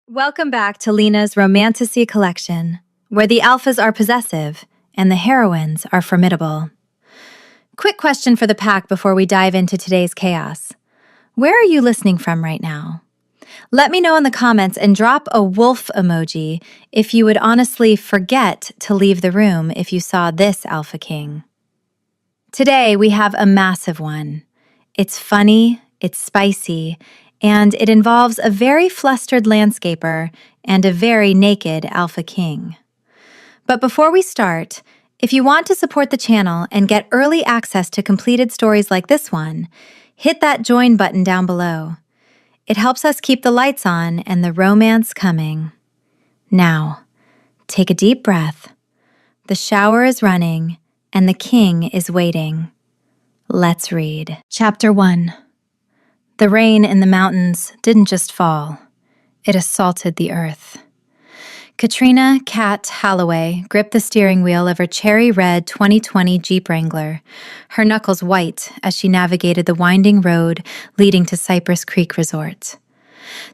Welcome back to Lena's Romantasy Collection, where the alphas are possessive and the heroines are formidable. Quick question for the pack before we dive into today's chaos. Where are you listening from right now? Let me know in the comments and drop a wolf emoji if you would honestly forget to leave the room if you saw this Alpha King. Today we have a massive one. It's funny, it's spicy, and it involves a very flustered landscaper and a very naked Alpha King. But before we start, if you want to support the channel and get early access to completed stories like this one, hit that join button down below. It helps us keep the lights on and the romance coming. Now, take a deep breath. The shower is running and the king is waiting. Let's read. Chapter 1. The rain in the mountains didn't just fall, it assaulted the earth. Katrina Kat Holloway gripped the steering wheel of her cherry red 2020 Jeep Wrangler, her knuckles white as she navigated the winding road leading to Cypress Creek Resort.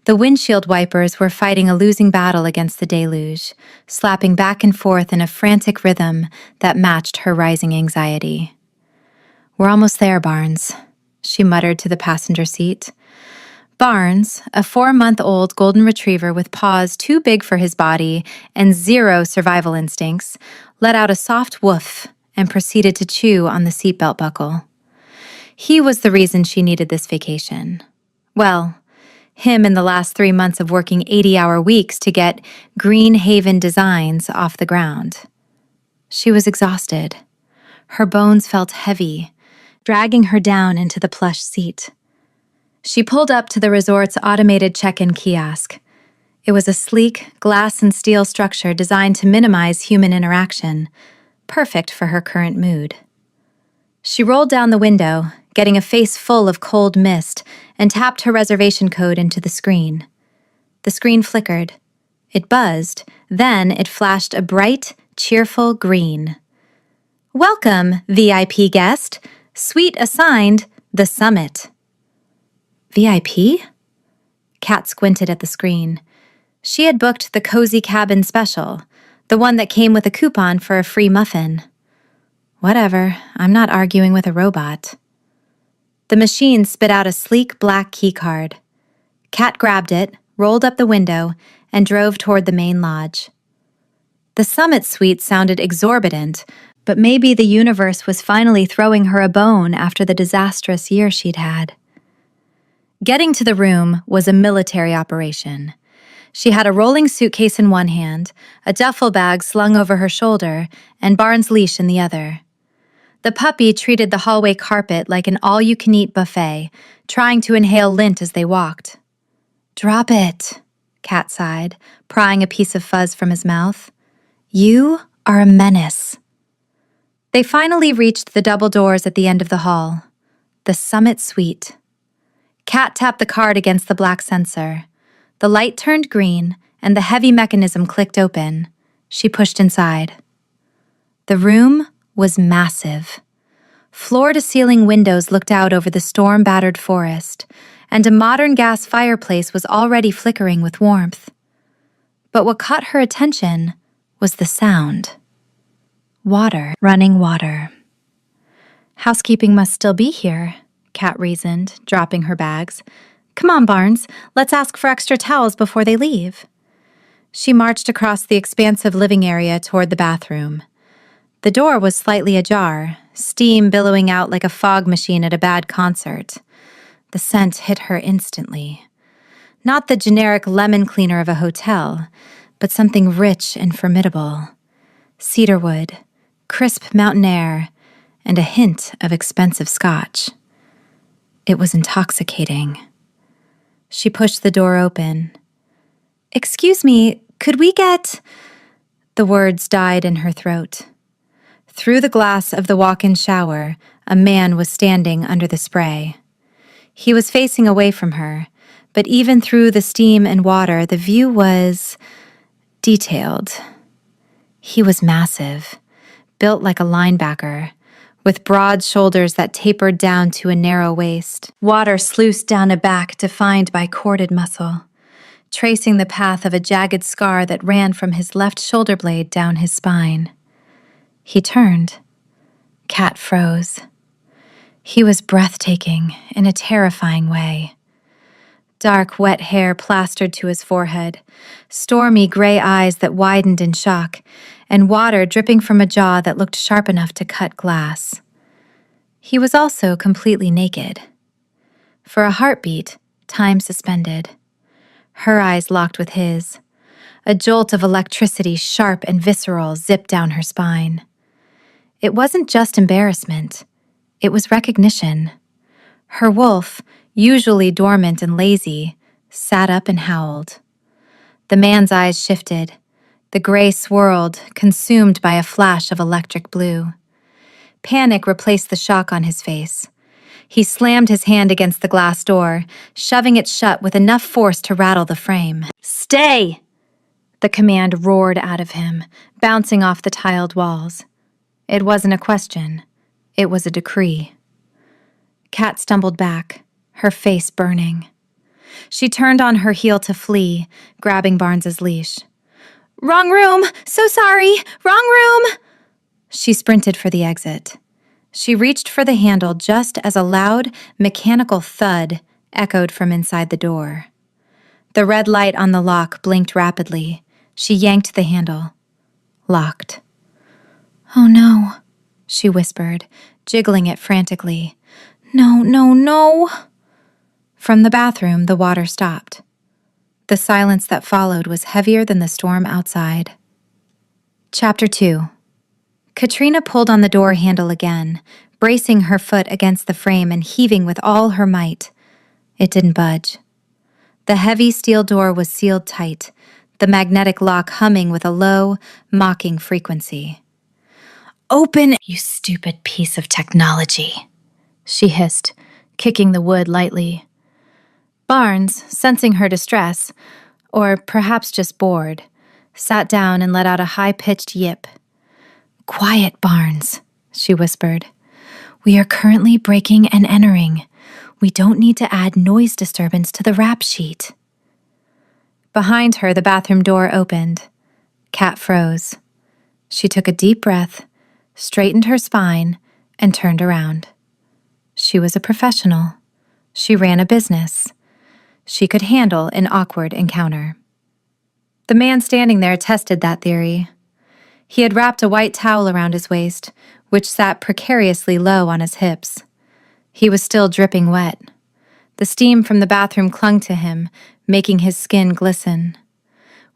The windshield wipers were fighting a losing battle against the deluge, slapping back and forth in a frantic rhythm that matched her rising anxiety. "We're almost there, Barnes," she muttered to the passenger seat. Barnes, a 4-month-old golden retriever with paws too big for his body and zero survival instincts, let out a soft woof and proceeded to chew on the seatbelt buckle. He was the reason she needed this vacation. Well, him in the last 3 months of working 80-hour weeks to get Green Haven Designs off the ground. She was exhausted. Her bones felt heavy, dragging her down into the plush seat. She pulled up to the resort's automated check-in kiosk. It was a sleek, glass and steel structure designed to minimize human interaction, perfect for her current mood. She rolled down the window, getting a face full of cold mist, and tapped her reservation code into the screen. The screen flickered. It buzzed, then it flashed a bright, cheerful green. "Welcome, VIP guest. Suite assigned, the Summit." VIP? Kat squinted at the screen. She had booked the Cozy Cabin Special, the one that came with a coupon for a free muffin. Whatever, I'm not arguing with a robot. The machine spit out a sleek black keycard. Kat grabbed it, rolled up the window, and drove toward the main lodge. The Summit suite sounded exorbitant, but maybe the universe was finally throwing her a bone after the disastrous year she'd had. Getting to the room was a military operation. She had a rolling suitcase in one hand, a duffel bag slung over her shoulder, and Barnes' leash in the other. The puppy treated the hallway carpet like an all-you-can-eat buffet, trying to inhale lint as they walked. "Drop it," Kat sighed, prying a piece of fuzz from his mouth. "You are a menace." They finally reached the double doors at the end of the hall. The Summit Suite. Kat tapped the card against the black sensor. The light turned green, and the heavy mechanism clicked open. She pushed inside. The room was massive. Floor-to-ceiling windows looked out over the storm-battered forest, and a modern gas fireplace was already flickering with warmth. But what caught her attention was the sound. Water, running water. "Housekeeping must still be here," Kat reasoned, dropping her bags. "Come on, Barnes, let's ask for extra towels before they leave." She marched across the expansive living area toward the bathroom. The door was slightly ajar, steam billowing out like a fog machine at a bad concert. The scent hit her instantly. Not the generic lemon cleaner of a hotel, but something rich and formidable. Cedarwood, crisp mountain air, and a hint of expensive scotch. It was intoxicating. She pushed the door open. "Excuse me, could we get—" The words died in her throat. Through the glass of the walk-in shower, a man was standing under the spray. He was facing away from her, but even through the steam and water, the view was detailed. He was massive, built like a linebacker, with broad shoulders that tapered down to a narrow waist, water sluiced down a back defined by corded muscle. tracing the path of a jagged scar that ran from his left shoulder blade down his spine. He turned. Cat froze. He was breathtaking in a terrifying way. Dark, wet hair plastered to his forehead, stormy gray eyes that widened in shock, and water dripping from a jaw that looked sharp enough to cut glass. He was also completely naked. For a heartbeat, time suspended. Her eyes locked with his. A jolt of electricity, sharp and visceral, zipped down her spine. It wasn't just embarrassment. It was recognition. Her wolf, usually dormant and lazy, sat up and howled. The man's eyes shifted. The gray swirled, consumed by a flash of electric blue. Panic replaced the shock on his face. He slammed his hand against the glass door, shoving it shut with enough force to rattle the frame. "Stay!" The command roared out of him, bouncing off the tiled walls. It wasn't a question. It was a decree. Cat stumbled back, her face burning. She turned on her heel to flee, grabbing Barnes's leash. "Wrong room! So sorry! Wrong room!" She sprinted for the exit. She reached for the handle just as a loud, mechanical thud echoed from inside the door. The red light on the lock blinked rapidly. She yanked the handle. Locked. "Oh no," she whispered, jiggling it frantically. "No, no, no." From the bathroom, the water stopped. The silence that followed was heavier than the storm outside. Chapter 2. Katrina pulled on the door handle again, bracing her foot against the frame and heaving with all her might. It didn't budge. The heavy steel door was sealed tight, the magnetic lock humming with a low, mocking frequency. "Open, you stupid piece of technology," she hissed, kicking the wood lightly. Barnes, sensing her distress, or perhaps just bored, sat down and let out a high-pitched yip. "Quiet, Barnes," she whispered. "We are currently breaking and entering. We don't need to add noise disturbance to the rap sheet." Behind her, the bathroom door opened. Cat froze. She took a deep breath, straightened her spine, and turned around. She was a professional. She ran a business. She could handle an awkward encounter. The man standing there tested that theory. He had wrapped a white towel around his waist, which sat precariously low on his hips. He was still dripping wet. The steam from the bathroom clung to him, making his skin glisten.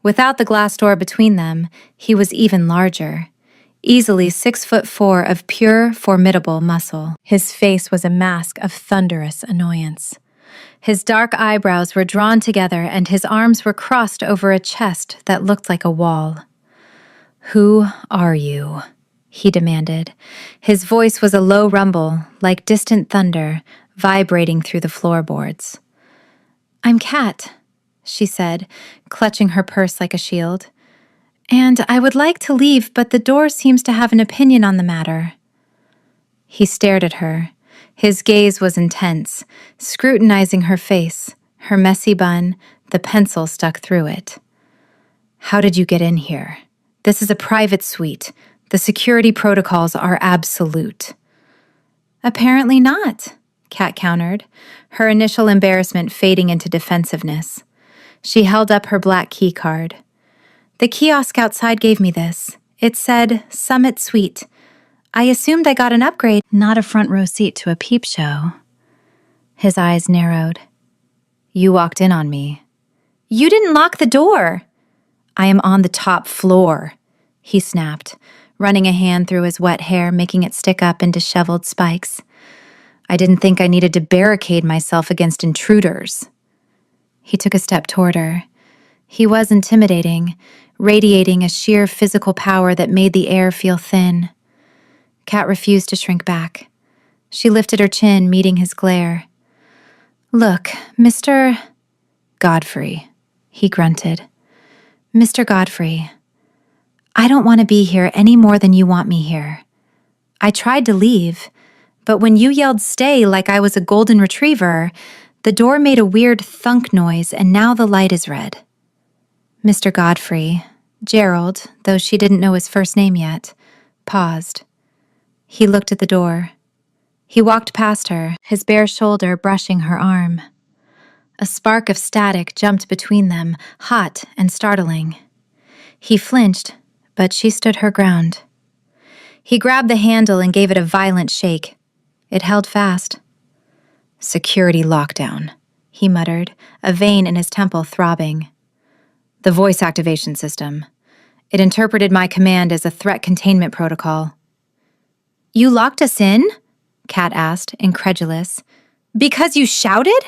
Without the glass door between them, he was even larger, easily 6'4" of pure, formidable muscle. His face was a mask of thunderous annoyance. His dark eyebrows were drawn together and his arms were crossed over a chest that looked like a wall. "Who are you?" he demanded. His voice was a low rumble, like distant thunder, vibrating through the floorboards. "I'm Cat," she said, clutching her purse like a shield. "And I would like to leave, but the door seems to have an opinion on the matter." He stared at her. His gaze was intense, scrutinizing her face, her messy bun, the pencil stuck through it. "How did you get in here? This is a private suite. The security protocols are absolute." "Apparently not," Cat countered, her initial embarrassment fading into defensiveness. She held up her black key card. "The kiosk outside gave me this. It said Summit Suite. I assumed I got an upgrade, not a front row seat to a peep show." His eyes narrowed. "You walked in on me." "You didn't lock the door." "I am on the top floor," he snapped, running a hand through his wet hair, making it stick up in disheveled spikes. "I didn't think I needed to barricade myself against intruders." He took a step toward her. He was intimidating, radiating a sheer physical power that made the air feel thin. Cat refused to shrink back. She lifted her chin, meeting his glare. "Look, Mr. Godfrey," he grunted. "Mr. Godfrey, I don't want to be here any more than you want me here. I tried to leave, but when you yelled stay like I was a golden retriever, the door made a weird thunk noise and now the light is red." Mr. Godfrey, Gerald, though she didn't know his first name yet, paused. He looked at the door. He walked past her, his bare shoulder brushing her arm. A spark of static jumped between them, hot and startling. He flinched, but she stood her ground. He grabbed the handle and gave it a violent shake. It held fast. "Security lockdown," he muttered, a vein in his temple throbbing. "The voice activation system. It interpreted my command as a threat containment protocol." "You locked us in?" Kat asked, incredulous. "Because you shouted?"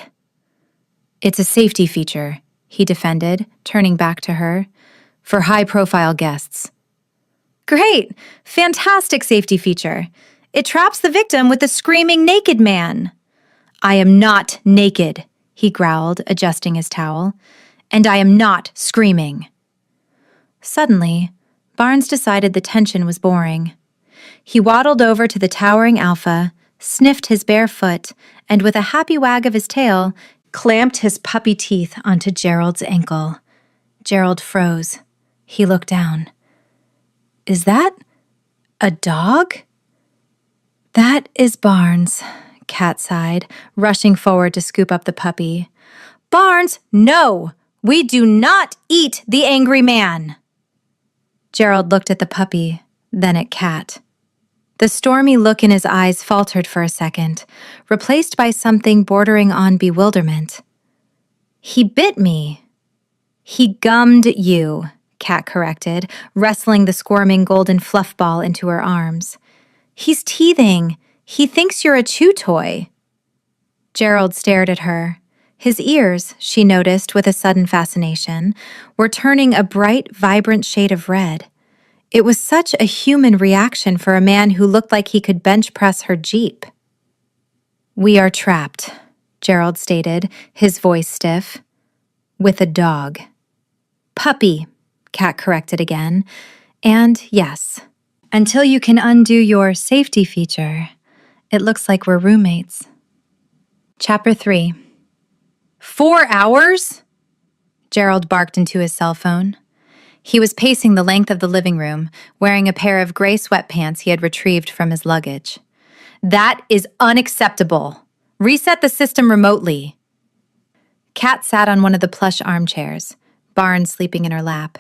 "It's a safety feature," he defended, turning back to her. "For high-profile guests." "Great! Fantastic safety feature. It traps the victim with a screaming naked man." "I am not naked," he growled, adjusting his towel. "And I am not screaming." Suddenly, Barnes decided the tension was boring. He waddled over to the towering alpha, sniffed his bare foot, and with a happy wag of his tail, clamped his puppy teeth onto Gerald's ankle. Gerald froze. He looked down. "Is that a dog?" "That is Barnes," Kat sighed, rushing forward to scoop up the puppy. "Barnes, no! We do not eat the angry man!" Gerald looked at the puppy, then at Kat. The stormy look in his eyes faltered for a second, replaced by something bordering on bewilderment. "He bit me." "He gummed you," Kat corrected, wrestling the squirming golden fluff ball into her arms. "He's teething. He thinks you're a chew toy." Gerald stared at her. His ears, she noticed with a sudden fascination, were turning a bright, vibrant shade of red. It was such a human reaction for a man who looked like he could bench press her Jeep. "We are trapped," Gerald stated, his voice stiff. "With a dog." "Puppy," Kat corrected again. "And yes, until you can undo your safety feature, it looks like we're roommates." Chapter 3. 4 hours? Gerald barked into his cell phone. He was pacing the length of the living room, wearing a pair of gray sweatpants he had retrieved from his luggage. "That is unacceptable. Reset the system remotely." Kat sat on one of the plush armchairs, Barnes sleeping in her lap.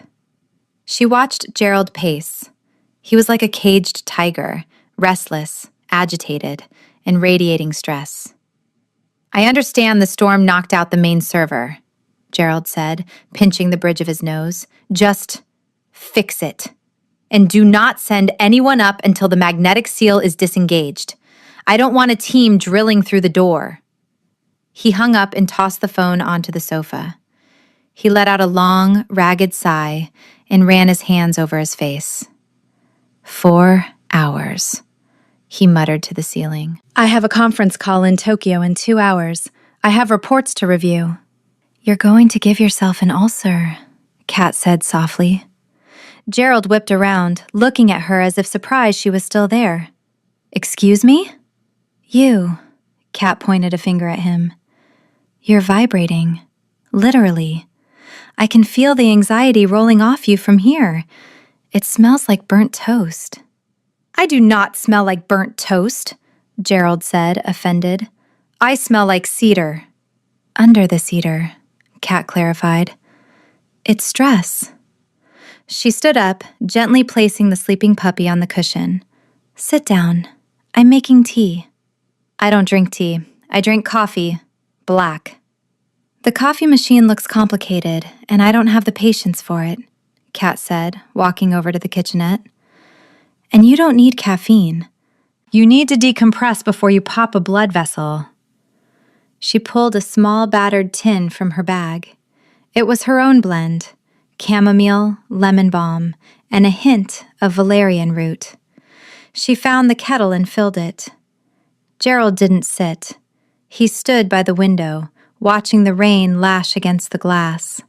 She watched Gerald pace. He was like a caged tiger, restless, agitated, and radiating stress. "I understand the storm knocked out the main server," Gerald said, pinching the bridge of his nose. "Just fix it. And do not send anyone up until the magnetic seal is disengaged. I don't want a team drilling through the door." He hung up and tossed the phone onto the sofa. He let out a long, ragged sigh and ran his hands over his face. 4 hours, he muttered to the ceiling. "I have a conference call in Tokyo in 2 hours. I have reports to review." "You're going to give yourself an ulcer," Kat said softly. Gerald whipped around, looking at her as if surprised she was still there. "Excuse me?" "You," Kat pointed a finger at him. "You're vibrating. Literally. I can feel the anxiety rolling off you from here. It smells like burnt toast." "I do not smell like burnt toast," Gerald said, offended. "I smell like cedar." "Under the cedar," Kat clarified. "It's stress." She stood up, gently placing the sleeping puppy on the cushion. "Sit down. I'm making tea." "I don't drink tea. I drink coffee. Black." "The coffee machine looks complicated, and I don't have the patience for it," Kat said, walking over to the kitchenette. "And you don't need caffeine. You need to decompress before you pop a blood vessel." She pulled a small battered tin from her bag. It was her own blend: chamomile, lemon balm, and a hint of valerian root. She found the kettle and filled it. Gerald didn't sit. He stood by the window, watching the rain lash against the glass.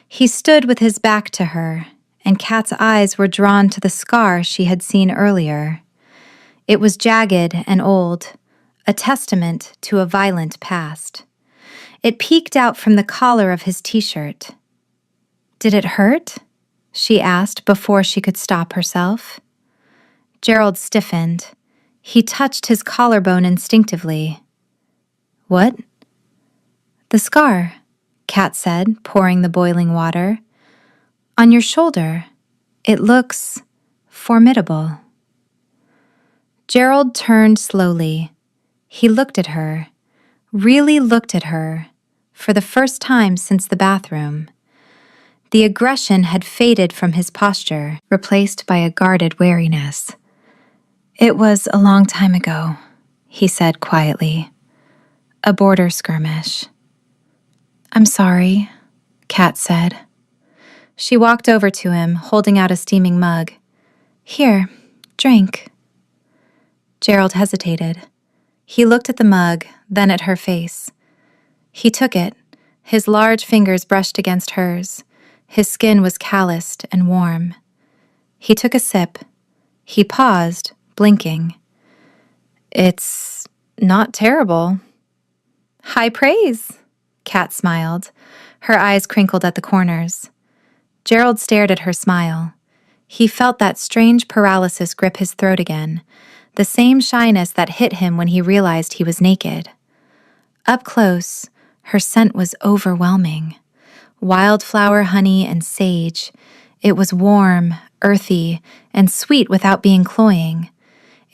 He stood with his back to her, and Kat's eyes were drawn to the scar she had seen earlier. It was jagged and old, a testament to a violent past. It peeked out from the collar of his t-shirt. Did it hurt? She asked before she could stop herself. Gerald stiffened. He touched his collarbone instinctively. What? The scar, Kat said, pouring the boiling water. On your shoulder. It looks formidable. Gerald turned slowly. He looked at her, really looked at her, for the first time since the bathroom. The aggression had faded from his posture, replaced by a guarded wariness. It was a long time ago, he said quietly. A border skirmish. I'm sorry, Kat said. She walked over to him, holding out a steaming mug. Here, drink. Gerald hesitated. He looked at the mug, then at her face. He took it. His large fingers brushed against hers. His skin was calloused and warm. He took a sip. He paused, blinking. It's not terrible. High praise, Kat smiled. Her eyes crinkled at the corners. Gerald stared at her smile. He felt that strange paralysis grip his throat again, the same shyness that hit him when he realized he was naked. Up close, her scent was overwhelming. Wildflower honey and sage. It was warm, earthy, and sweet without being cloying.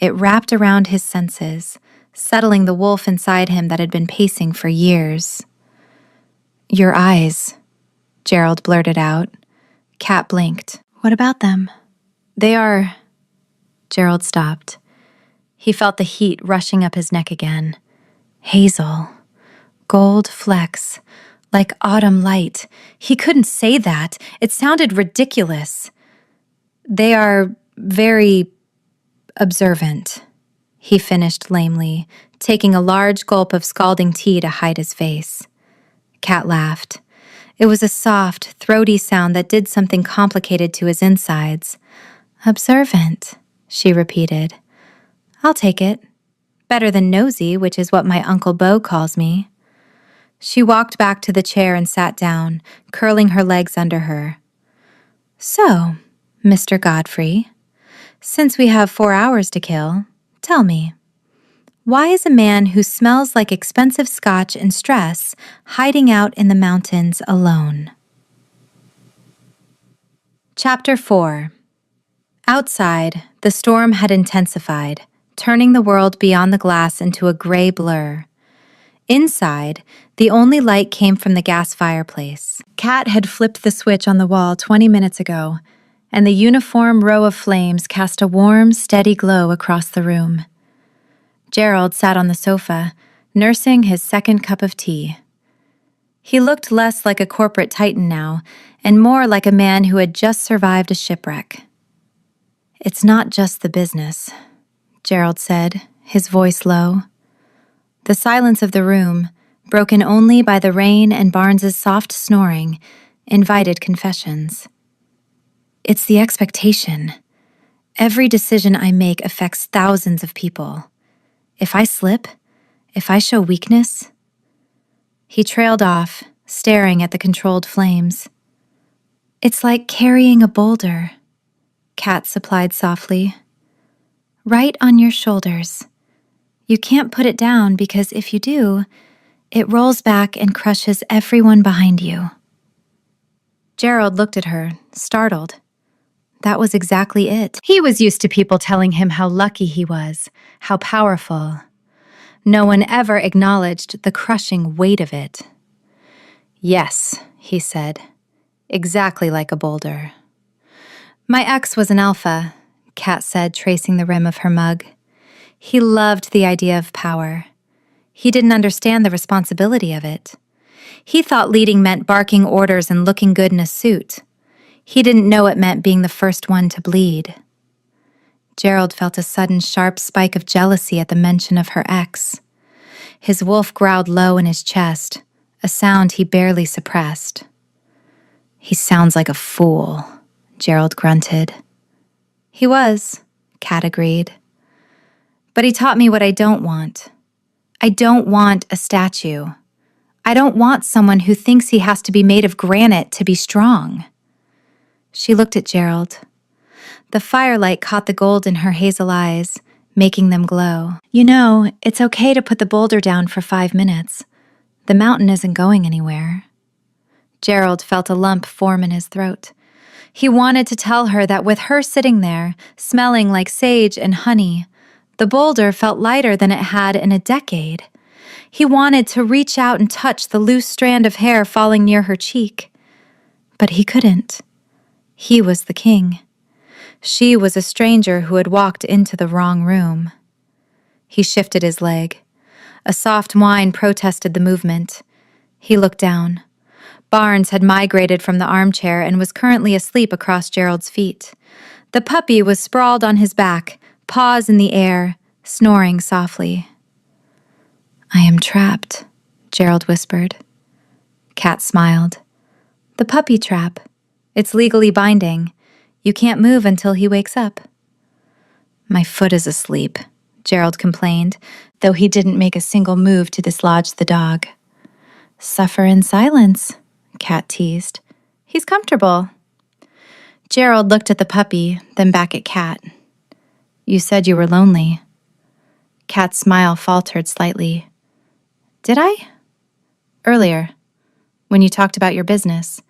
It wrapped around his senses, settling the wolf inside him that had been pacing for years. Your eyes, Gerald blurted out. Kat blinked. What about them? They are... Gerald stopped. He felt the heat rushing up his neck again. Hazel. Gold flecks. Like autumn light. He couldn't say that. It sounded ridiculous. They are very observant, he finished lamely, taking a large gulp of scalding tea to hide his face. Kat laughed. It was a soft, throaty sound that did something complicated to his insides. Observant, she repeated. I'll take it. Better than nosy, which is what my Uncle Beau calls me. She walked back to the chair and sat down, curling her legs under her. So, Mr. Godfrey, since we have 4 hours to kill, tell me, why is a man who smells like expensive scotch and stress hiding out in the mountains alone? Chapter 4. Outside, the storm had intensified, turning the world beyond the glass into a gray blur. Inside, the only light came from the gas fireplace. Kat had flipped the switch on the wall 20 minutes ago, and the uniform row of flames cast a warm, steady glow across the room. Gerald sat on the sofa, nursing his second cup of tea. He looked less like a corporate titan now, and more like a man who had just survived a shipwreck. It's not just the business, Gerald said, his voice low. The silence of the room, broken only by the rain and Barnes's soft snoring, invited confessions. It's the expectation. Every decision I make affects thousands of people. If I slip, if I show weakness... He trailed off, staring at the controlled flames. It's like carrying a boulder, Kat supplied softly. Right on your shoulders. You can't put it down because if you do, it rolls back and crushes everyone behind you. Gerald looked at her, startled. That was exactly it. He was used to people telling him how lucky he was, how powerful. No one ever acknowledged the crushing weight of it. Yes, he said, exactly like a boulder. My ex was an alpha, Kat said, tracing the rim of her mug. He loved the idea of power. He didn't understand the responsibility of it. He thought leading meant barking orders and looking good in a suit. He didn't know it meant being the first one to bleed. Gerald felt a sudden sharp spike of jealousy at the mention of her ex. His wolf growled low in his chest, a sound he barely suppressed. He sounds like a fool, Gerald grunted. He was, Kat agreed. But he taught me what I don't want. I don't want a statue. I don't want someone who thinks he has to be made of granite to be strong. She looked at Gerald. The firelight caught the gold in her hazel eyes, making them glow. You know, it's okay to put the boulder down for 5 minutes. The mountain isn't going anywhere. Gerald felt a lump form in his throat. He wanted to tell her that with her sitting there, smelling like sage and honey, the boulder felt lighter than it had in a decade. He wanted to reach out and touch the loose strand of hair falling near her cheek. But he couldn't. He was the king. She was a stranger who had walked into the wrong room. He shifted his leg. A soft whine protested the movement. He looked down. Barnes had migrated from the armchair and was currently asleep across Gerald's feet. The puppy was sprawled on his back, paws in the air, snoring softly. "I am trapped," Gerald whispered. Kat smiled. "The puppy trap. It's legally binding. You can't move until he wakes up." "My foot is asleep," Gerald complained, though he didn't make a single move to dislodge the dog. "Suffer in silence," Kat teased. "He's comfortable." Gerald looked at the puppy, then back at Kat. "You said you were lonely." Kat's smile faltered slightly. "Did I?" "Earlier, when you talked about your business.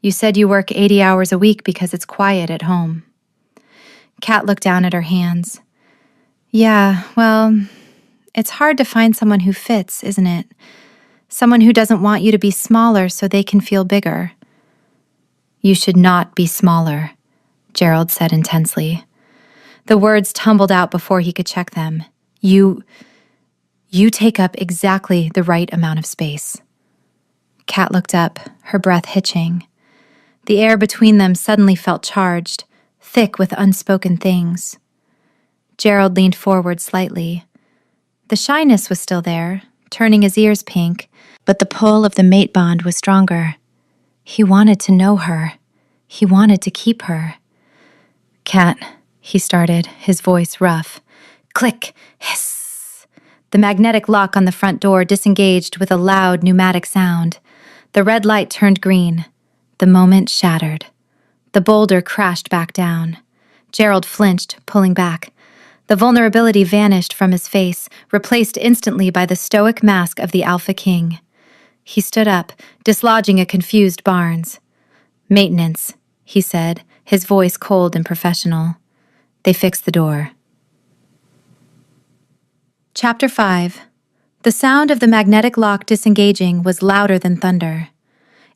You said you work 80 hours a week because it's quiet at home." Kat looked down at her hands. "Yeah, well, it's hard to find someone who fits, isn't it? Someone who doesn't want you to be smaller so they can feel bigger." "You should not be smaller," Gerald said intensely. The words tumbled out before he could check them. You take up exactly the right amount of space." Kat looked up, her breath hitching. The air between them suddenly felt charged, thick with unspoken things. Gerald leaned forward slightly. The shyness was still there, turning his ears pink, but the pull of the mate bond was stronger. He wanted to know her. He wanted to keep her. "Kat," he started, his voice rough. Click! Hiss! The magnetic lock on the front door disengaged with a loud pneumatic sound. The red light turned green. The moment shattered. The boulder crashed back down. Gerald flinched, pulling back. The vulnerability vanished from his face, replaced instantly by the stoic mask of the Alpha King. He stood up, dislodging a confused Barnes. "Maintenance," he said, his voice cold and professional. They fixed the door. Chapter 5. The sound of the magnetic lock disengaging was louder than thunder.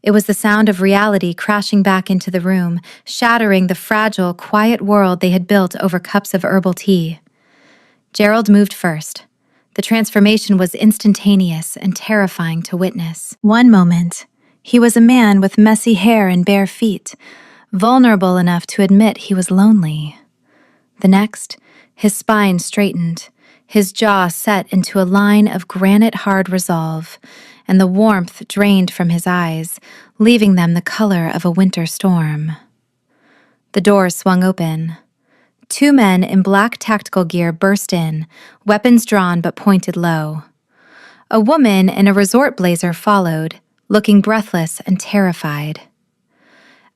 It was the sound of reality crashing back into the room, shattering the fragile, quiet world they had built over cups of herbal tea. Gerald moved first. The transformation was instantaneous and terrifying to witness. One moment, he was a man with messy hair and bare feet, vulnerable enough to admit he was lonely. The next, his spine straightened, his jaw set into a line of granite-hard resolve, and the warmth drained from his eyes, leaving them the color of a winter storm. The door swung open. 2 men in black tactical gear burst in, weapons drawn but pointed low. A woman in a resort blazer followed, looking breathless and terrified.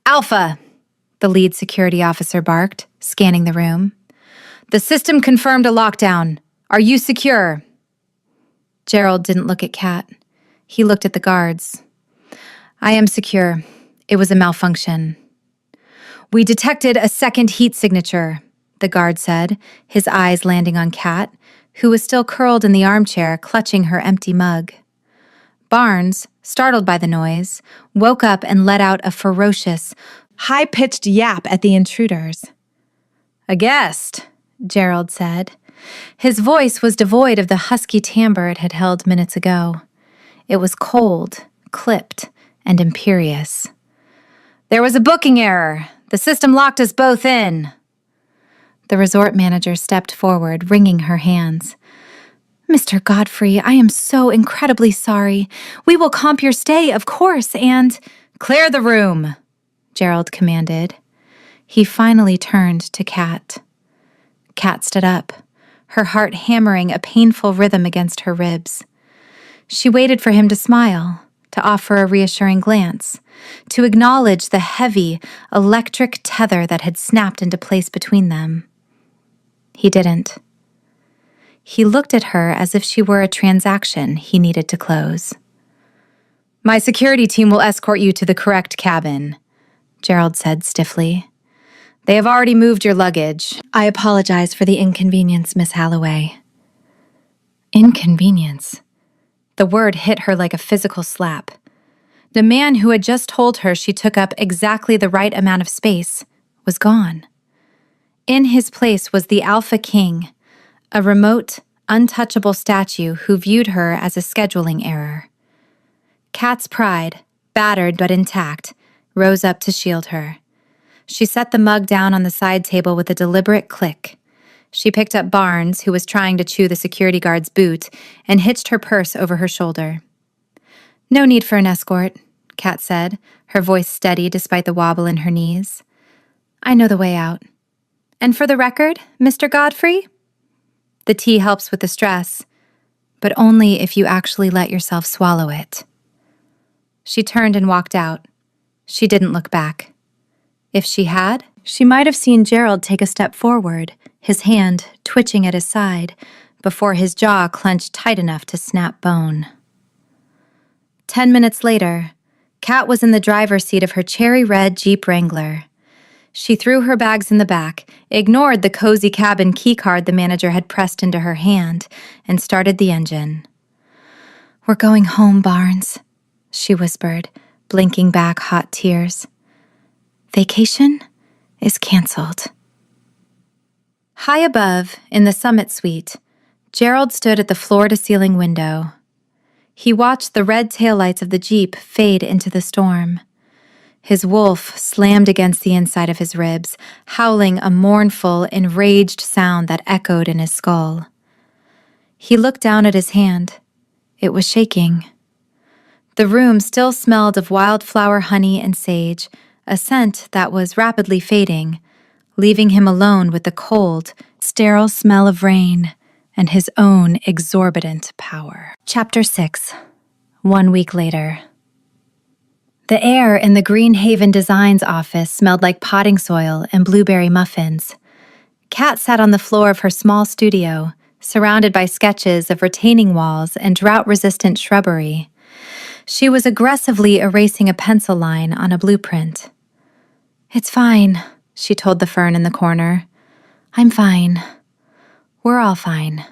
"Alpha!" the lead security officer barked, scanning the room. "The system confirmed a lockdown. Are you secure?" Gerald didn't look at Kat. He looked at the guards. "I am secure. It was a malfunction." "We detected a second heat signature," the guard said, his eyes landing on Kat, who was still curled in the armchair, clutching her empty mug. Barnes, startled by the noise, woke up and let out a ferocious, high-pitched yap at the intruders. "A guest," Gerald said. His voice was devoid of the husky timbre it had held minutes ago. It was cold, clipped, and imperious. "There was a booking error. The system locked us both in." The resort manager stepped forward, wringing her hands. "Mr. Godfrey, I am so incredibly sorry. We will comp your stay, of course, and—" "Clear the room," Gerald commanded. He finally turned to Kat. Kat stood up, her heart hammering a painful rhythm against her ribs. She waited for him to smile, to offer a reassuring glance, to acknowledge the heavy, electric tether that had snapped into place between them. He didn't. He looked at her as if she were a transaction he needed to close. "My security team will escort you to the correct cabin," Gerald said stiffly. "They have already moved your luggage. I apologize for the inconvenience, Miss Halloway." Inconvenience. The word hit her like a physical slap. The man who had just told her she took up exactly the right amount of space was gone. In his place was the Alpha King, a remote, untouchable statue who viewed her as a scheduling error. Kat's pride, battered but intact, rose up to shield her. She set the mug down on the side table with a deliberate click. She picked up Barnes, who was trying to chew the security guard's boot, and hitched her purse over her shoulder. "No need for an escort," Kat said, her voice steady despite the wobble in her knees. "I know the way out. And for the record, Mr. Godfrey? The tea helps with the stress, but only if you actually let yourself swallow it." She turned and walked out. She didn't look back. If she had, she might have seen Gerald take a step forward, his hand twitching at his side, before his jaw clenched tight enough to snap bone. 10 minutes later, Kat was in the driver's seat of her cherry-red Jeep Wrangler. She threw her bags in the back, ignored the cozy cabin keycard the manager had pressed into her hand, and started the engine. "We're going home, Barnes," she whispered, blinking back hot tears. "Vacation is canceled." High above, in the summit suite, Gerald stood at the floor-to-ceiling window. He watched the red taillights of the Jeep fade into the storm. His wolf slammed against the inside of his ribs, howling a mournful, enraged sound that echoed in his skull. He looked down at his hand. It was shaking. The room still smelled of wildflower honey and sage, a scent that was rapidly fading, leaving him alone with the cold, sterile smell of rain and his own exorbitant power. Chapter 6. 1 week later. The air in the Greenhaven Designs office smelled like potting soil and blueberry muffins. Kat sat on the floor of her small studio, surrounded by sketches of retaining walls and drought-resistant shrubbery. She was aggressively erasing a pencil line on a blueprint. "It's fine," she told the fern in the corner. "I'm fine. We're all fine."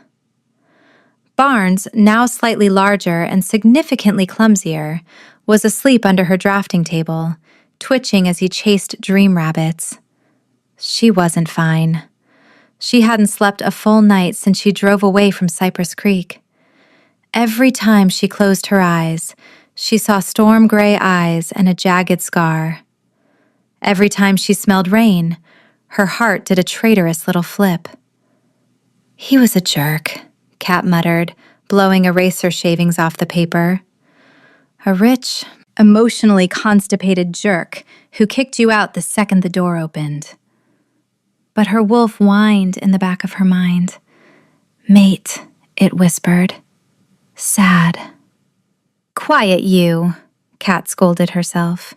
Barnes, now slightly larger and significantly clumsier, was asleep under her drafting table, twitching as he chased dream rabbits. She wasn't fine. She hadn't slept a full night since she drove away from Cypress Creek. Every time she closed her eyes, she saw storm-gray eyes and a jagged scar. Every time she smelled rain, her heart did a traitorous little flip. "He was a jerk," Kat muttered, blowing eraser shavings off the paper. "A rich, emotionally constipated jerk who kicked you out the second the door opened." But her wolf whined in the back of her mind. "Mate," it whispered. "Sad." "Quiet, you," Kat scolded herself.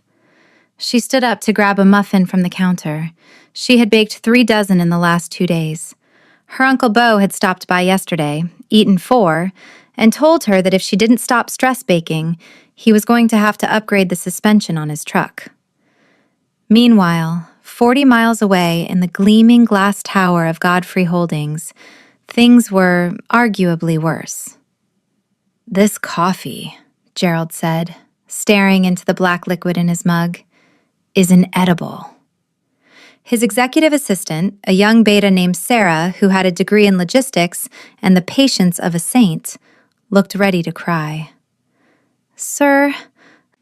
She stood up to grab a muffin from the counter. She had baked 3 dozen in the last 2 days. Her Uncle Beau had stopped by yesterday, eaten 4, and told her that if she didn't stop stress baking, he was going to have to upgrade the suspension on his truck. Meanwhile, 40 miles away in the gleaming glass tower of Godfrey Holdings, things were arguably worse. "This coffee," Gerald said, staring into the black liquid in his mug, "is inedible." His executive assistant, a young beta named Sarah who had a degree in logistics and the patience of a saint, looked ready to cry. "Sir,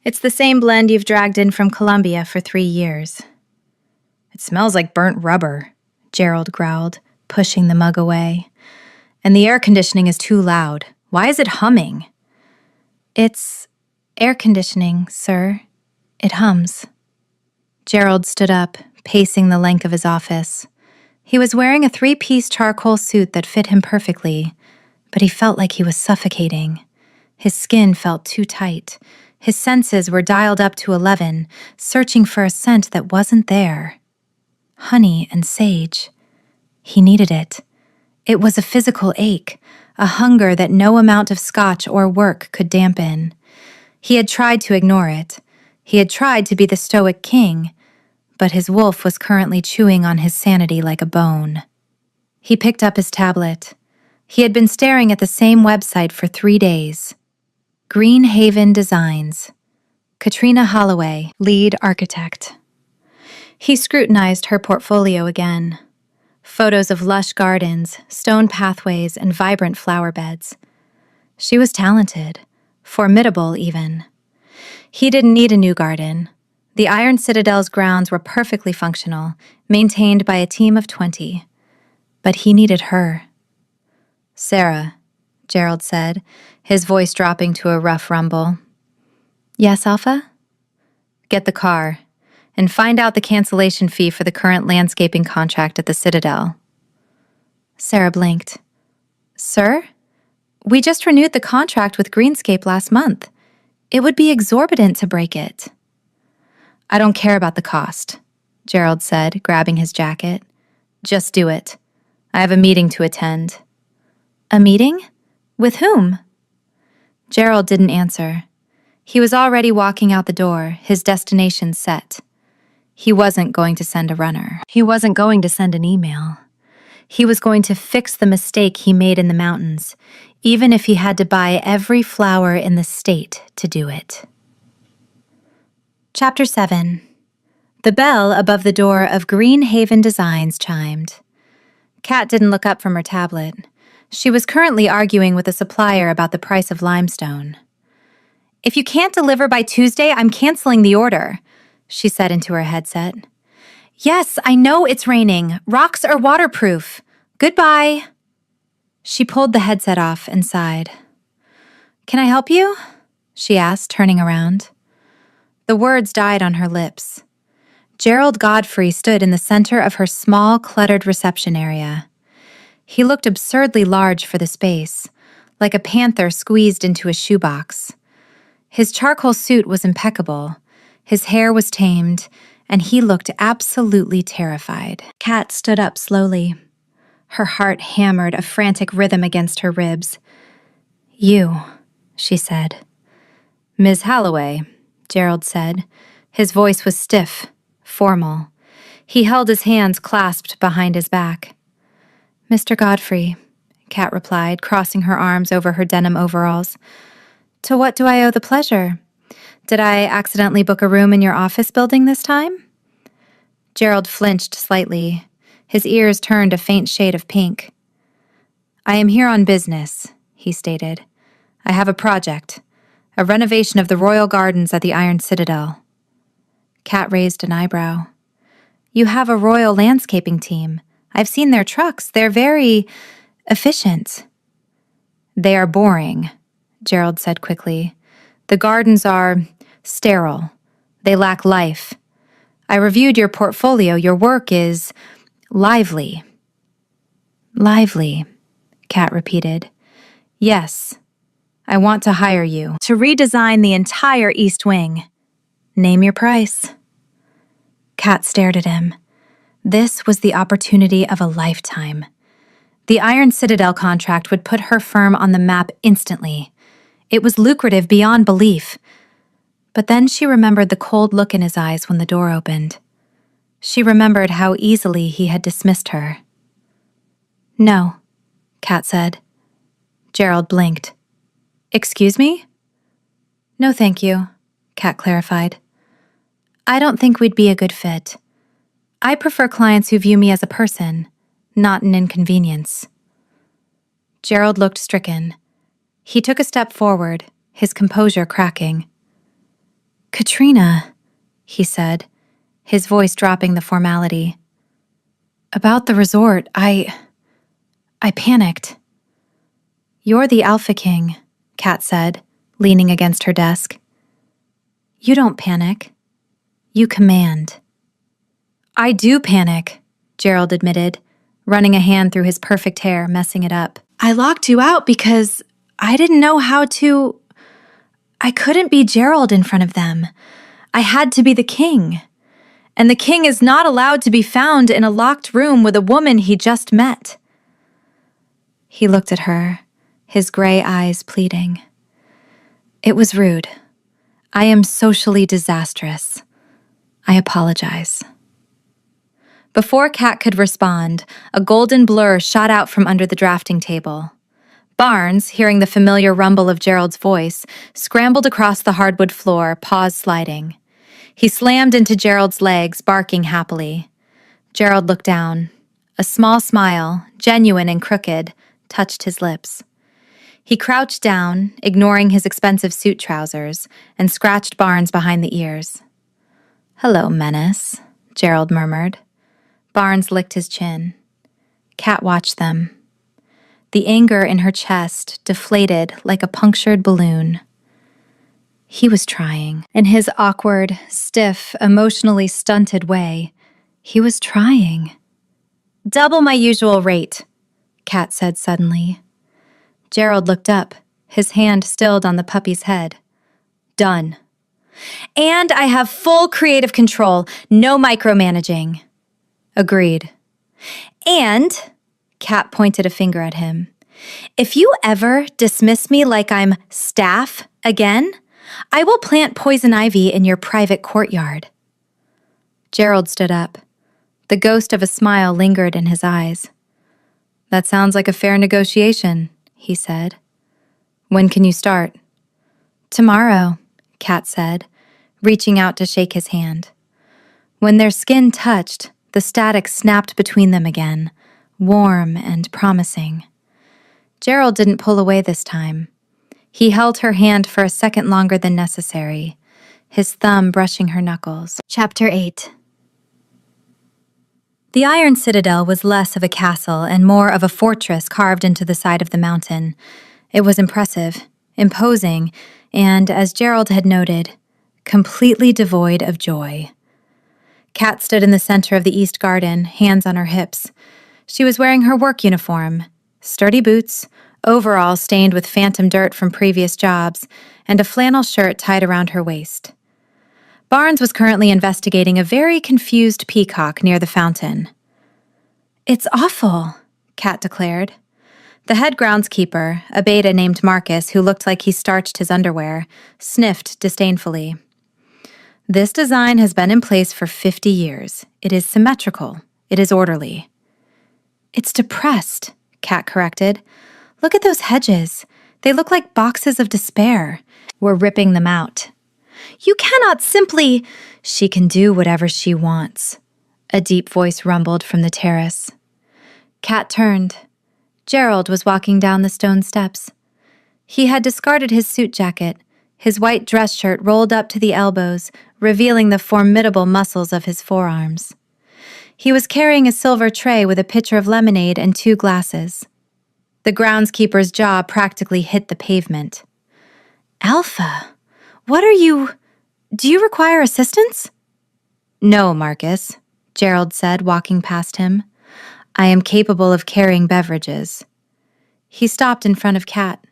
it's the same blend you've dragged in from Colombia for 3 years." "It smells like burnt rubber," Gerald growled, pushing the mug away. "And the air conditioning is too loud. Why is it humming?" "It's air conditioning, sir. It hums." Gerald stood up, pacing the length of his office. He was wearing a 3-piece charcoal suit that fit him perfectly, but he felt like he was suffocating. His skin felt too tight, His senses were dialed up to 11, searching for a scent that wasn't there. Honey and sage. He needed it. It was a physical ache, a hunger that no amount of scotch or work could dampen. He had tried to ignore it. He had tried to be the stoic king, but his wolf was currently chewing on his sanity like a bone. He picked up his tablet. He had been staring at the same website for 3 days. Greenhaven Designs. Katrina Holloway, lead architect. He scrutinized her portfolio again. Photos of lush gardens, stone pathways, and vibrant flower beds. She was talented, formidable even. He didn't need a new garden. The Iron Citadel's grounds were perfectly functional, maintained by a team of 20. But he needed her. "Sarah," Gerald said, his voice dropping to a rough rumble. "Yes, Alpha?" "Get the car, and find out the cancellation fee for the current landscaping contract at the Citadel." Sarah blinked. "Sir? We just renewed the contract with Greenscape last month. It would be exorbitant to break it." "I don't care about the cost," Gerald said, grabbing his jacket. "Just do it. I have a meeting to attend." "A meeting? With whom?" Gerald didn't answer. He was already walking out the door, his destination set. He wasn't going to send a runner. He wasn't going to send an email. He was going to fix the mistake he made in the mountains, even if he had to buy every flower in the state to do it. Chapter 7. The bell above the door of Greenhaven Designs chimed. Kat didn't look up from her tablet. She was currently arguing with a supplier about the price of limestone. "If you can't deliver by Tuesday, I'm canceling the order," she said into her headset. "Yes, I know it's raining. Rocks are waterproof. Goodbye." She pulled the headset off and sighed. "Can I help you?" she asked, turning around. The words died on her lips. Gerald Godfrey stood in the center of her small, cluttered reception area. He looked absurdly large for the space, like a panther squeezed into a shoebox. His charcoal suit was impeccable, his hair was tamed, and he looked absolutely terrified. Kat stood up slowly. Her heart hammered a frantic rhythm against her ribs. "You," she said. "Ms. Holloway," Gerald said. His voice was stiff, formal. He held his hands clasped behind his back. "Mr. Godfrey," Kat replied, crossing her arms over her denim overalls. "To what do I owe the pleasure? Did I accidentally book a room in your office building this time?" Gerald flinched slightly. His ears turned a faint shade of pink. "I am here on business," he stated. "I have a project, a renovation of the royal gardens at the Iron Citadel." Kat raised an eyebrow. "You have a royal landscaping team. I've seen their trucks. They're very efficient." "They are boring," Gerald said quickly. "The gardens are sterile. They lack life. I reviewed your portfolio. Your work is lively." "Lively," Kat repeated. "Yes. I want to hire you to redesign the entire East Wing. Name your price." Kat stared at him. This was the opportunity of a lifetime. The Iron Citadel contract would put her firm on the map instantly. It was lucrative beyond belief. But then she remembered the cold look in his eyes when the door opened. She remembered how easily he had dismissed her. "No," Kat said. Gerald blinked. "Excuse me?" "No, thank you," Kat clarified. "I don't think we'd be a good fit. I prefer clients who view me as a person, not an inconvenience." Gerald looked stricken. He took a step forward, his composure cracking. "Katrina," he said, his voice dropping the formality. "About the resort, I panicked." "You're the Alpha King," Kat said, leaning against her desk. "You don't panic. You command." "I do panic," Gerald admitted, running a hand through his perfect hair, messing it up. "I locked you out because I didn't know how to... I couldn't be Gerald in front of them. I had to be the king. And the king is not allowed to be found in a locked room with a woman he just met. He looked at her, his gray eyes pleading. It was rude. I am socially disastrous. I apologize. Before Kat could respond, a golden blur shot out from under the drafting table. Barnes, hearing the familiar rumble of Gerald's voice, scrambled across the hardwood floor, paws sliding. He slammed into Gerald's legs, barking happily. Gerald looked down. A small smile, genuine and crooked, touched his lips. He crouched down, ignoring his expensive suit trousers, and scratched Barnes behind the ears. "Hello, Menace," Gerald murmured. Barnes licked his chin. Kat watched them. The anger in her chest deflated like a punctured balloon. He was trying. In his awkward, stiff, emotionally stunted way, he was trying. "Double my usual rate," Kat said suddenly. Gerald looked up, his hand stilled on the puppy's head. "Done. And I have full creative control, no micromanaging." "Agreed." "And," Kat pointed a finger at him, "if you ever dismiss me like I'm staff again, I will plant poison ivy in your private courtyard." Gerald stood up. The ghost of a smile lingered in his eyes. "That sounds like a fair negotiation," he said. "When can you start?" "Tomorrow," Kat said, reaching out to shake his hand. When their skin touched, the static snapped between them again, warm and promising. Gerald didn't pull away this time. He held her hand for a second longer than necessary, his thumb brushing her knuckles. Chapter 8. The Iron Citadel was less of a castle and more of a fortress carved into the side of the mountain. It was impressive, imposing, and, as Gerald had noted, completely devoid of joy. Kat stood in the center of the East Garden, hands on her hips. She was wearing her work uniform, sturdy boots, overalls stained with phantom dirt from previous jobs, and a flannel shirt tied around her waist. Barnes was currently investigating a very confused peacock near the fountain. "It's awful," Kat declared. The head groundskeeper, a beta named Marcus who looked like he starched his underwear, sniffed disdainfully. "This design has been in place for 50 years. It is symmetrical. It is orderly." "It's depressed," Kat corrected. "Look at those hedges. They look like boxes of despair. We're ripping them out." "You cannot simply—" "She can do whatever she wants," a deep voice rumbled from the terrace. Kat turned. Gerald was walking down the stone steps. He had discarded his suit jacket, his white dress shirt rolled up to the elbows, revealing the formidable muscles of his forearms. He was carrying a silver tray with a pitcher of lemonade and 2 glasses. The groundskeeper's jaw practically hit the pavement. "Alpha, what are you— Do you require assistance?" "No, Marcus," Gerald said, walking past him. "I am capable of carrying beverages." He stopped in front of Kat.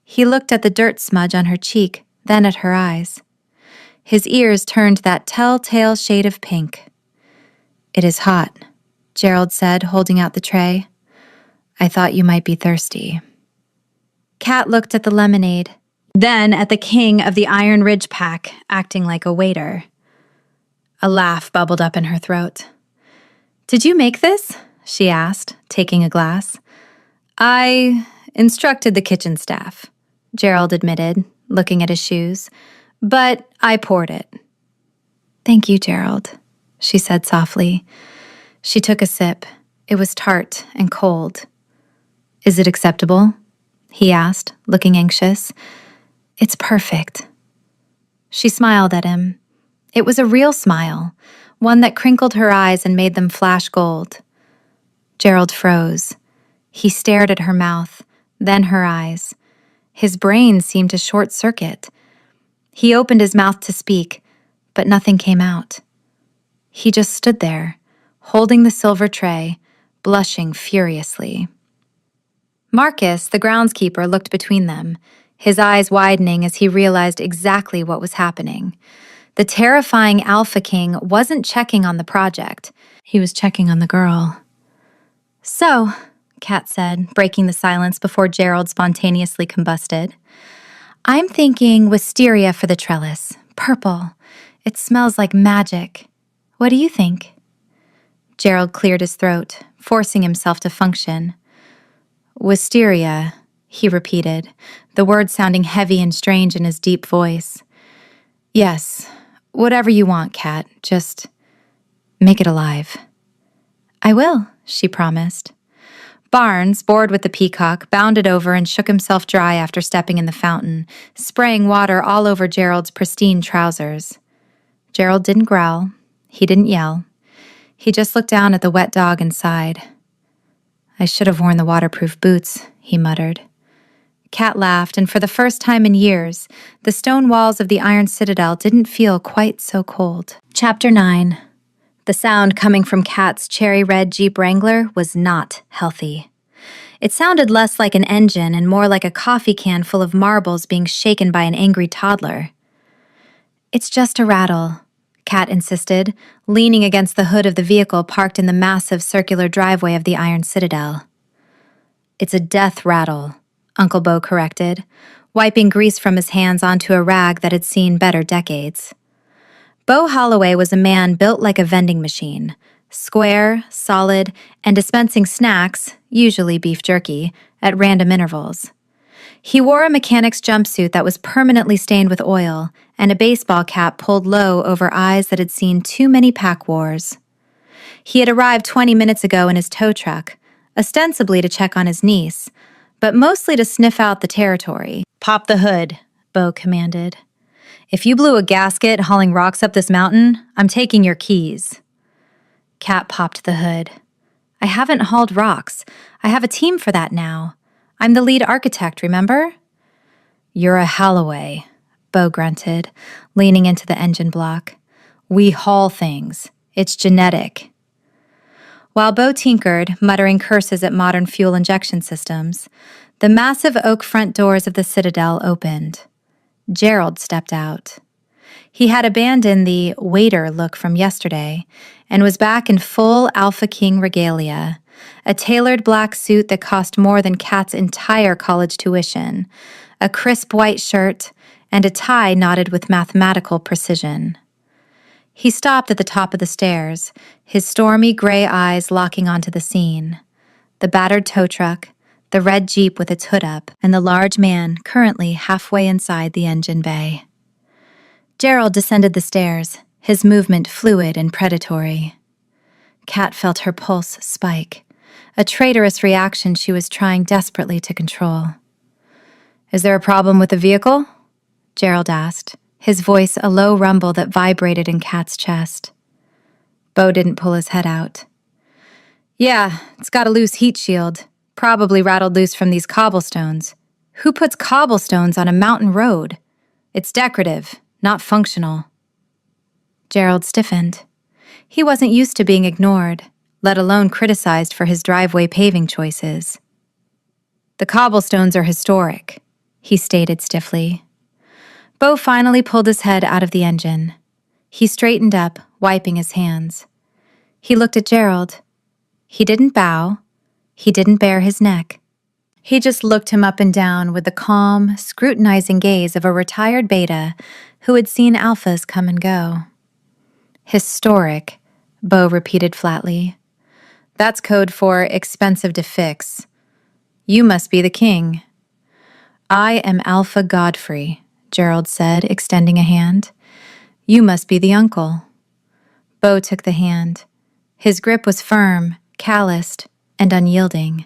He looked at the dirt smudge on her cheek, then at her eyes. His ears turned that telltale shade of pink. "It is hot," Gerald said, holding out the tray. "I thought you might be thirsty." Kat looked at the lemonade, then at the king of the Iron Ridge pack, acting like a waiter. A laugh bubbled up in her throat. "Did you make this?" she asked, taking a glass. "I instructed the kitchen staff," Gerald admitted, looking at his shoes. "But I poured it." "Thank you, Gerald," she said softly. She took a sip. It was tart and cold. "Is it acceptable?" he asked, looking anxious. "It's perfect." She smiled at him. It was a real smile, one that crinkled her eyes and made them flash gold. Gerald froze. He stared at her mouth, then her eyes. His brain seemed to short-circuit. He opened his mouth to speak, but nothing came out. He just stood there, holding the silver tray, blushing furiously. Marcus, the groundskeeper, looked between them. his eyes widening as he realized exactly what was happening. The terrifying Alpha King wasn't checking on the project. He was checking on the girl. "So," Kat said, breaking the silence before Gerald spontaneously combusted, "I'm thinking wisteria for the trellis. Purple. It smells like magic. What do you think?" Gerald cleared his throat, forcing himself to function. "Wisteria," he repeated, the word sounding heavy and strange in his deep voice. "Yes, whatever you want, Kat. Just make it alive." "I will," she promised. Barnes, bored with the peacock, bounded over and shook himself dry after stepping in the fountain, spraying water all over Gerald's pristine trousers. Gerald didn't growl. He didn't yell. He just looked down at the wet dog and sighed. "I should have worn the waterproof boots," he muttered. Kat laughed, and for the first time in years, the stone walls of the Iron Citadel didn't feel quite so cold. Chapter 9. The sound coming from Kat's cherry-red Jeep Wrangler was not healthy. It sounded less like an engine and more like a coffee can full of marbles being shaken by an angry toddler. "It's just a rattle," Kat insisted, leaning against the hood of the vehicle parked in the massive circular driveway of the Iron Citadel. "It's a death rattle," Uncle Bo corrected, wiping grease from his hands onto a rag that had seen better decades. Bo Holloway was a man built like a vending machine, square, solid, and dispensing snacks, usually beef jerky, at random intervals. He wore a mechanic's jumpsuit that was permanently stained with oil and a baseball cap pulled low over eyes that had seen too many pack wars. He had arrived 20 minutes ago in his tow truck, ostensibly to check on his niece, but mostly to sniff out the territory. "Pop the hood," Bo commanded. "If you blew a gasket hauling rocks up this mountain, I'm taking your keys." Kat popped the hood. "I haven't hauled rocks. I have a team for that now. I'm the lead architect, remember?" "You're a Holloway," Bo grunted, leaning into the engine block. "We haul things. It's genetic." While Bo tinkered, muttering curses at modern fuel injection systems, the massive oak front doors of the Citadel opened. Gerald stepped out. He had abandoned the waiter look from yesterday and was back in full Alpha King regalia, a tailored black suit that cost more than Kat's entire college tuition, a crisp white shirt, and a tie knotted with mathematical precision. He stopped at the top of the stairs, his stormy gray eyes locking onto the scene. The battered tow truck, the red Jeep with its hood up, and the large man currently halfway inside the engine bay. Gerald descended the stairs, his movement fluid and predatory. Kat felt her pulse spike, a traitorous reaction she was trying desperately to control. "Is there a problem with the vehicle?" Gerald asked, his voice a low rumble that vibrated in Kat's chest. Bo didn't pull his head out. "Yeah, it's got a loose heat shield. Probably rattled loose from these cobblestones. Who puts cobblestones on a mountain road? It's decorative, not functional." Gerald stiffened. He wasn't used to being ignored, let alone criticized for his driveway paving choices. "The cobblestones are historic," he stated stiffly. Bo finally pulled his head out of the engine. He straightened up, wiping his hands. He looked at Gerald. He didn't bow. He didn't bare his neck. He just looked him up and down with the calm, scrutinizing gaze of a retired beta who had seen alphas come and go. "Historic," Bo repeated flatly. "That's code for expensive to fix. You must be the king." "I am Alpha Godfrey," Gerald said, extending a hand. "You must be the uncle." Bo took the hand. His grip was firm, calloused, and unyielding.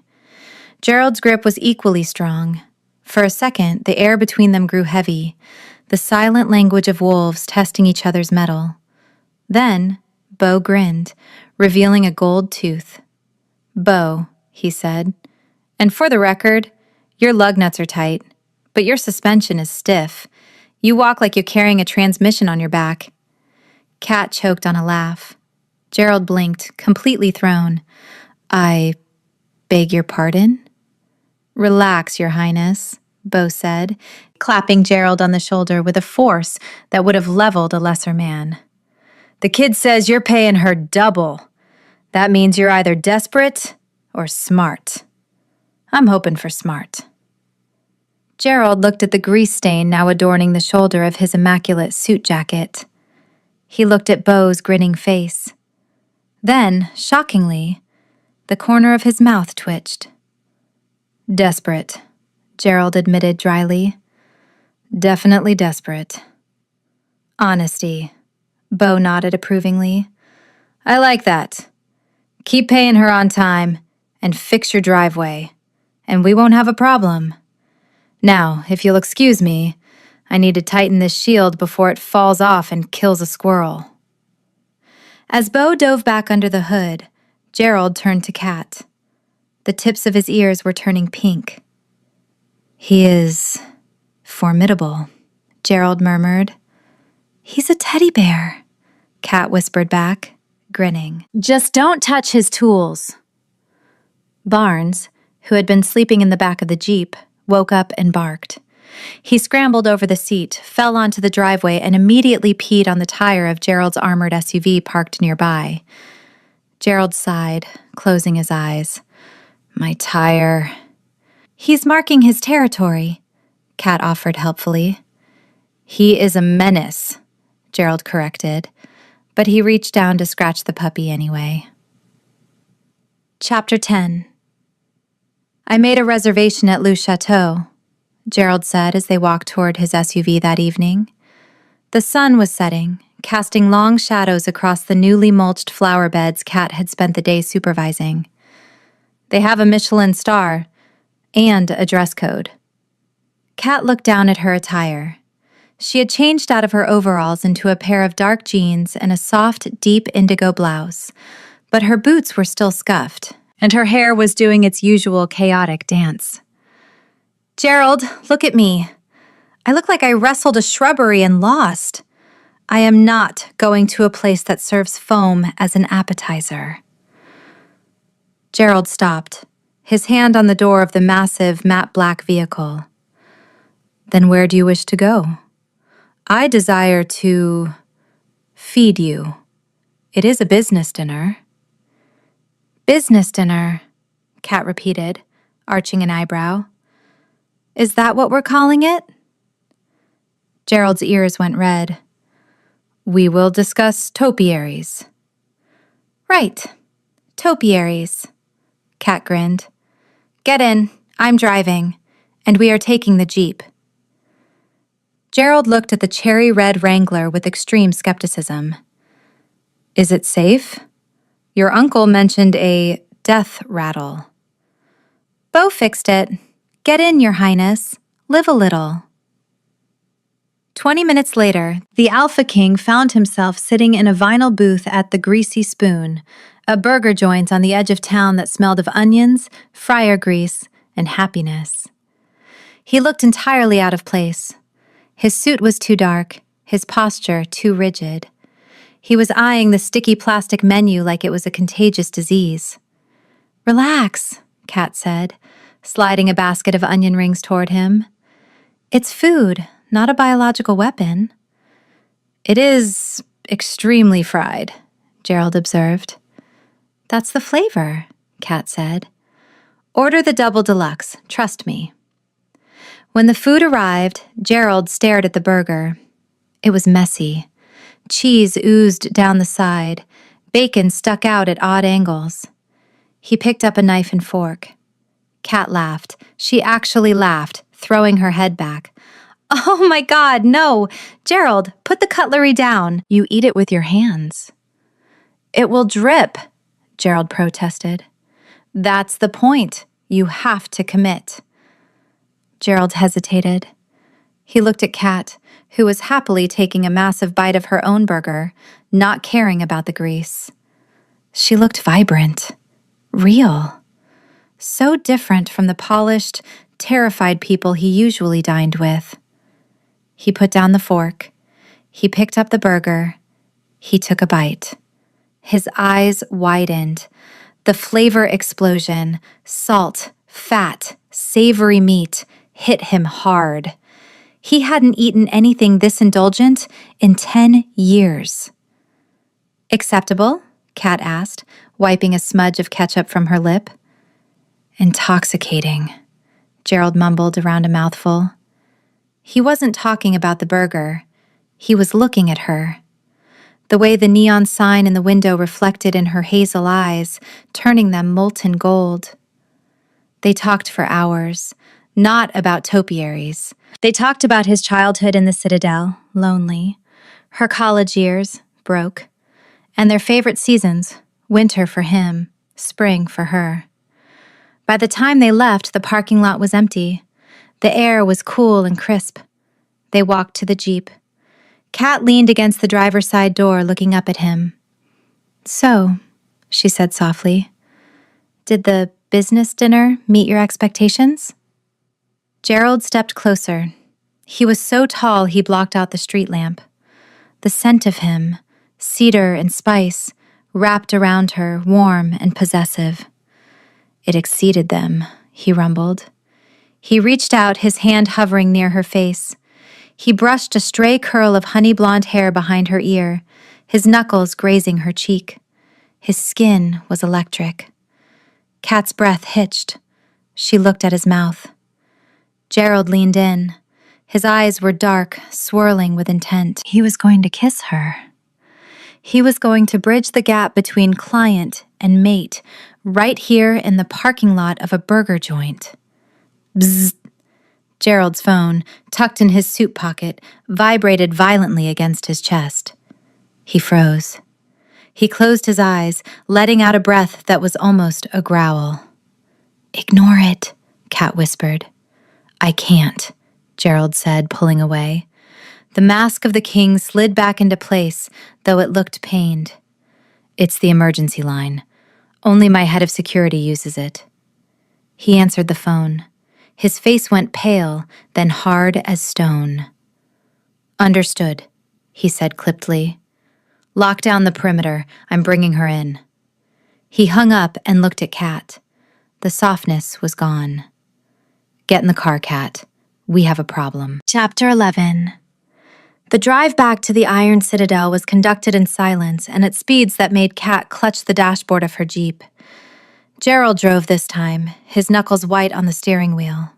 Gerald's grip was equally strong. For a second, the air between them grew heavy, the silent language of wolves testing each other's mettle. Then, Bo grinned, revealing a gold tooth. "Bo," he said, "and for the record, your lug nuts are tight, but your suspension is stiff. You walk like you're carrying a transmission on your back." Kat choked on a laugh. Gerald blinked, completely thrown. "I beg your pardon?" "Relax, Your Highness," Bo said, clapping Gerald on the shoulder with a force that would have leveled a lesser man. The kid says you're paying her double. That means you're either desperate or smart. I'm hoping for smart. Gerald looked at the grease stain now adorning the shoulder of his immaculate suit jacket. He looked at Bo's grinning face. Then, shockingly, the corner of his mouth twitched. Desperate, Gerald admitted dryly. Definitely desperate. Honesty, Bo nodded approvingly. I like that. Keep paying her on time and fix your driveway, and we won't have a problem. Now, if you'll excuse me, I need to tighten this shield before it falls off and kills a squirrel. As Bo dove back under the hood, Gerald turned to Kat. The tips of his ears were turning pink. He is formidable, Gerald murmured. He's a teddy bear, Kat whispered back, grinning. Just don't touch his tools. Barnes, who had been sleeping in the back of the Jeep, woke up and barked. He scrambled over the seat, fell onto the driveway, and immediately peed on the tire of Gerald's armored SUV parked nearby. Gerald sighed, closing his eyes. My tire. He's marking his territory, Kat offered helpfully. He is a menace, Gerald corrected, but he reached down to scratch the puppy anyway. Chapter 10. I made a reservation at Le Chateau, Gerald said as they walked toward his SUV that evening. The sun was setting, casting long shadows across the newly mulched flower beds Kat had spent the day supervising. They have a Michelin star and a dress code. Kat looked down at her attire. She had changed out of her overalls into a pair of dark jeans and a soft, deep indigo blouse, but her boots were still scuffed, and her hair was doing its usual chaotic dance. Gerald, look at me. I look like I wrestled a shrubbery and lost. I am not going to a place that serves foam as an appetizer. Gerald stopped, his hand on the door of the massive, matte black vehicle. Then where do you wish to go? I desire to feed you. It is a business dinner. Business dinner, Kat repeated, arching an eyebrow. Is that what we're calling it? Gerald's ears went red. We will discuss topiaries. Right, topiaries, Kat grinned. Get in, I'm driving, and we are taking the Jeep. Gerald looked at the cherry-red Wrangler with extreme skepticism. Is it safe? Your uncle mentioned a death rattle. Bo fixed it. Get in, Your Highness. Live a little. 20 minutes later, the Alpha King found himself sitting in a vinyl booth at the Greasy Spoon, a burger joint on the edge of town that smelled of onions, fryer grease, and happiness. He looked entirely out of place. His suit was too dark, his posture too rigid. He was eyeing the sticky plastic menu like it was a contagious disease. Relax, Kat said, sliding a basket of onion rings toward him. It's food, not a biological weapon. It is extremely fried, Gerald observed. That's the flavor, Kat said. Order the double deluxe, trust me. When the food arrived, Gerald stared at the burger. It was messy. Cheese oozed down the side. Bacon stuck out at odd angles. He picked up a knife and fork. Kat laughed. She actually laughed, throwing her head back. Oh my God, no! Gerald, put the cutlery down. You eat it with your hands. It will drip, Gerald protested. That's the point. You have to commit. Gerald hesitated. He looked at Kat, who was happily taking a massive bite of her own burger, not caring about the grease. She looked vibrant, real, so different from the polished, terrified people he usually dined with. He put down the fork. He picked up the burger. He took a bite. His eyes widened. The flavor explosion, salt, fat, savory meat, hit him hard. He hadn't eaten anything this indulgent in 10 years. Acceptable? Kat asked, wiping a smudge of ketchup from her lip. Intoxicating, Gerald mumbled around a mouthful. He wasn't talking about the burger. He was looking at her. The way the neon sign in the window reflected in her hazel eyes, turning them molten gold. They talked for hours, not about topiaries. They talked about his childhood in the Citadel, lonely, her college years, broke, and their favorite seasons, winter for him, spring for her. By the time they left, the parking lot was empty. The air was cool and crisp. They walked to the Jeep. Kat leaned against the driver's side door, looking up at him. So, she said softly, did the business dinner meet your expectations? Gerald stepped closer. He was so tall he blocked out the street lamp. The scent of him, cedar and spice, wrapped around her, warm and possessive. It exceeded them, he rumbled. He reached out, his hand hovering near her face. He brushed a stray curl of honey blonde hair behind her ear, his knuckles grazing her cheek. His skin was electric. Kat's breath hitched. She looked at his mouth. Gerald leaned in. His eyes were dark, swirling with intent. He was going to kiss her. He was going to bridge the gap between client and mate, right here in the parking lot of a burger joint. Bzzz. Gerald's phone, tucked in his suit pocket, vibrated violently against his chest. He froze. He closed his eyes, letting out a breath that was almost a growl. Ignore it, Kat whispered. I can't, Gerald said, pulling away. The mask of the king slid back into place, though it looked pained. It's the emergency line. Only my head of security uses it. He answered the phone. His face went pale, then hard as stone. Understood, he said clippedly. Lock down the perimeter. I'm bringing her in. He hung up and looked at Kat. The softness was gone. Get in the car, Kat. We have a problem. Chapter 11. The drive back to the Iron Citadel was conducted in silence and at speeds that made Kat clutch the dashboard of her Jeep. Gerald drove this time, his knuckles white on the steering wheel.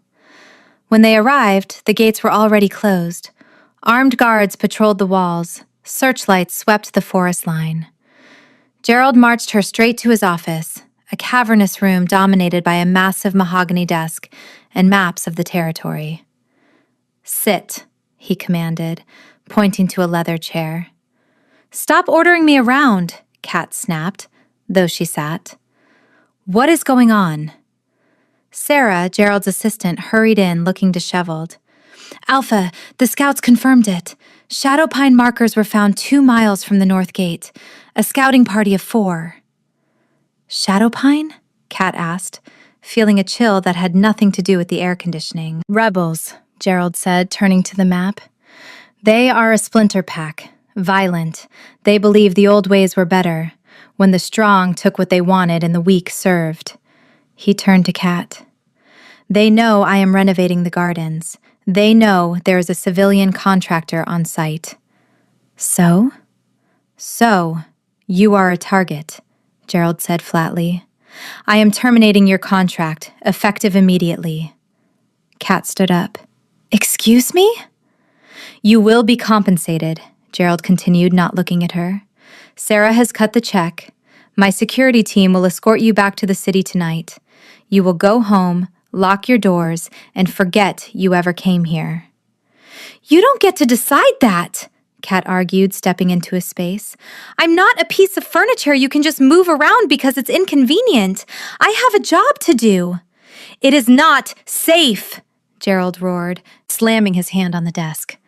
When they arrived, the gates were already closed. Armed guards patrolled the walls. Searchlights swept the forest line. Gerald marched her straight to his office, a cavernous room dominated by a massive mahogany desk and maps of the territory. Sit, he commanded, pointing to a leather chair. Stop ordering me around, Kat snapped, though she sat. What is going on? Sarah, Gerald's assistant, hurried in, looking disheveled. Alpha, the scouts confirmed it. Shadow Pine markers were found 2 miles from the north gate. A scouting party of 4. Shadow Pine? Kat asked, feeling a chill that had nothing to do with the air conditioning. Rebels, Gerald said, turning to the map. They are a splinter pack, violent. They believe the old ways were better, when the strong took what they wanted and the weak served. He turned to Kat. They know I am renovating the gardens. They know there is a civilian contractor on site. So? So, you are a target, Gerald said flatly. I am terminating your contract, effective immediately. Kat stood up. Excuse me? You will be compensated, Gerald continued, not looking at her. Sarah has cut the check. My security team will escort you back to the city tonight. You will go home, lock your doors, and forget you ever came here. You don't get to decide that, Kat argued, stepping into his space. I'm not a piece of furniture you can just move around because it's inconvenient. I have a job to do. It is not safe, Gerald roared, slamming his hand on the desk.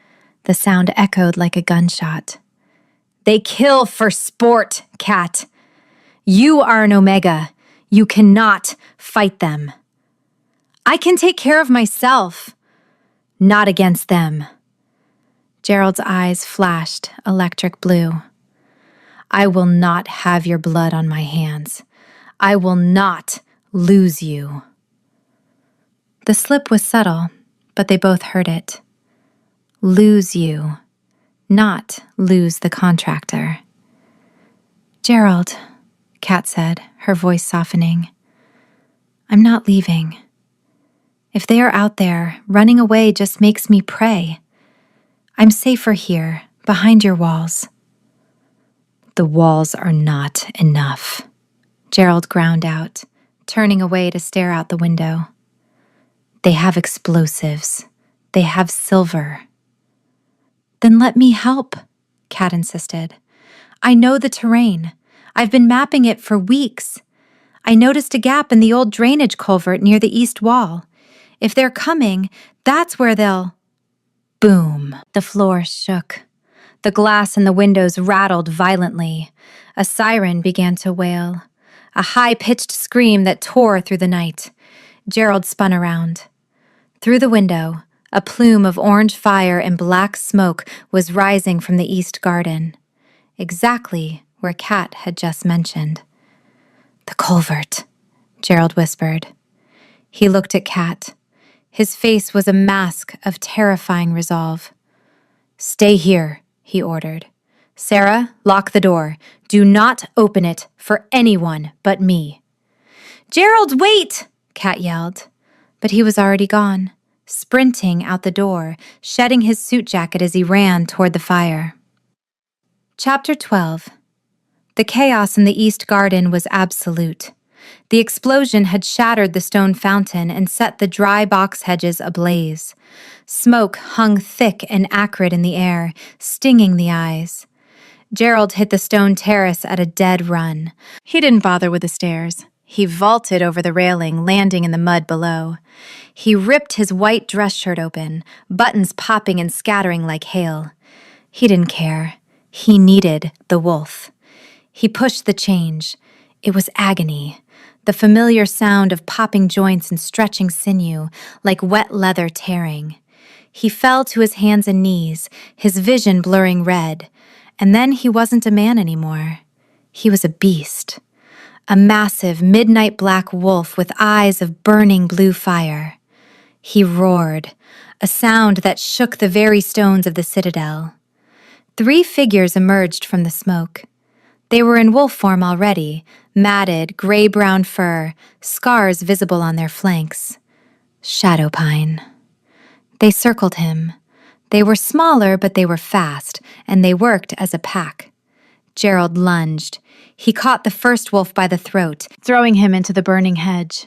The sound echoed like a gunshot. They kill for sport, Kat. You are an Omega. You cannot fight them. I can take care of myself. Not against them. Gerald's eyes flashed electric blue. I will not have your blood on my hands. I will not lose you. The slip was subtle, but they both heard it. Lose you, not lose the contractor. Gerald, Kat said, her voice softening. I'm not leaving. If they are out there, running away just makes me pray. I'm safer here, behind your walls. The walls are not enough, Gerald ground out, turning away to stare out the window. They have explosives. They have silver. Then let me help, Kat insisted. I know the terrain. I've been mapping it for weeks. I noticed a gap in the old drainage culvert near the east wall. If they're coming, that's where they'll... Boom! The floor shook. The glass in the windows rattled violently. A siren began to wail. A high-pitched scream that tore through the night. Gerald spun around. Through the window, a plume of orange fire and black smoke was rising from the east garden. Exactly where Kat had just mentioned. The culvert, Gerald whispered. He looked at Kat. His face was a mask of terrifying resolve. Stay here, he ordered. Sarah, lock the door. Do not open it for anyone but me. Gerald, wait! Kat yelled. But he was already gone, sprinting out the door, shedding his suit jacket as he ran toward the fire. Chapter 12. The chaos in the East Garden was absolute. The explosion had shattered the stone fountain and set the dry box hedges ablaze. Smoke hung thick and acrid in the air, stinging the eyes. Gerald hit the stone terrace at a dead run. He didn't bother with the stairs. He vaulted over the railing, landing in the mud below. He ripped his white dress shirt open, buttons popping and scattering like hail. He didn't care. He needed the wolf. He pushed the change. It was agony. The familiar sound of popping joints and stretching sinew, like wet leather tearing. He fell to his hands and knees, his vision blurring red. And then he wasn't a man anymore. He was a beast. A massive, midnight black wolf with eyes of burning blue fire. He roared, a sound that shook the very stones of the citadel. 3 figures emerged from the smoke. They were in wolf form already, matted, gray-brown fur, scars visible on their flanks. Shadowpine. They circled him. They were smaller, but they were fast, and they worked as a pack. Gerald lunged. He caught the first wolf by the throat, throwing him into the burning hedge.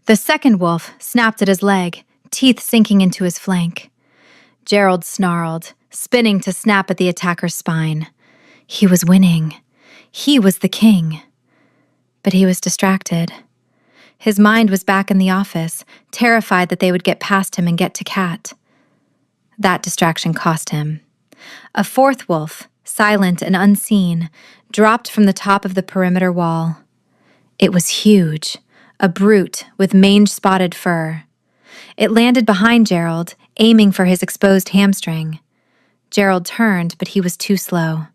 The second wolf snapped at his leg, teeth sinking into his flank. Gerald snarled, spinning to snap at the attacker's spine. He was winning. He was the king. But he was distracted. His mind was back in the office, terrified that they would get past him and get to Kat. That distraction cost him. A fourth wolf, silent and unseen, dropped from the top of the perimeter wall. It was huge, a brute with mange-spotted fur. It landed behind Gerald, aiming for his exposed hamstring. Gerald turned, but he was too slow.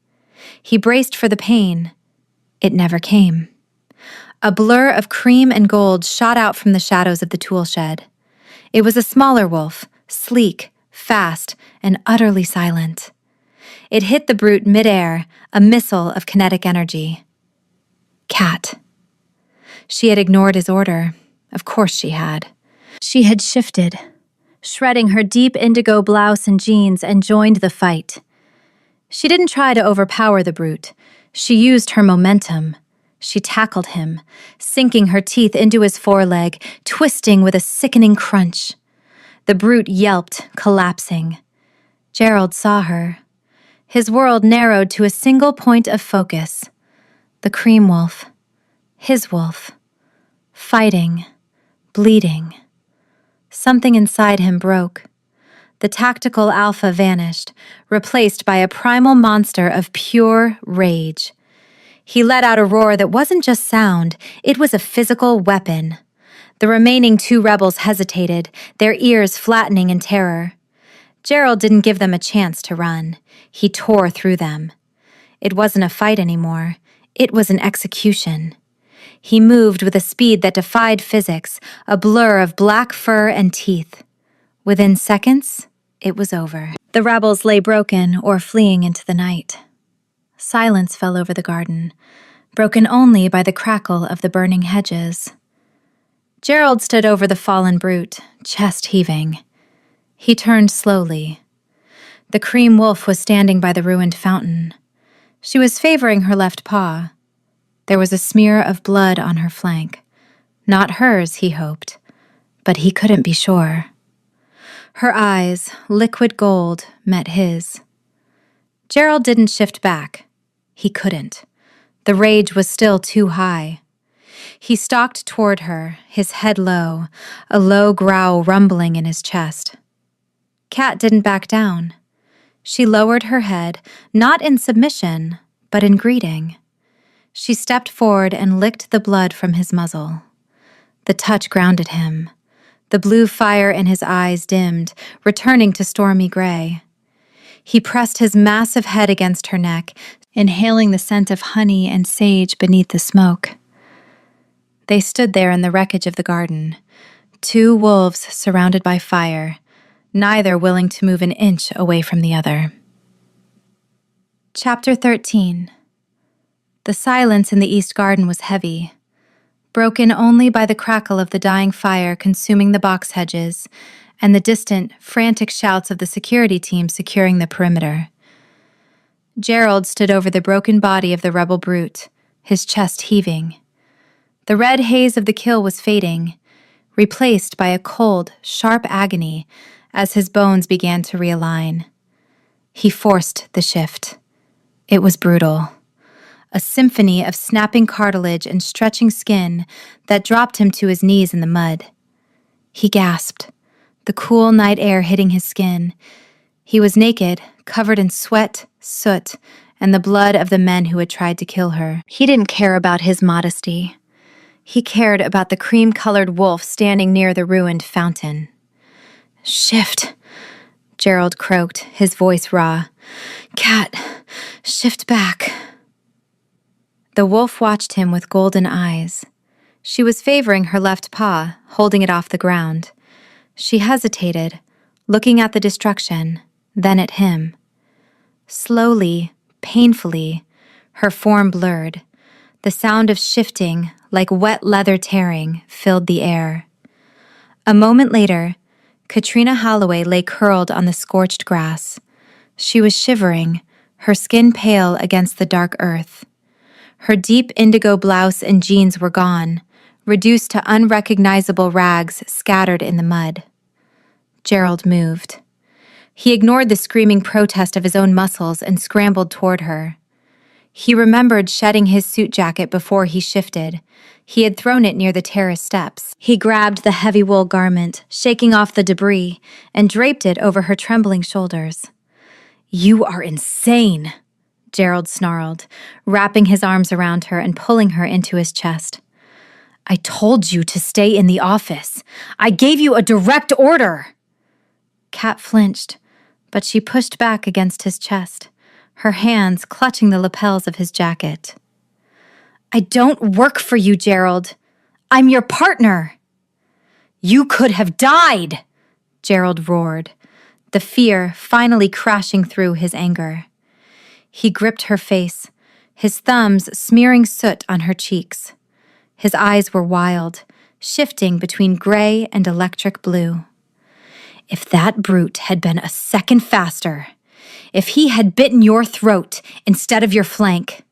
He braced for the pain. It never came. A blur of cream and gold shot out from the shadows of the tool shed. It was a smaller wolf, sleek, fast, and utterly silent. It hit the brute midair, a missile of kinetic energy. Kat. She had ignored his order. Of course she had. She had shifted, shredding her deep indigo blouse and jeans, and joined the fight. She didn't try to overpower the brute. She used her momentum. She tackled him, sinking her teeth into his foreleg, twisting with a sickening crunch. The brute yelped, collapsing. Gerald saw her. His world narrowed to a single point of focus. The cream wolf. His wolf. Fighting. Bleeding. Something inside him broke. The tactical alpha vanished, replaced by a primal monster of pure rage. He let out a roar that wasn't just sound, it was a physical weapon. The remaining 2 rebels hesitated, their ears flattening in terror. Gerald didn't give them a chance to run. He tore through them. It wasn't a fight anymore. It was an execution. He moved with a speed that defied physics, a blur of black fur and teeth. Within seconds, it was over. The rebels lay broken or fleeing into the night. Silence fell over the garden, broken only by the crackle of the burning hedges. Gerald stood over the fallen brute, chest heaving. He turned slowly. The cream wolf was standing by the ruined fountain. She was favoring her left paw. There was a smear of blood on her flank. Not hers, he hoped, but he couldn't be sure. Her eyes, liquid gold, met his. Gerald didn't shift back. He couldn't. The rage was still too high. He stalked toward her, his head low, a low growl rumbling in his chest. Cat didn't back down. She lowered her head, not in submission, but in greeting. She stepped forward and licked the blood from his muzzle. The touch grounded him. The blue fire in his eyes dimmed, returning to stormy gray. He pressed his massive head against her neck, inhaling the scent of honey and sage beneath the smoke. They stood there in the wreckage of the garden, two wolves surrounded by fire, neither willing to move an inch away from the other. Chapter 13. The silence in the East Garden was heavy, broken only by the crackle of the dying fire consuming the box hedges and the distant, frantic shouts of the security team securing the perimeter. Gerald stood over the broken body of the rebel brute, his chest heaving. The red haze of the kill was fading, replaced by a cold, sharp agony as his bones began to realign. He forced the shift. It was brutal. A symphony of snapping cartilage and stretching skin that dropped him to his knees in the mud. He gasped, the cool night air hitting his skin. He was naked, covered in sweat, soot, and the blood of the men who had tried to kill her. He didn't care about his modesty. He cared about the cream-colored wolf standing near the ruined fountain. "Shift," Gerald croaked, his voice raw. "Cat, shift back." The wolf watched him with golden eyes. She was favoring her left paw, holding it off the ground. She hesitated, looking at the destruction, then at him. Slowly, painfully, her form blurred. The sound of shifting, like wet leather tearing, filled the air. A moment later, Katrina Holloway lay curled on the scorched grass. She was shivering, her skin pale against the dark earth. Her deep indigo blouse and jeans were gone, reduced to unrecognizable rags scattered in the mud. Gerald moved. He ignored the screaming protest of his own muscles and scrambled toward her. He remembered shedding his suit jacket before he shifted. He had thrown it near the terrace steps. He grabbed the heavy wool garment, shaking off the debris, and draped it over her trembling shoulders. "You are insane," Gerald snarled, wrapping his arms around her and pulling her into his chest. "I told you to stay in the office. I gave you a direct order." Cat flinched, but she pushed back against his chest, her hands clutching the lapels of his jacket. "I don't work for you, Gerald. I'm your partner." "You could have died," Gerald roared, the fear finally crashing through his anger. He gripped her face, his thumbs smearing soot on her cheeks. His eyes were wild, shifting between gray and electric blue. "If that brute had been a second faster, if he had bitten your throat instead of your flank."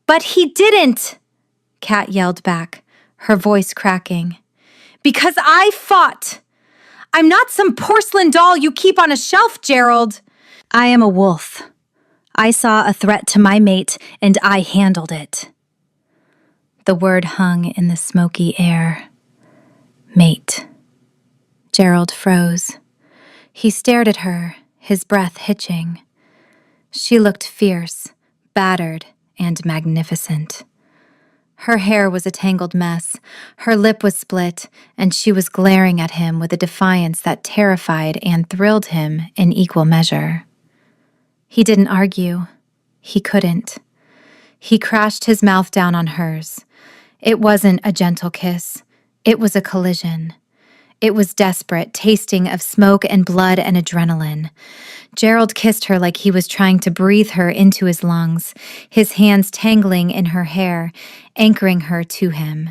"But he didn't," Cat yelled back, her voice cracking. "Because I fought. I'm not some porcelain doll you keep on a shelf, Gerald. I am a wolf. I saw a threat to my mate, and I handled it." The word hung in the smoky air. Mate. Gerald froze. He stared at her, his breath hitching. She looked fierce, battered, and magnificent. Her hair was a tangled mess, her lip was split, and she was glaring at him with a defiance that terrified and thrilled him in equal measure. He didn't argue. He couldn't. He crashed his mouth down on hers. It wasn't a gentle kiss. It was a collision. It was desperate, tasting of smoke and blood and adrenaline. Gerald kissed her like he was trying to breathe her into his lungs, his hands tangling in her hair, anchoring her to him.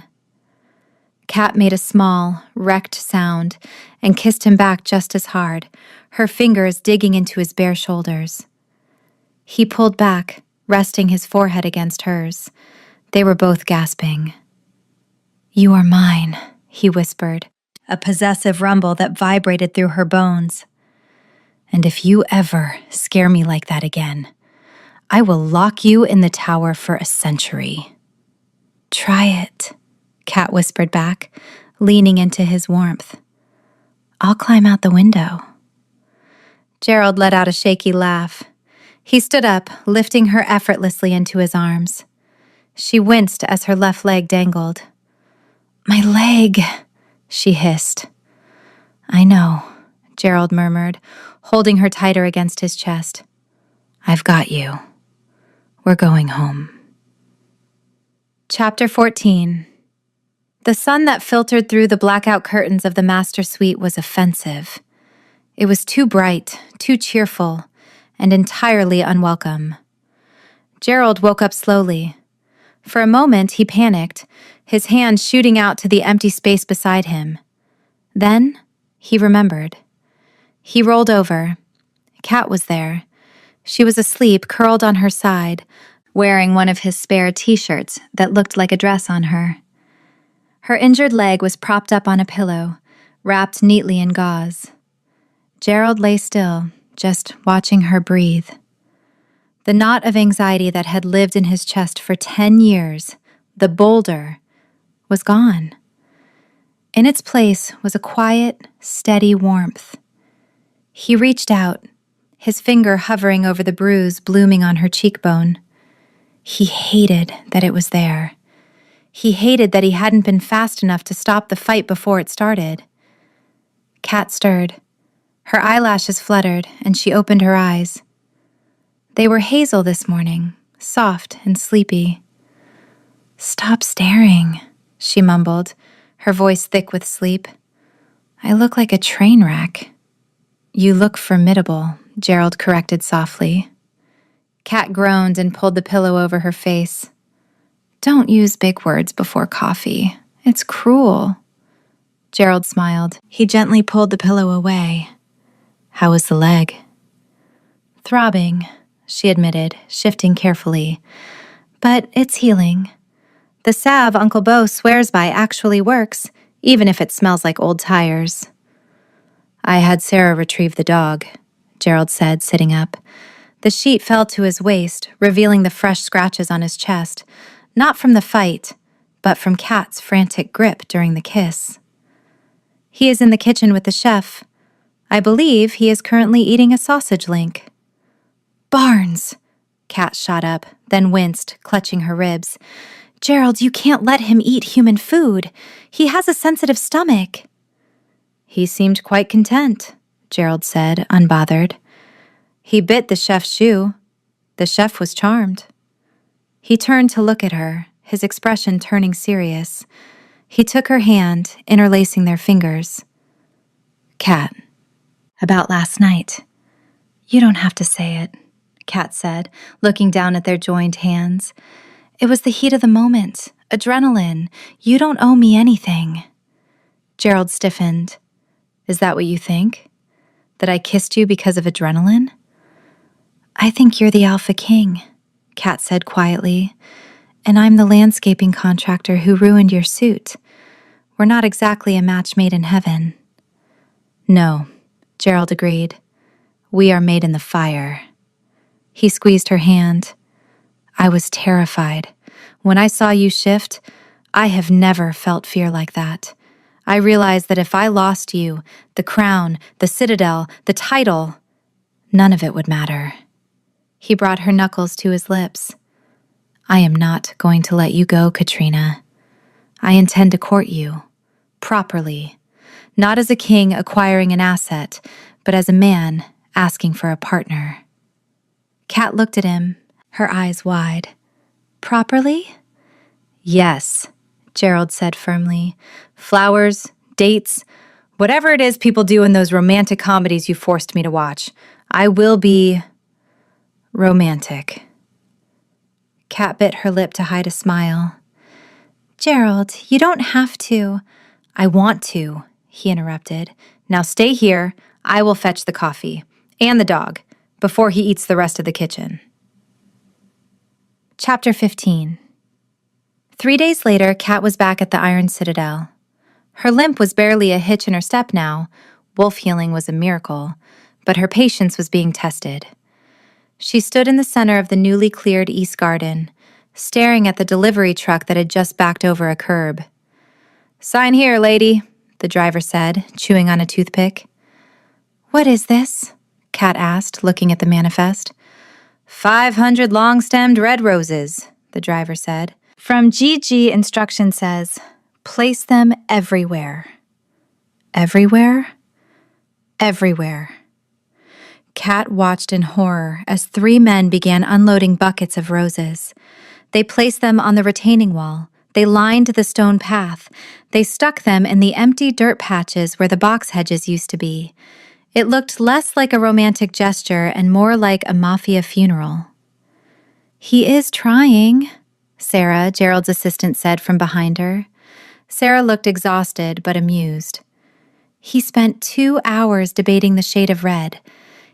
Kat made a small, wrecked sound and kissed him back just as hard, her fingers digging into his bare shoulders. He pulled back, resting his forehead against hers. They were both gasping. "You are mine," he whispered, a possessive rumble that vibrated through her bones. "And if you ever scare me like that again, I will lock you in the tower for a century." "Try it," Kat whispered back, leaning into his warmth. "I'll climb out the window." Gerald let out a shaky laugh. He stood up, lifting her effortlessly into his arms. She winced as her left leg dangled. "My leg," she hissed. "I know," Gerald murmured, holding her tighter against his chest. "I've got you. We're going home." Chapter 14. The sun that filtered through the blackout curtains of the master suite was offensive. It was too bright, too cheerful, and entirely unwelcome. Gerald woke up slowly. For a moment, he panicked, his hand shooting out to the empty space beside him. Then, he remembered. He rolled over. Kat was there. She was asleep, curled on her side, wearing one of his spare t-shirts that looked like a dress on her. Her injured leg was propped up on a pillow, wrapped neatly in gauze. Gerald lay still, just watching her breathe. The knot of anxiety that had lived in his chest for 10 years, the boulder, was gone. In its place was a quiet, steady warmth. He reached out, his finger hovering over the bruise blooming on her cheekbone. He hated that it was there. He hated that he hadn't been fast enough to stop the fight before it started. Kat stirred. Her eyelashes fluttered, and she opened her eyes. They were hazel this morning, soft and sleepy. "Stop staring," she mumbled, her voice thick with sleep. "I look like a train wreck." "You look formidable," Gerald corrected softly. Kat groaned and pulled the pillow over her face. "Don't use big words before coffee. It's cruel." Gerald smiled. He gently pulled the pillow away. "How was the leg?" "Throbbing," she admitted, shifting carefully. "But it's healing. The salve Uncle Beau swears by actually works, even if it smells like old tires." "I had Sarah retrieve the dog," Gerald said, sitting up. The sheet fell to his waist, revealing the fresh scratches on his chest, not from the fight, but from Kat's frantic grip during the kiss. "He is in the kitchen with the chef. I believe he is currently eating a sausage link." "Barnes!" Kat shot up, then winced, clutching her ribs. "Gerald, you can't let him eat human food. He has a sensitive stomach." "He seemed quite content," Gerald said, unbothered. "He bit the chef's shoe. The chef was charmed." He turned to look at her, his expression turning serious. He took her hand, interlacing their fingers. "Kat, about last night." "You don't have to say it," Kat said, looking down at their joined hands. "It was the heat of the moment, adrenaline. You don't owe me anything." Gerald stiffened. "Is that what you think? That I kissed you because of adrenaline?" "I think you're the Alpha King," Kat said quietly, "and I'm the landscaping contractor who ruined your suit. We're not exactly a match made in heaven." "No," Gerald agreed. "We are made in the fire." He squeezed her hand. "I was terrified. When I saw you shift, I have never felt fear like that. I realized that if I lost you, the crown, the citadel, the title, none of it would matter." He brought her knuckles to his lips. "I am not going to let you go, Katrina. I intend to court you, properly, not as a king acquiring an asset, but as a man asking for a partner." Kat looked at him, her eyes wide. "Properly?" "Yes," Gerald said firmly. "Flowers, dates, Whatever it is people do in those romantic comedies you forced me to watch, I will be romantic. Kat bit her lip to hide a smile. Gerald, you don't have to. I want to, he interrupted. Now stay here. I will fetch the coffee and the dog before he eats the rest of the kitchen. Chapter 15. 3 days later, Kat was back at the Iron Citadel. Her limp was barely a hitch in her step now. Wolf healing was a miracle, but her patience was being tested. She stood in the center of the newly cleared East Garden, staring at the delivery truck that had just backed over a curb. Sign here, lady, the driver said, chewing on a toothpick. What is this? Kat asked, looking at the manifest. 500 long-stemmed red roses, the driver said. From GG, instruction says, place them everywhere. Everywhere? Everywhere. Kat watched in horror as 3 men began unloading buckets of roses. They placed them on the retaining wall. They lined the stone path. They stuck them in the empty dirt patches where the box hedges used to be. It looked less like a romantic gesture and more like a mafia funeral. He is trying, Sarah, Gerald's assistant, said from behind her. Sarah looked exhausted but amused. He spent 2 hours debating the shade of red.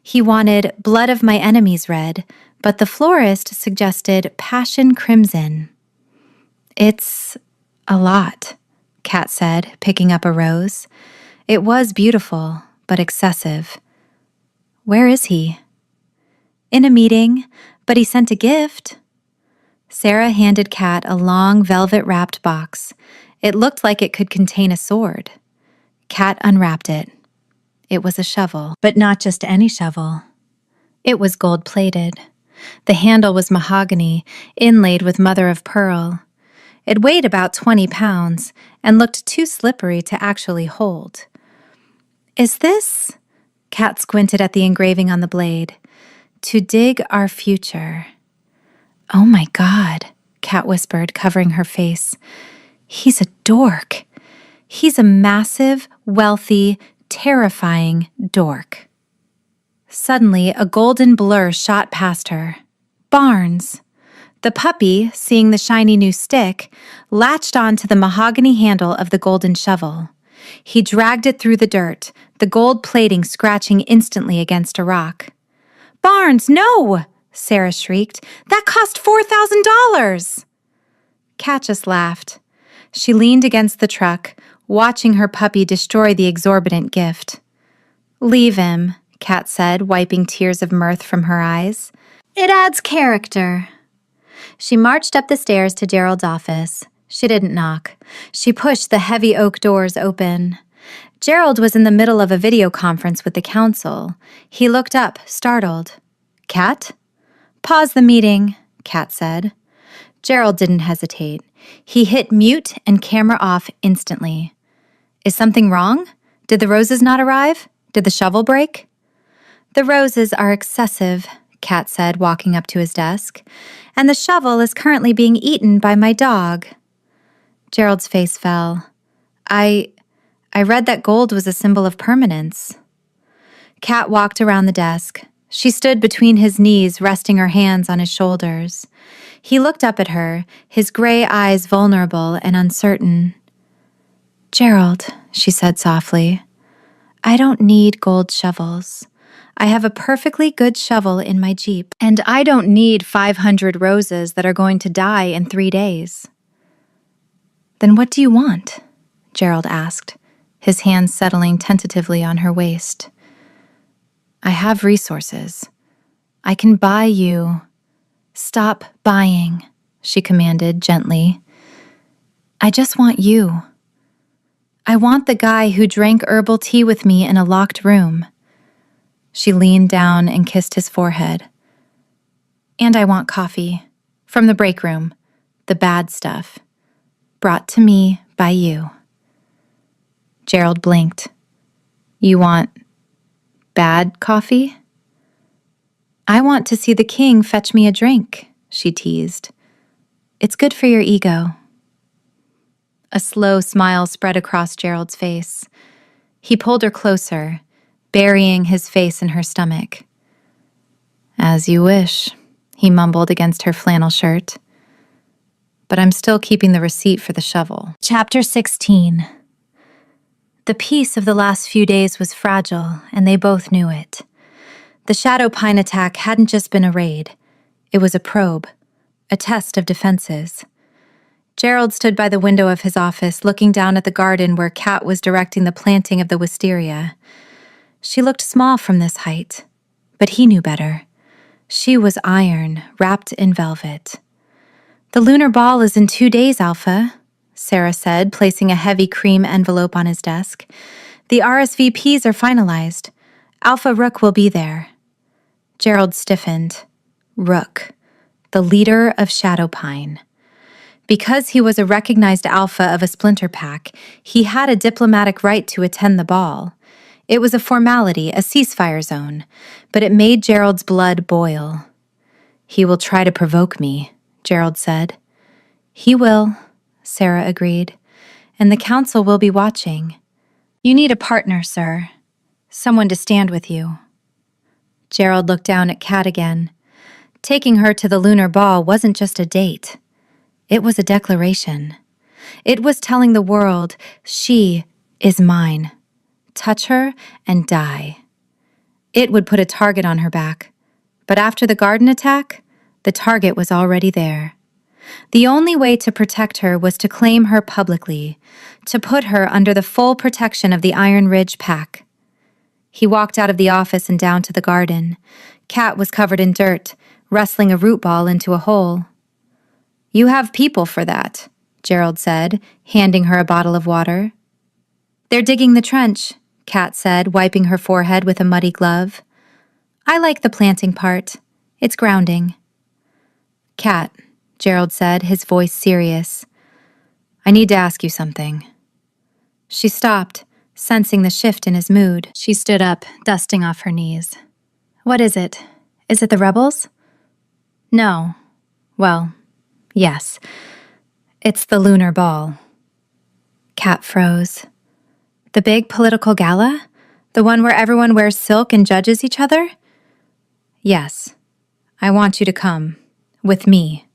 He wanted blood of my enemies red, but the florist suggested passion crimson. It's a lot, Kat said, picking up a rose. It was beautiful, but excessive. Where is he? In a meeting, but he sent a gift. Sarah handed Kat a long velvet-wrapped box. It looked like it could contain a sword. Kat unwrapped it. It was a shovel, but not just any shovel. It was gold-plated. The handle was mahogany, inlaid with mother-of-pearl. It weighed about 20 pounds and looked too slippery to actually hold. Is this? Kat squinted at the engraving on the blade. To dig our future. Oh my God, Kat whispered, covering her face. He's a dork. He's a massive, wealthy, terrifying dork. Suddenly, a golden blur shot past her. Barnes. The puppy, seeing the shiny new stick, latched onto the mahogany handle of the golden shovel. He dragged it through the dirt, the gold plating scratching instantly against a rock. Barnes, no! Sarah shrieked. That cost $4,000! Kat just laughed. She leaned against the truck, watching her puppy destroy the exorbitant gift. Leave him, Kat said, wiping tears of mirth from her eyes. It adds character. She marched up the stairs to Gerald's office. She didn't knock. She pushed the heavy oak doors open. Gerald was in the middle of a video conference with the council. He looked up, startled. Kat? Pause the meeting, Kat said. Gerald didn't hesitate. He hit mute and camera off instantly. Is something wrong? Did the roses not arrive? Did the shovel break? The roses are excessive, Kat said, walking up to his desk. And the shovel is currently being eaten by my dog. Gerald's face fell. I read that gold was a symbol of permanence. Kat walked around the desk. She stood between his knees, resting her hands on his shoulders. He looked up at her, his gray eyes vulnerable and uncertain. Gerald, she said softly, I don't need gold shovels. I have a perfectly good shovel in my Jeep, and I don't need 500 roses that are going to die in 3 days. Then what do you want? Gerald asked, his hands settling tentatively on her waist. I have resources. I can buy you. Stop buying, she commanded gently. I just want you. I want the guy who drank herbal tea with me in a locked room. She leaned down and kissed his forehead. And I want coffee. From the break room. The bad stuff. Brought to me by you. Gerald blinked. You want bad coffee? I want to see the king fetch me a drink, she teased. It's good for your ego. A slow smile spread across Gerald's face. He pulled her closer, burying his face in her stomach. "As you wish," he mumbled against her flannel shirt. "But I'm still keeping the receipt for the shovel." Chapter 16. The peace of the last few days was fragile, and they both knew it. The Shadow Pine attack hadn't just been a raid. It was a probe, a test of defenses. Gerald stood by the window of his office, looking down at the garden where Kat was directing the planting of the wisteria. She looked small from this height, but he knew better. She was iron, wrapped in velvet. "The lunar ball is in 2 days, Alpha," Sarah said, placing a heavy cream envelope on his desk. "The RSVPs are finalized. Alpha Rook will be there." Gerald stiffened. Rook, the leader of Shadowpine. Because he was a recognized alpha of a splinter pack, he had a diplomatic right to attend the ball. It was a formality, a ceasefire zone, but it made Gerald's blood boil. "He will try to provoke me," Gerald said. "He will," Sarah agreed, "and the council will be watching. You need a partner, sir. Someone to stand with you." Gerald looked down at Kat again. Taking her to the lunar ball wasn't just a date. It was a declaration. It was telling the world, she is mine. Touch her and die. It would put a target on her back. But after the garden attack, the target was already there. The only way to protect her was to claim her publicly, to put her under the full protection of the Iron Ridge Pack. He walked out of the office and down to the garden. Kat was covered in dirt, wrestling a root ball into a hole. "You have people for that," Gerald said, handing her a bottle of water. "They're digging the trench," Kat said, wiping her forehead with a muddy glove. "I like the planting part. It's grounding." "Kat," Gerald said, his voice serious, "I need to ask you something." She stopped, sensing the shift in his mood. She stood up, dusting off her knees. "What is it? Is it the rebels?" "No. Well, yes. It's the lunar ball." Kat froze. "The big political gala? The one where everyone wears silk and judges each other?" "Yes. I want you to come. With me."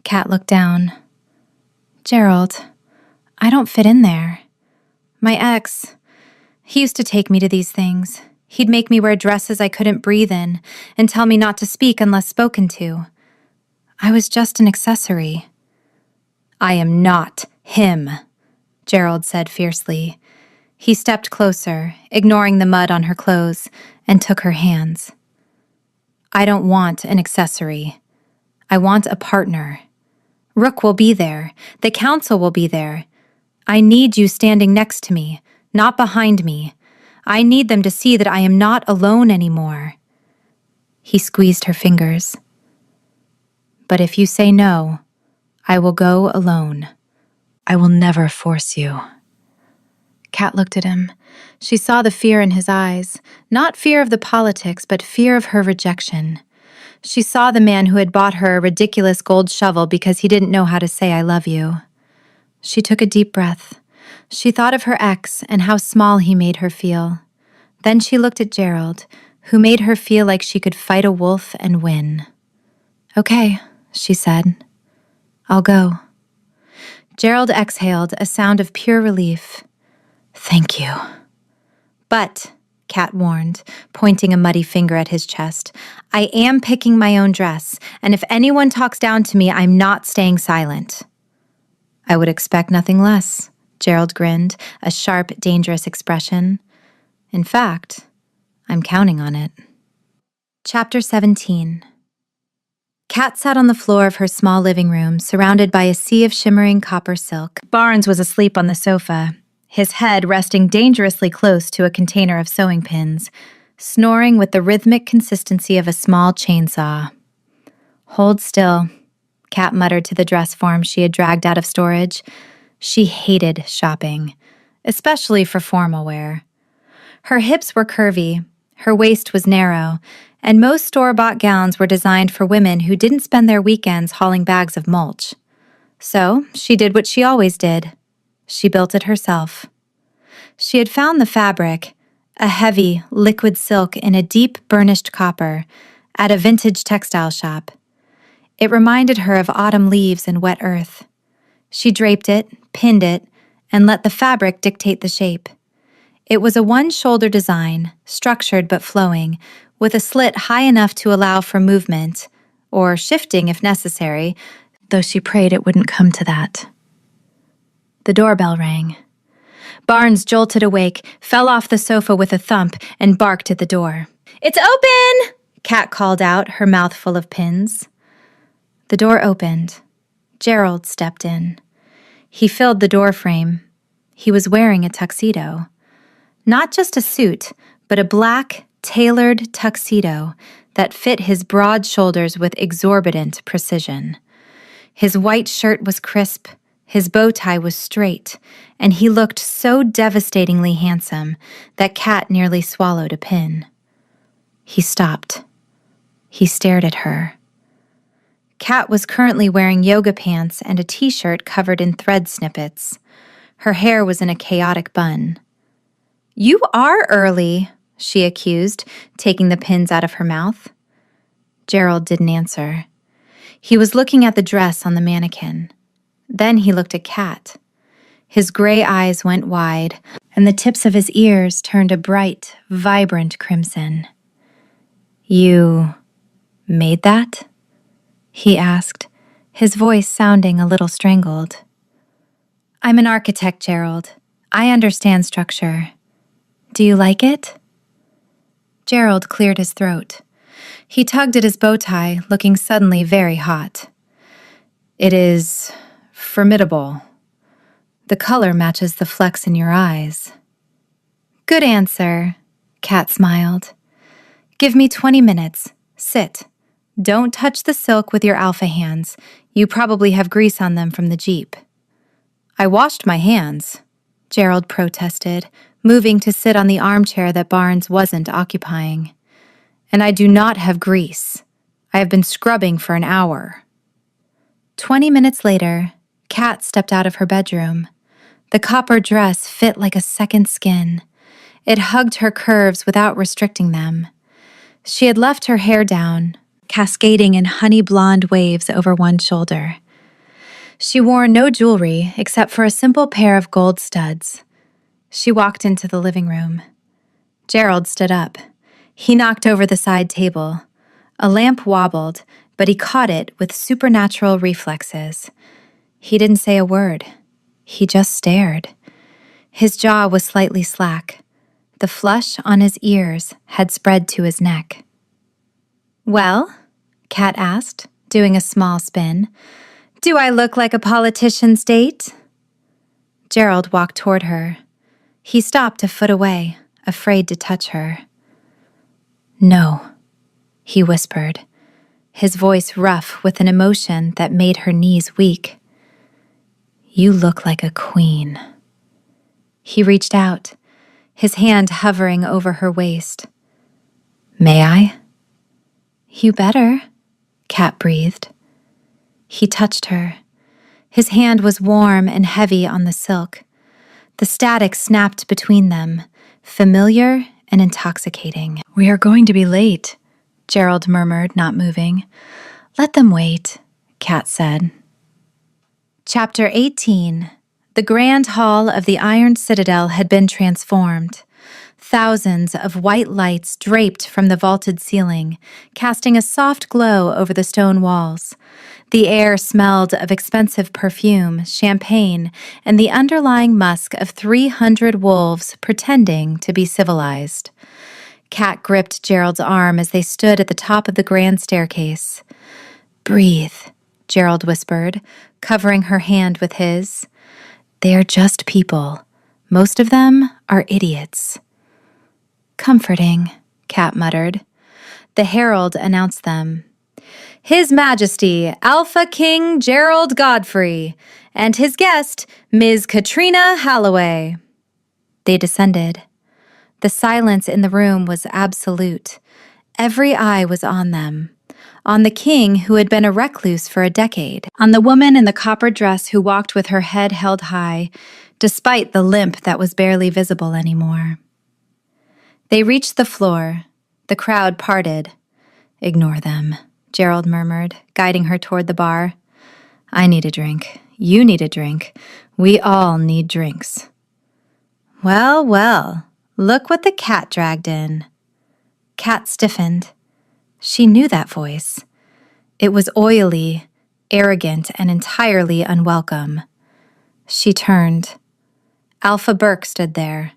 Kat looked down. "Gerald, I don't fit in there. My ex, he used to take me to these things. He'd make me wear dresses I couldn't breathe in and tell me not to speak unless spoken to. I was just an accessory." "I am not him," Gerald said fiercely. He stepped closer, ignoring the mud on her clothes, and took her hands. "I don't want an accessory. I want a partner. Rook will be there. The council will be there. I need you standing next to me, not behind me. I need them to see that I am not alone anymore." He squeezed her fingers. "But if you say no, I will go alone. I will never force you." Kat looked at him. She saw the fear in his eyes, not fear of the politics, but fear of her rejection. She saw the man who had bought her a ridiculous gold shovel because he didn't know how to say "I love you." She took a deep breath. She thought of her ex and how small he made her feel. Then she looked at Gerald, who made her feel like she could fight a wolf and win. "Okay," she said. "I'll go." Gerald exhaled, a sound of pure relief. "Thank you." "But," Kat warned, pointing a muddy finger at his chest, "I am picking my own dress, and if anyone talks down to me, I'm not staying silent." "I would expect nothing less," Gerald grinned, a sharp, dangerous expression. "In fact, I'm counting on it." Chapter 17. Kat sat on the floor of her small living room, surrounded by a sea of shimmering copper silk. Barnes was asleep on the sofa, his head resting dangerously close to a container of sewing pins, snoring with the rhythmic consistency of a small chainsaw. "Hold still," Kat muttered to the dress form she had dragged out of storage. She hated shopping, especially for formal wear. Her hips were curvy, her waist was narrow, and most store-bought gowns were designed for women who didn't spend their weekends hauling bags of mulch. So she did what she always did. She built it herself. She had found the fabric, a heavy, liquid silk in a deep burnished copper, at a vintage textile shop. It reminded her of autumn leaves and wet earth. She draped it, pinned it, and let the fabric dictate the shape. It was a one-shoulder design, structured but flowing, with a slit high enough to allow for movement, or shifting if necessary, though she prayed it wouldn't come to that. The doorbell rang. Barnes jolted awake, fell off the sofa with a thump, and barked at the door. "It's open!" Kat called out, her mouth full of pins. The door opened. Gerald stepped in. He filled the doorframe. He was wearing a tuxedo. Not just a suit, but a black, tailored tuxedo that fit his broad shoulders with exorbitant precision. His white shirt was crisp, his bow tie was straight, and he looked so devastatingly handsome that Kat nearly swallowed a pin. He stopped. He stared at her. Kat was currently wearing yoga pants and a t-shirt covered in thread snippets. Her hair was in a chaotic bun. "You are early," she accused, taking the pins out of her mouth. Gerald didn't answer. He was looking at the dress on the mannequin. Then he looked at Kat. His gray eyes went wide, and the tips of his ears turned a bright, vibrant crimson. "You made that?" he asked, his voice sounding a little strangled. "I'm an architect, Gerald. I understand structure. Do you like it?" Gerald cleared his throat. He tugged at his bow tie, looking suddenly very hot. "It is formidable. The color matches the flecks in your eyes." "Good answer," Kat smiled. "Give me 20 minutes. Sit. Don't touch the silk with your alpha hands. You probably have grease on them from the Jeep." "I washed my hands," Gerald protested, moving to sit on the armchair that Barnes wasn't occupying. "And I do not have grease. I have been scrubbing for an hour." 20 minutes later, Kat stepped out of her bedroom. The copper dress fit like a second skin. It hugged her curves without restricting them. She had left her hair down, cascading in honey blonde waves over one shoulder. She wore no jewelry except for a simple pair of gold studs. She walked into the living room. Gerald stood up. He knocked over the side table. A lamp wobbled, but he caught it with supernatural reflexes. He didn't say a word. He just stared. His jaw was slightly slack. The flush on his ears had spread to his neck. "Well?" Kat asked, doing a small spin. "Do I look like a politician's date?" Gerald walked toward her. He stopped a foot away, afraid to touch her. "No," he whispered, his voice rough with an emotion that made her knees weak. "You look like a queen." He reached out, his hand hovering over her waist. "May I?" "You better," Kat breathed. He touched her. His hand was warm and heavy on the silk. The static snapped between them, familiar and intoxicating. "We are going to be late," Gerald murmured, not moving. "Let them wait," Kat said. Chapter 18. The Grand Hall of the Iron Citadel had been transformed. Thousands of white lights draped from the vaulted ceiling, casting a soft glow over the stone walls. The air smelled of expensive perfume, champagne, and the underlying musk of 300 wolves pretending to be civilized. Kat gripped Gerald's arm as they stood at the top of the grand staircase. "Breathe," Gerald whispered, covering her hand with his. "They are just people. Most of them are idiots." "Comforting," Kat muttered. The herald announced them. "His Majesty, Alpha King Gerald Godfrey, and his guest, Ms. Katrina Halloway." They descended. The silence in the room was absolute. Every eye was on them. On the king, who had been a recluse for a decade. On the woman in the copper dress who walked with her head held high. despite the limp that was barely visible anymore. They reached the floor. The crowd parted. "Ignore them," Gerald murmured, guiding her toward the bar. "I need a drink. You need a drink. We all need drinks." "Well, well, look what the cat dragged in." Cat stiffened. She knew that voice. It was oily, arrogant, and entirely unwelcome. She turned. Alpha Burke stood there.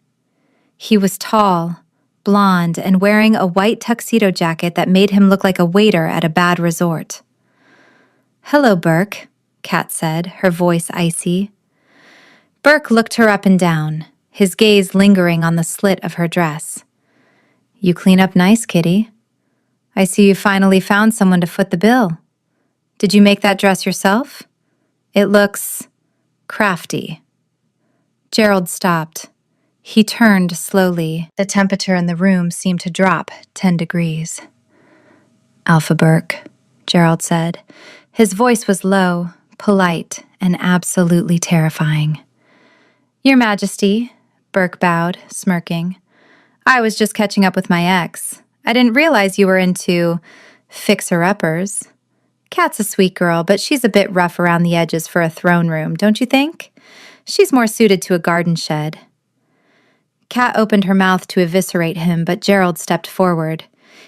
He was tall, blonde, and wearing a white tuxedo jacket that made him look like a waiter at a bad resort. "Hello, Burke," Kat said, her voice icy. Burke looked her up and down, his gaze lingering on the slit of her dress. "You clean up nice, kitty. I see you finally found someone to foot the bill. Did you make that dress yourself? It looks crafty." Gerald stopped. He turned slowly. The temperature in the room seemed to drop 10 degrees. "Alpha Burke," Gerald said. His voice was low, polite, and absolutely terrifying. "Your Majesty," Burke bowed, smirking. "I was just catching up with my ex. I didn't realize you were into fixer-uppers. Kat's a sweet girl, but she's a bit rough around the edges for a throne room, don't you think? She's more suited to a garden shed." Kat opened her mouth to eviscerate him, but Gerald stepped forward.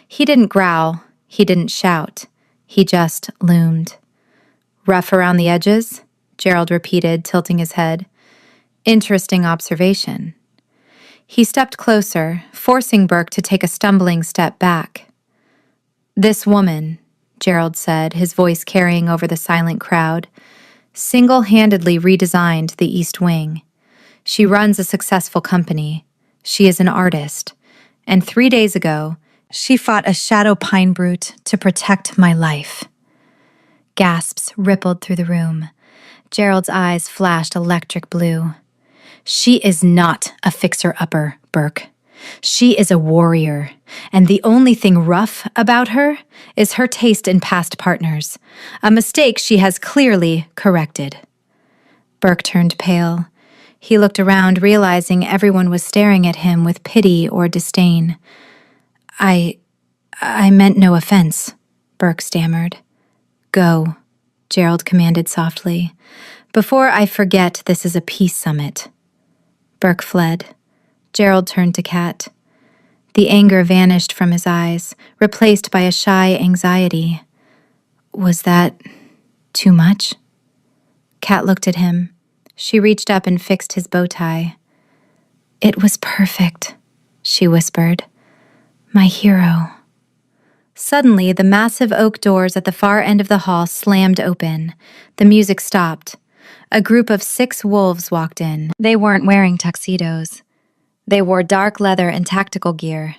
He didn't growl. He didn't shout. He just loomed. "Rough around the edges?" Gerald repeated, tilting his head. "Interesting observation." He stepped closer, forcing Burke to take a stumbling step back. "This woman," Gerald said, his voice carrying over the silent crowd, single-handedly redesigned the East Wing. She runs a successful company. She is an artist. And 3 days ago, she fought a shadow pine brute to protect my life. Gasps rippled through the room. Gerald's eyes flashed electric blue. "She is not a fixer-upper, Burke. She is a warrior, and the only thing rough about her is her taste in past partners, a mistake she has clearly corrected." Burke turned pale. He looked around, realizing everyone was staring at him with pity or disdain. I meant no offense," Burke stammered. "Go," Gerald commanded softly. "Before I forget, this is a peace summit." Burke fled. Gerald turned to Kat. The anger vanished from his eyes, replaced by a shy anxiety. "Was that too much?" Kat looked at him. She reached up and fixed his bow tie. "It was perfect," she whispered. "My hero." Suddenly, the massive oak doors at the far end of the hall slammed open. The music stopped. A group of 6 wolves walked in. They weren't wearing tuxedos. They wore dark leather and tactical gear.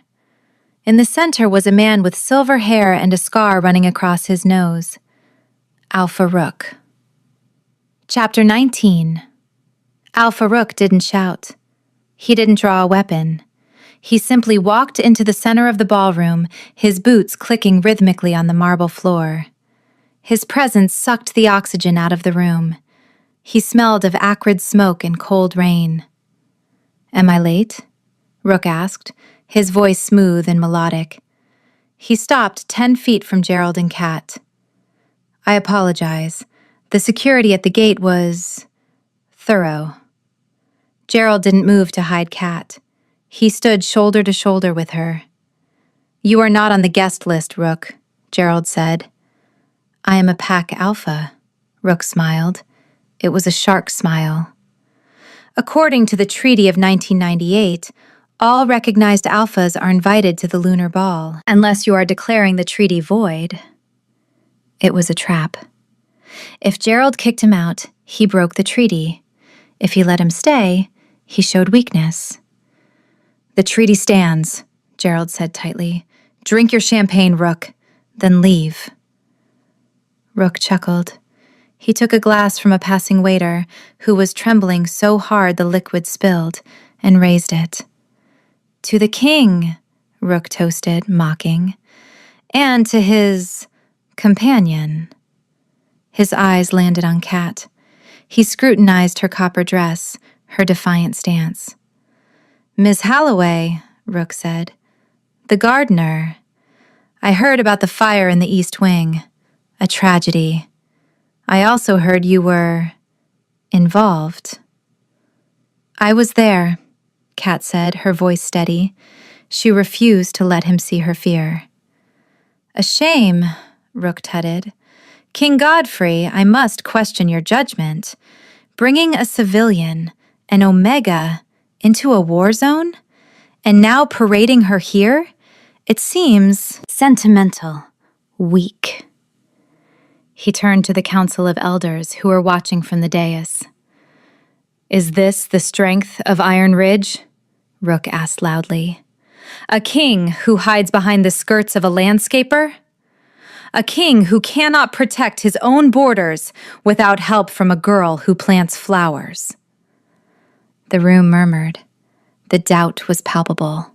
In the center was a man with silver hair and a scar running across his nose. Alpha Rook. Chapter 19. Alpha Rook didn't shout. He didn't draw a weapon. He simply walked into the center of the ballroom, his boots clicking rhythmically on the marble floor. His presence sucked the oxygen out of the room. He smelled of acrid smoke and cold rain. "Am I late?" Rook asked, his voice smooth and melodic. He stopped 10 feet from Gerald and Kat. "I apologize. The security at the gate was thorough." Gerald didn't move to hide Kat. He stood shoulder to shoulder with her. "You are not on the guest list, Rook," Gerald said. "I am a pack alpha," Rook smiled. It was a shark smile. According to the Treaty of 1998, all recognized alphas are invited to the lunar ball, unless you are declaring the treaty void. It was a trap. If Gerald kicked him out, he broke the treaty. If he let him stay, he showed weakness. "The treaty stands," Gerald said tightly. "Drink your champagne, Rook, then leave." Rook chuckled. He took a glass from a passing waiter, who was trembling so hard the liquid spilled, and raised it. "To the king," Rook toasted, mocking. "And to his companion." His eyes landed on Kat. He scrutinized her copper dress, her defiant stance. "Miss Halloway," Rook said. "The gardener. I heard about the fire in the East Wing. A tragedy. I also heard you were involved." "I was there," Kat said, her voice steady. She refused to let him see her fear. "A shame," Rook tutted. "King Godfrey, I must question your judgment. Bringing a civilian, an Omega, into a war zone? And now parading her here? It seems sentimental, weak." He turned to the Council of Elders who were watching from the dais. "Is this the strength of Iron Ridge?" Rook asked loudly. "A king who hides behind the skirts of a landscaper? A king who cannot protect his own borders without help from a girl who plants flowers?" The room murmured. The doubt was palpable.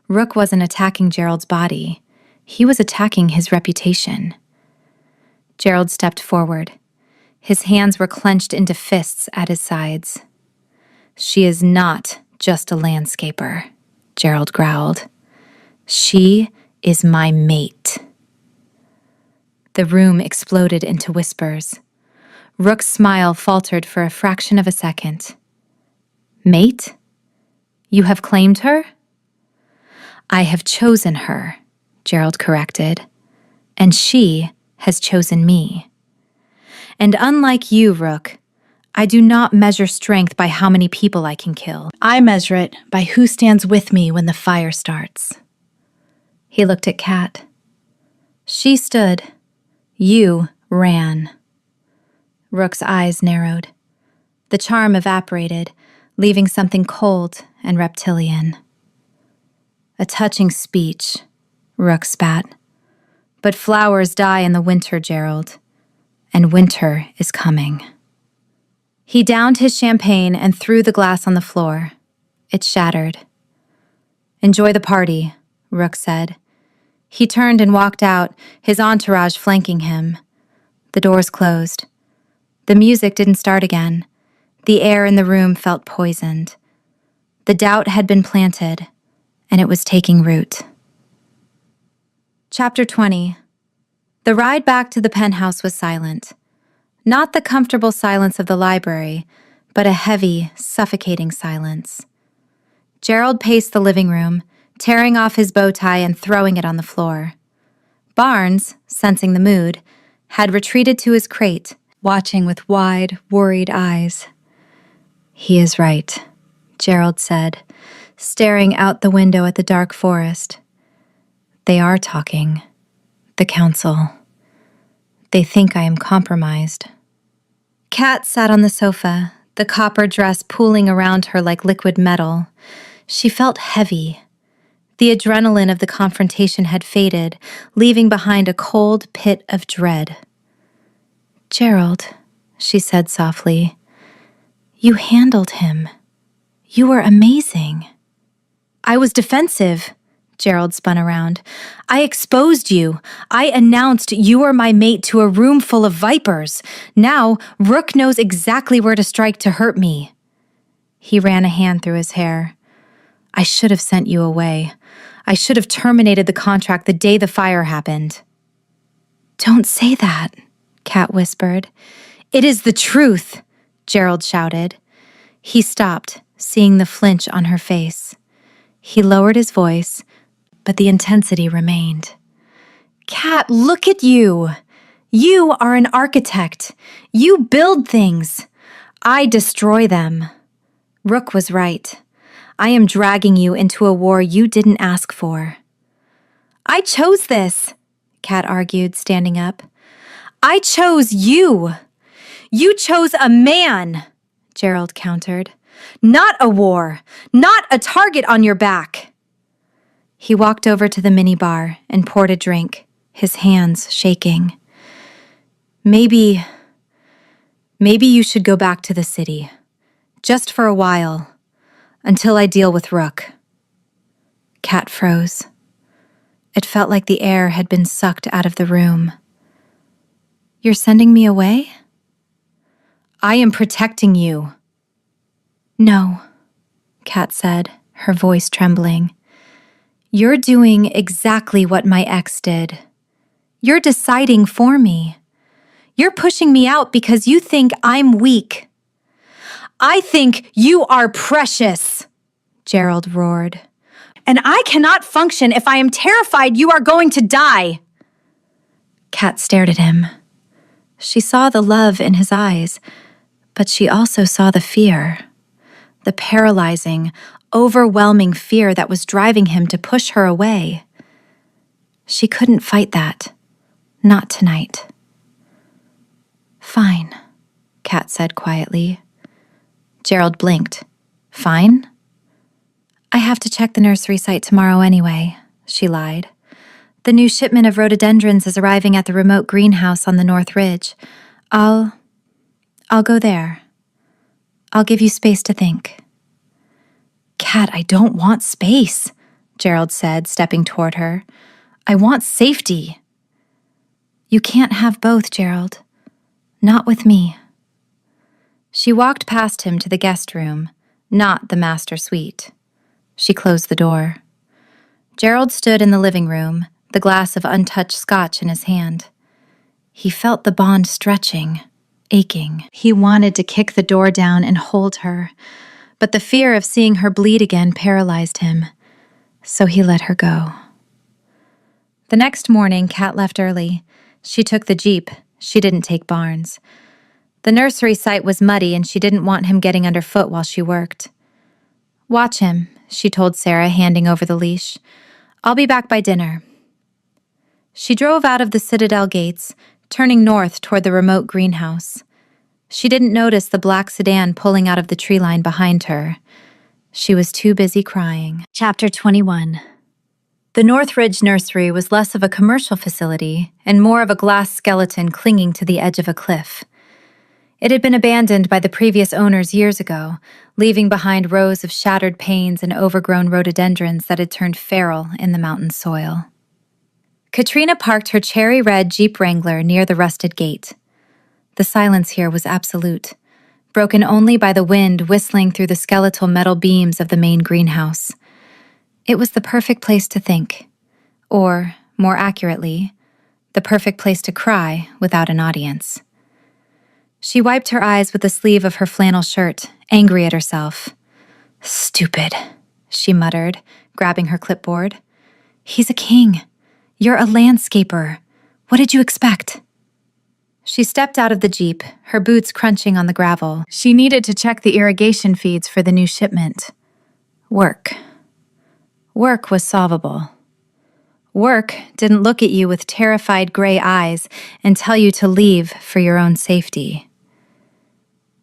Rook wasn't attacking Gerald's body. He was attacking his reputation. Gerald stepped forward. His hands were clenched into fists at his sides. "She is not just a landscaper," Gerald growled. "She is my mate." The room exploded into whispers. Rook's smile faltered for a fraction of a second. "Mate? You have claimed her?" "I have chosen her," Gerald corrected. "And she has chosen me. And unlike you, Rook, I do not measure strength by how many people I can kill. I measure it by who stands with me when the fire starts." He looked at Kat. She stood. You ran. Rook's eyes narrowed. The charm evaporated, leaving something cold and reptilian. "A touching speech," Rook spat. "But flowers die in the winter, Gerald, and winter is coming." He downed his champagne and threw the glass on the floor. It shattered. "Enjoy the party," Rook said. He turned and walked out, his entourage flanking him. The doors closed. The music didn't start again. The air in the room felt poisoned. The doubt had been planted, and it was taking root. Chapter 20. The ride back to the penthouse was silent. Not the comfortable silence of the library, but a heavy, suffocating silence. Gerald paced the living room, tearing off his bow tie and throwing it on the floor. Barnes, sensing the mood, had retreated to his crate, watching with wide, worried eyes. "He is right," Gerald said, staring out the window at the dark forest. "They are talking. The council. They think I am compromised." Kat sat on the sofa, the copper dress pooling around her like liquid metal. She felt heavy. The adrenaline of the confrontation had faded, leaving behind a cold pit of dread. "Gerald," she said softly, "you handled him. You were amazing." "I was defensive," Gerald spun around. "I exposed you. I announced you were my mate to a room full of vipers. Now, Rook knows exactly where to strike to hurt me." He ran a hand through his hair. "I should have sent you away. I should have terminated the contract the day the fire happened." "Don't say that," Kat whispered. "It is the truth," Gerald shouted. He stopped, seeing the flinch on her face. He lowered his voice, but the intensity remained. "Kat, look at you. You are an architect. You build things. I destroy them. Rook was right. I am dragging you into a war you didn't ask for." "I chose this," Kat argued, standing up. "I chose you. You chose a man," Gerald countered. "Not a war. Not a target on your back." He walked over to the minibar and poured a drink, his hands shaking. Maybe you should go back to the city. Just for a while. Until I deal with Rook." Kat froze. It felt like the air had been sucked out of the room. "You're sending me away?" "I am protecting you." No, Kat said, her voice trembling. You're doing exactly what my ex did. You're deciding for me. You're pushing me out because you think I'm weak. I think you are precious, Gerald roared. And I cannot function if I am terrified you are going to die. Kat stared at him. She saw the love in his eyes, but she also saw the fear. The paralyzing, overwhelming fear that was driving him to push her away. She couldn't fight that. Not tonight. Fine, Kat said quietly. Gerald blinked. Fine? I have to check the nursery site tomorrow anyway, she lied. The new shipment of rhododendrons is arriving at the remote greenhouse on the North Ridge. I'll go there. I'll give you space to think. Kat, I don't want space, Gerald said, stepping toward her. I want safety. You can't have both, Gerald. Not with me. She walked past him to the guest room, not the master suite. She closed the door. Gerald stood in the living room, the glass of untouched scotch in his hand. He felt the bond stretching, aching. He wanted to kick the door down and hold her, but the fear of seeing her bleed again paralyzed him, so he let her go. The next morning, Kat left early. She took the Jeep. She didn't take Barnes. The nursery site was muddy and she didn't want him getting underfoot while she worked. Watch him, she told Sarah, handing over the leash. I'll be back by dinner. She drove out of the Citadel gates, turning north toward the remote greenhouse. She didn't notice the black sedan pulling out of the tree line behind her. She was too busy crying. Chapter 21. The Northridge Nursery was less of a commercial facility and more of a glass skeleton clinging to the edge of a cliff. It had been abandoned by the previous owners years ago, leaving behind rows of shattered panes and overgrown rhododendrons that had turned feral in the mountain soil. Katrina parked her cherry-red Jeep Wrangler near the rusted gate. The silence here was absolute, broken only by the wind whistling through the skeletal metal beams of the main greenhouse. It was the perfect place to think, or, more accurately, the perfect place to cry without an audience. She wiped her eyes with the sleeve of her flannel shirt, angry at herself. Stupid, she muttered, grabbing her clipboard. He's a king. You're a landscaper. What did you expect? She stepped out of the Jeep, her boots crunching on the gravel. She needed to check the irrigation feeds for the new shipment. Work. Work was solvable. Work didn't look at you with terrified gray eyes and tell you to leave for your own safety.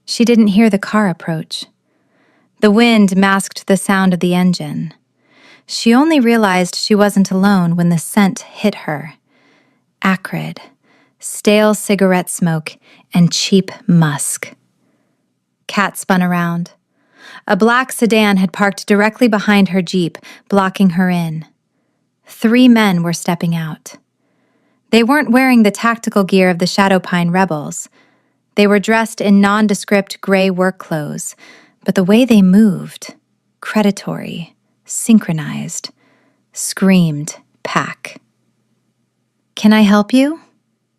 She didn't hear the car approach. The wind masked the sound of the engine. She only realized she wasn't alone when the scent hit her. Acrid, stale cigarette smoke, and cheap musk. Kat spun around. A black sedan had parked directly behind her Jeep, blocking her in. 3 men were stepping out. They weren't wearing the tactical gear of the Shadowpine rebels. They were dressed in nondescript gray work clothes, but the way they moved, predatory, synchronized, screamed pack. Can I help you?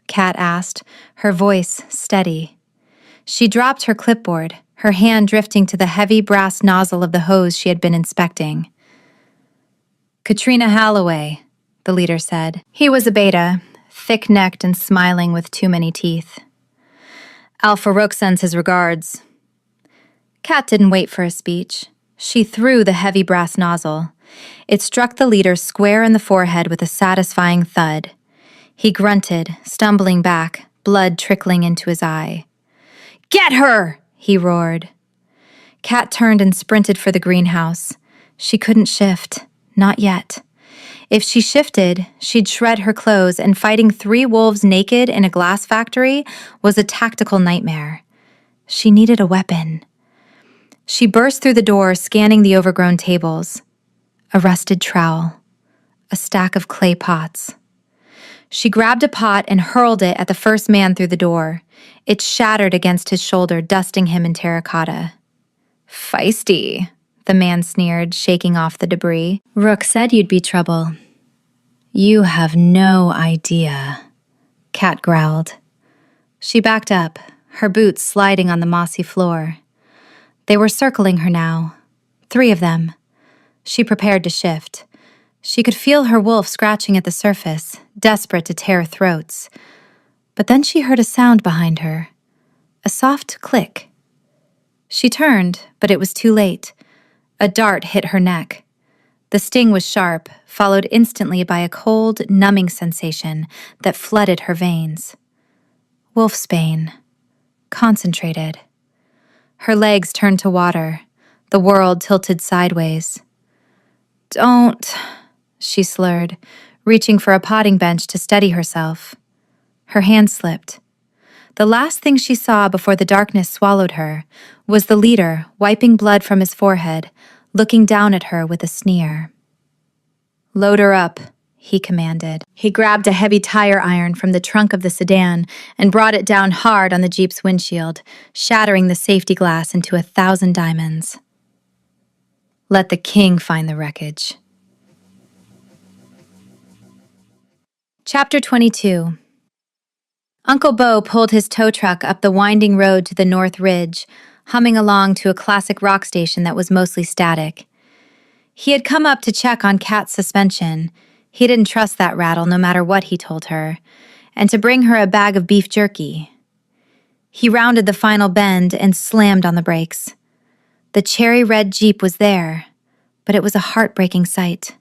Kat asked, her voice steady. She dropped her clipboard, her hand drifting to the heavy brass nozzle of the hose she had been inspecting. Katrina Halloway, the leader said. He was a beta, thick-necked and smiling with too many teeth. Alpha Rook sends his regards. Kat didn't wait for a speech. She threw the heavy brass nozzle. It struck the leader square in the forehead with a satisfying thud. He grunted, stumbling back, blood trickling into his eye. Get her! He roared. Kat turned and sprinted for the greenhouse. She couldn't shift. Not yet. If she shifted, she'd shred her clothes, and fighting 3 wolves naked in a glass factory was a tactical nightmare. She needed a weapon. She burst through the door, scanning the overgrown tables. A rusted trowel. A stack of clay pots. She grabbed a pot and hurled it at the first man through the door. It shattered against his shoulder, dusting him in terracotta. Feisty, the man sneered, shaking off the debris. Rook said you'd be trouble. You have no idea, Cat growled. She backed up, her boots sliding on the mossy floor. They were circling her now, 3 of them. She prepared to shift. She could feel her wolf scratching at the surface, desperate to tear throats. But then she heard a sound behind her, a soft click. She turned, but it was too late. A dart hit her neck. The sting was sharp, followed instantly by a cold, numbing sensation that flooded her veins. Wolfsbane. Concentrated. Her legs turned to water, the world tilted sideways. Don't, she slurred, reaching for a potting bench to steady herself. Her hand slipped. The last thing she saw before the darkness swallowed her was the leader, wiping blood from his forehead, looking down at her with a sneer. Load her up, he commanded. He grabbed a heavy tire iron from the trunk of the sedan and brought it down hard on the Jeep's windshield, shattering the safety glass into 1,000 diamonds. Let the king find the wreckage. Chapter 22. Uncle Bo pulled his tow truck up the winding road to the North Ridge, humming along to a classic rock station that was mostly static. He had come up to check on Kat's suspension. He didn't trust that rattle no matter what he told her, and to bring her a bag of beef jerky. He rounded the final bend and slammed on the brakes. The cherry-red Jeep was there, but it was a heartbreaking sight.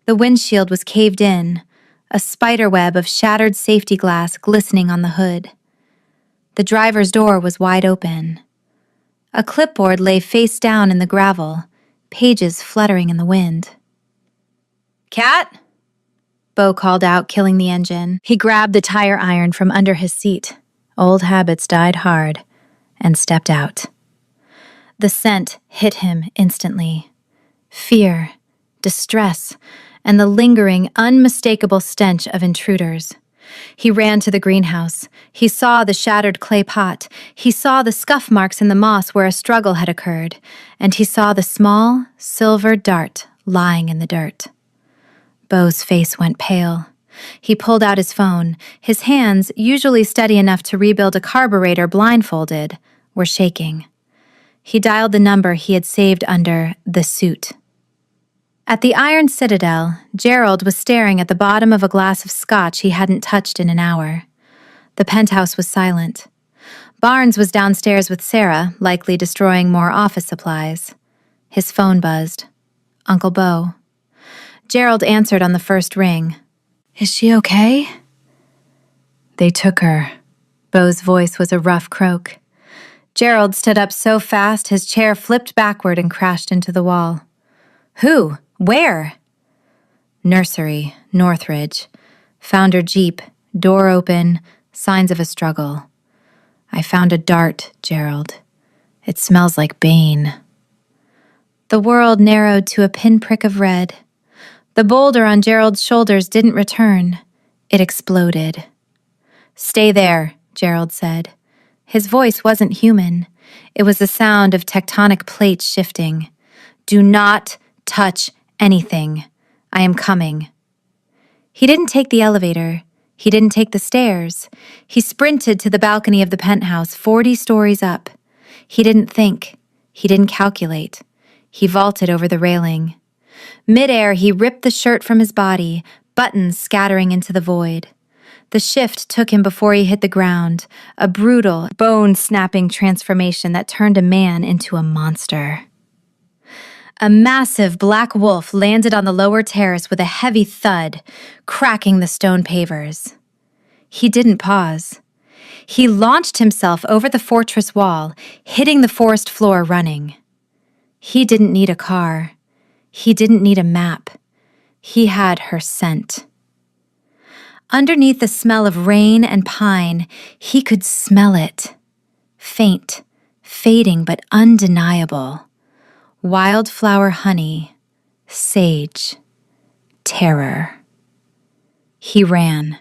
The windshield was caved in, a spiderweb of shattered safety glass glistening on the hood. The driver's door was wide open. A clipboard lay face down in the gravel, pages fluttering in the wind. Cat? Bo called out, killing the engine. He grabbed the tire iron from under his seat. Old habits died hard, and stepped out. The scent hit him instantly. Fear, distress, and the lingering, unmistakable stench of intruders. He ran to the greenhouse. He saw the shattered clay pot. He saw the scuff marks in the moss where a struggle had occurred, and he saw the small, silver dart lying in the dirt. Bo's face went pale. He pulled out his phone. His hands, usually steady enough to rebuild a carburetor blindfolded, were shaking. He dialed the number he had saved under the suit. At the Iron Citadel, Gerald was staring at the bottom of a glass of scotch he hadn't touched in an hour. The penthouse was silent. Barnes was downstairs with Sarah, likely destroying more office supplies. His phone buzzed. Uncle Bo. Gerald answered on the first ring. Is she okay? They took her. Bo's voice was a rough croak. Gerald stood up so fast his chair flipped backward and crashed into the wall. Who? Where? Nursery, Northridge. Found her Jeep, door open, signs of a struggle. I found a dart, Gerald. It smells like Bane. The world narrowed to a pinprick of red. The boulder on Gerald's shoulders didn't return. It exploded. Stay there, Gerald said. His voice wasn't human. It was the sound of tectonic plates shifting. Do not touch anything. I am coming. He didn't take the elevator. He didn't take the stairs. He sprinted to the balcony of the penthouse, 40 stories up. He didn't think. He didn't calculate. He vaulted over the railing. Midair, he ripped the shirt from his body, buttons scattering into the void. The shift took him before he hit the ground, a brutal, bone-snapping transformation that turned a man into a monster. A massive black wolf landed on the lower terrace with a heavy thud, cracking the stone pavers. He didn't pause. He launched himself over the fortress wall, hitting the forest floor running. He didn't need a car. He didn't need a map. He had her scent. Underneath the smell of rain and pine, he could smell it. Faint, fading but undeniable. Wildflower honey, sage, terror. He ran.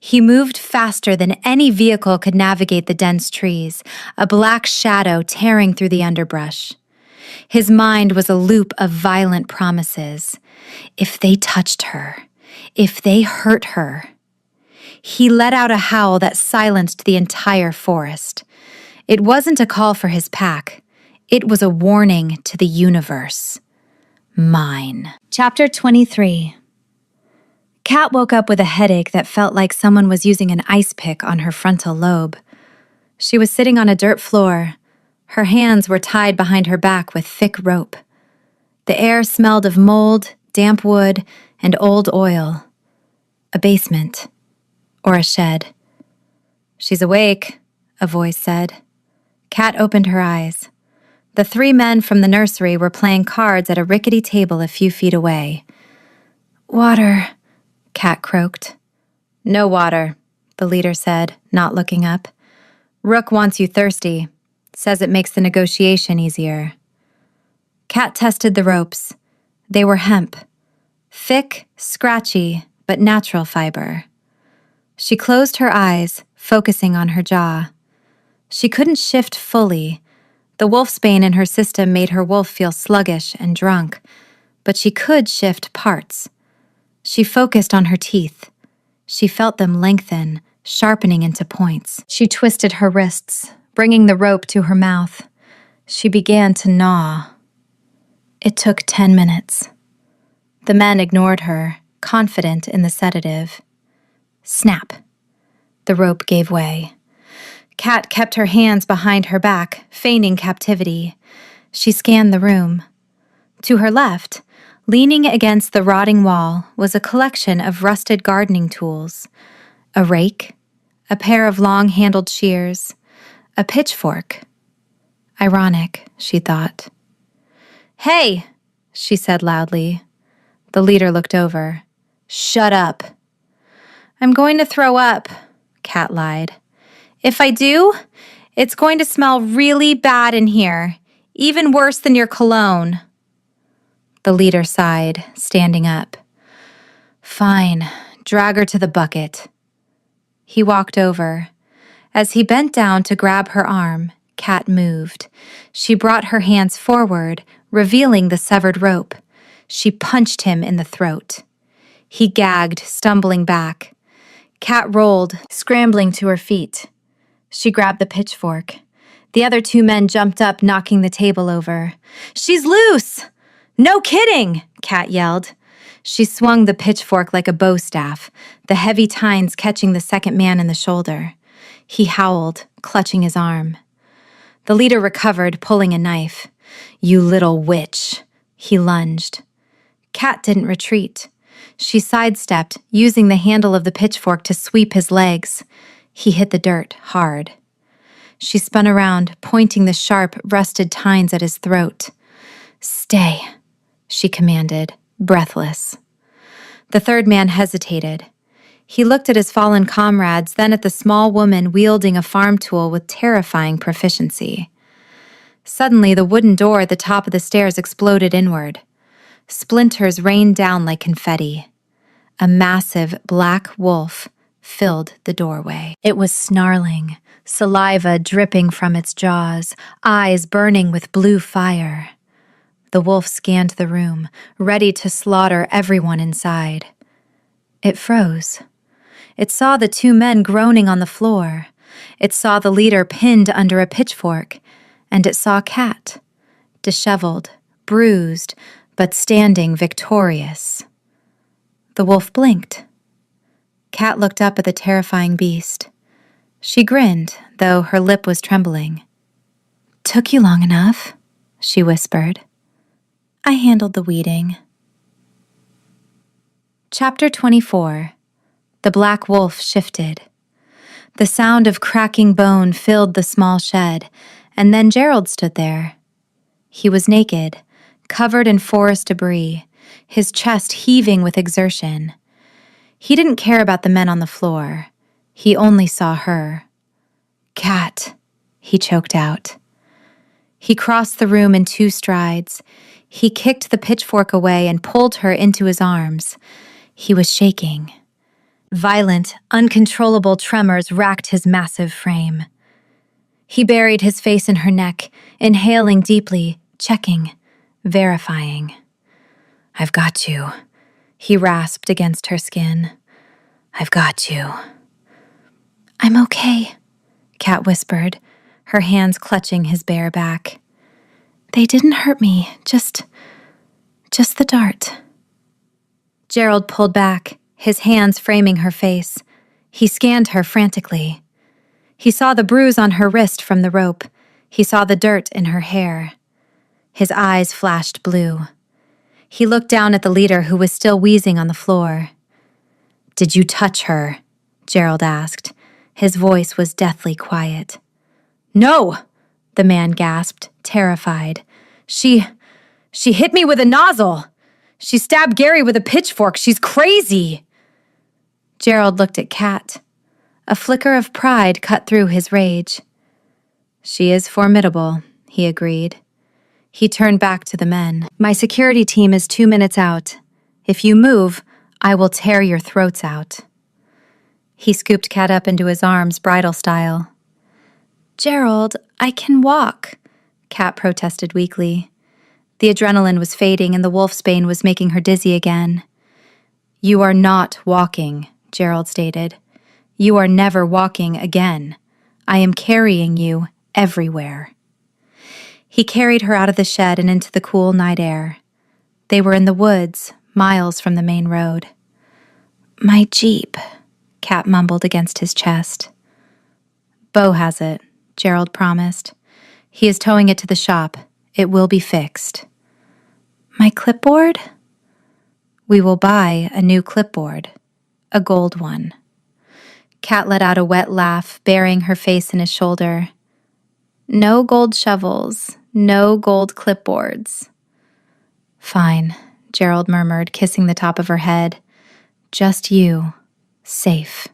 He moved faster than any vehicle could navigate the dense trees, a black shadow tearing through the underbrush. His mind was a loop of violent promises. If they touched her, if they hurt her. He let out a howl that silenced the entire forest. It wasn't a call for his pack. It was a warning to the universe. Mine. Chapter 23. Kat woke up with a headache that felt like someone was using an ice pick on her frontal lobe. She was sitting on a dirt floor. Her hands were tied behind her back with thick rope. The air smelled of mold, damp wood, and old oil. A basement. Or a shed. "She's awake," a voice said. Kat opened her eyes. The 3 men from the nursery were playing cards at a rickety table a few feet away. "Water," Kat croaked. "No water," the leader said, not looking up. "Rook wants you thirsty. Says it makes the negotiation easier." Kat tested the ropes. They were hemp. Thick, scratchy, but natural fiber. She closed her eyes, focusing on her jaw. She couldn't shift fully. The wolfsbane in her system made her wolf feel sluggish and drunk, but she could shift parts. She focused on her teeth. She felt them lengthen, sharpening into points. She twisted her wrists, bringing the rope to her mouth. She began to gnaw. It took 10 minutes. The men ignored her, confident in the sedative. Snap. The rope gave way. Kat kept her hands behind her back, feigning captivity. She scanned the room. To her left, leaning against the rotting wall, was a collection of rusted gardening tools. A rake, a pair of long-handled shears, a pitchfork. Ironic, she thought. "Hey," she said loudly. The leader looked over. "Shut up." "I'm going to throw up," Kat lied. "If I do, it's going to smell really bad in here, even worse than your cologne." The leader sighed, standing up. "Fine, drag her to the bucket." He walked over. As he bent down to grab her arm, Kat moved. She brought her hands forward, revealing the severed rope. She punched him in the throat. He gagged, stumbling back. Kat rolled, scrambling to her feet. She grabbed the pitchfork. The other 2 men jumped up, knocking the table over. "She's loose!" "No kidding!" Kat yelled. She swung the pitchfork like a bow staff, the heavy tines catching the second man in the shoulder. He howled, clutching his arm. The leader recovered, pulling a knife. "You little witch!" He lunged. Kat didn't retreat. She sidestepped, using the handle of the pitchfork to sweep his legs. He hit the dirt hard. She spun around, pointing the sharp, rusted tines at his throat. "Stay," she commanded, breathless. The 3rd man hesitated. He looked at his fallen comrades, then at the small woman wielding a farm tool with terrifying proficiency. Suddenly, the wooden door at the top of the stairs exploded inward. Splinters rained down like confetti. A massive black wolf filled the doorway. It was snarling, saliva dripping from its jaws, eyes burning with blue fire. The wolf scanned the room, ready to slaughter everyone inside. It froze. It saw the 2 men groaning on the floor. It saw the leader pinned under a pitchfork, and it saw Kat, disheveled, bruised, but standing victorious. The wolf blinked. Kat looked up at the terrifying beast. She grinned, though her lip was trembling. "Took you long enough," she whispered. "I handled the weeding." Chapter 24. The black wolf shifted. The sound of cracking bone filled the small shed, and then Gerald stood there. He was naked, covered in forest debris, his chest heaving with exertion. He didn't care about the men on the floor. He only saw her. "Kat," he choked out. He crossed the room in 2 strides. He kicked the pitchfork away and pulled her into his arms. He was shaking. Violent, uncontrollable tremors racked his massive frame. He buried his face in her neck, inhaling deeply, checking, verifying. "I've got you," he rasped against her skin. "I've got you." "I'm okay," Kat whispered, her hands clutching his bare back. "They didn't hurt me, just the dart." Gerald pulled back, his hands framing her face. He scanned her frantically. He saw the bruise on her wrist from the rope. He saw the dirt in her hair. His eyes flashed blue. He looked down at the leader who was still wheezing on the floor. "Did you touch her?" Gerald asked. His voice was deathly quiet. "No!" the man gasped, terrified. She hit me with a nozzle. She stabbed Gary with a pitchfork. She's crazy." Gerald looked at Kat. A flicker of pride cut through his rage. "She is formidable," he agreed. He turned back to the men. "My security team is 2 minutes out. If you move, I will tear your throats out." He scooped Kat up into his arms, bridal style. "Gerald, I can walk," Kat protested weakly. The adrenaline was fading and the wolfsbane was making her dizzy again. "You are not walking," Gerald stated. "You are never walking again. I am carrying you everywhere." He carried her out of the shed and into the cool night air. They were in the woods, miles from the main road. "My Jeep," Kat mumbled against his chest. "Bo has it," Gerald promised. "He is towing it to the shop. It will be fixed." "My clipboard?" "We will buy a new clipboard. A gold one." Kat let out a wet laugh, burying her face in his shoulder. "No gold shovels, no gold clipboards." "Fine," Gerald murmured, kissing the top of her head. "Just you. Safe."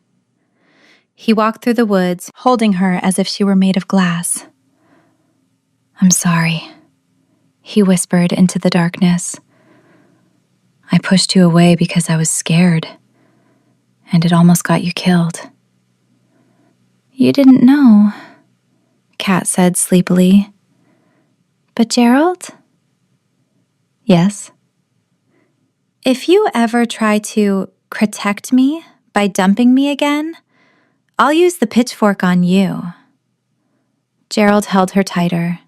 He walked through the woods, holding her as if she were made of glass. "I'm sorry," he whispered into the darkness. "I pushed you away because I was scared, and it almost got you killed." "You didn't know," Kat said sleepily. "But Gerald?" "Yes?" "If you ever try to protect me by dumping me again, I'll use the pitchfork on you." Gerald held her tighter.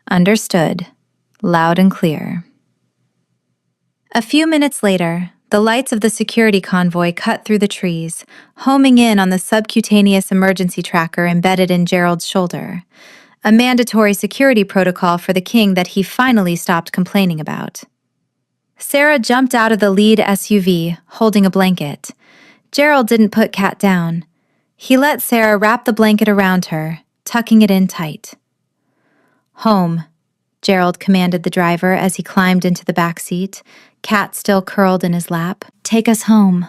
"Understood," loud and clear. A few minutes later, the lights of the security convoy cut through the trees, homing in on the subcutaneous emergency tracker embedded in Gerald's shoulder, a mandatory security protocol for the king that he finally stopped complaining about. Sarah jumped out of the lead SUV, holding a blanket. Gerald didn't put Kat down. He let Sarah wrap the blanket around her, tucking it in tight. "Home," Gerald commanded the driver as he climbed into the back seat, Kat still curled in his lap. "Take us home."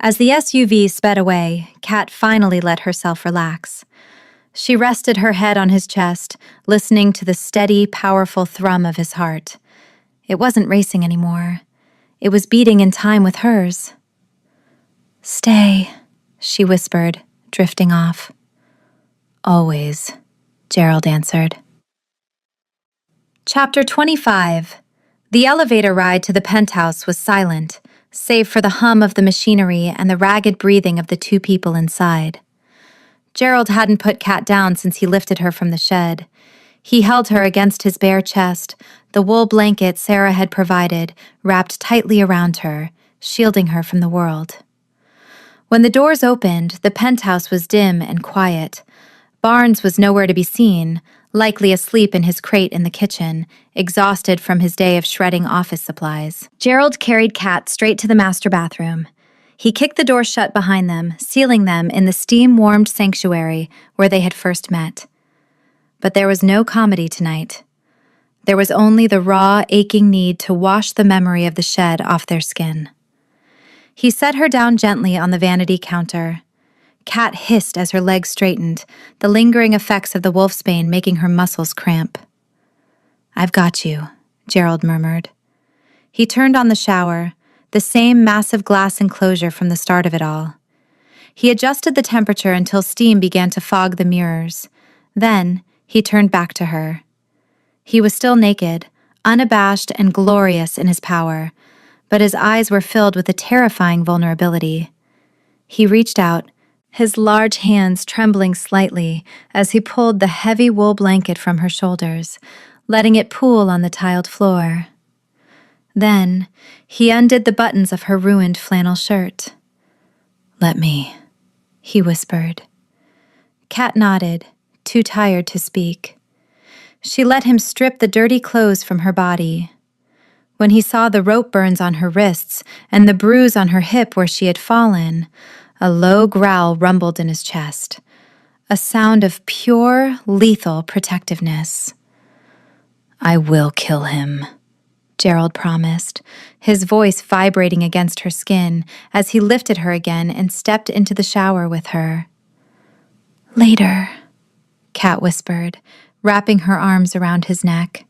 As the SUV sped away, Kat finally let herself relax. She rested her head on his chest, listening to the steady, powerful thrum of his heart. It wasn't racing anymore. It was beating in time with hers. "Stay," she whispered, drifting off. "Always," Gerald answered. Chapter 25. The elevator ride to the penthouse was silent, save for the hum of the machinery and the ragged breathing of the two people inside. Gerald hadn't put Kat down since he lifted her from the shed. He held her against his bare chest, the wool blanket Sarah had provided wrapped tightly around her, shielding her from the world. When the doors opened, the penthouse was dim and quiet. Barnes was nowhere to be seen, likely asleep in his crate in the kitchen, exhausted from his day of shredding office supplies. Gerald carried Kat straight to the master bathroom. He kicked the door shut behind them, sealing them in the steam-warmed sanctuary where they had first met. But there was no comedy tonight. There was only the raw, aching need to wash the memory of the shed off their skin. He set her down gently on the vanity counter. Kat hissed as her legs straightened, the lingering effects of the wolfsbane making her muscles cramp. "I've got you," Gerald murmured. He turned on the shower. the same massive glass enclosure from the start of it all. He adjusted the temperature until steam began to fog the mirrors. Then, he turned back to her. He was still naked, unabashed and glorious in his power, but his eyes were filled with a terrifying vulnerability. He reached out, his large hands trembling slightly as he pulled the heavy wool blanket from her shoulders, letting it pool on the tiled floor. Then, he undid the buttons of her ruined flannel shirt. "Let me," he whispered. Kat nodded, too tired to speak. She let him strip the dirty clothes from her body. When he saw the rope burns on her wrists and the bruise on her hip where she had fallen, a low growl rumbled in his chest, a sound of pure, lethal protectiveness. "I will kill him," Gerald promised, his voice vibrating against her skin as he lifted her again and stepped into the shower with her. "Later," Kat whispered, wrapping her arms around his neck.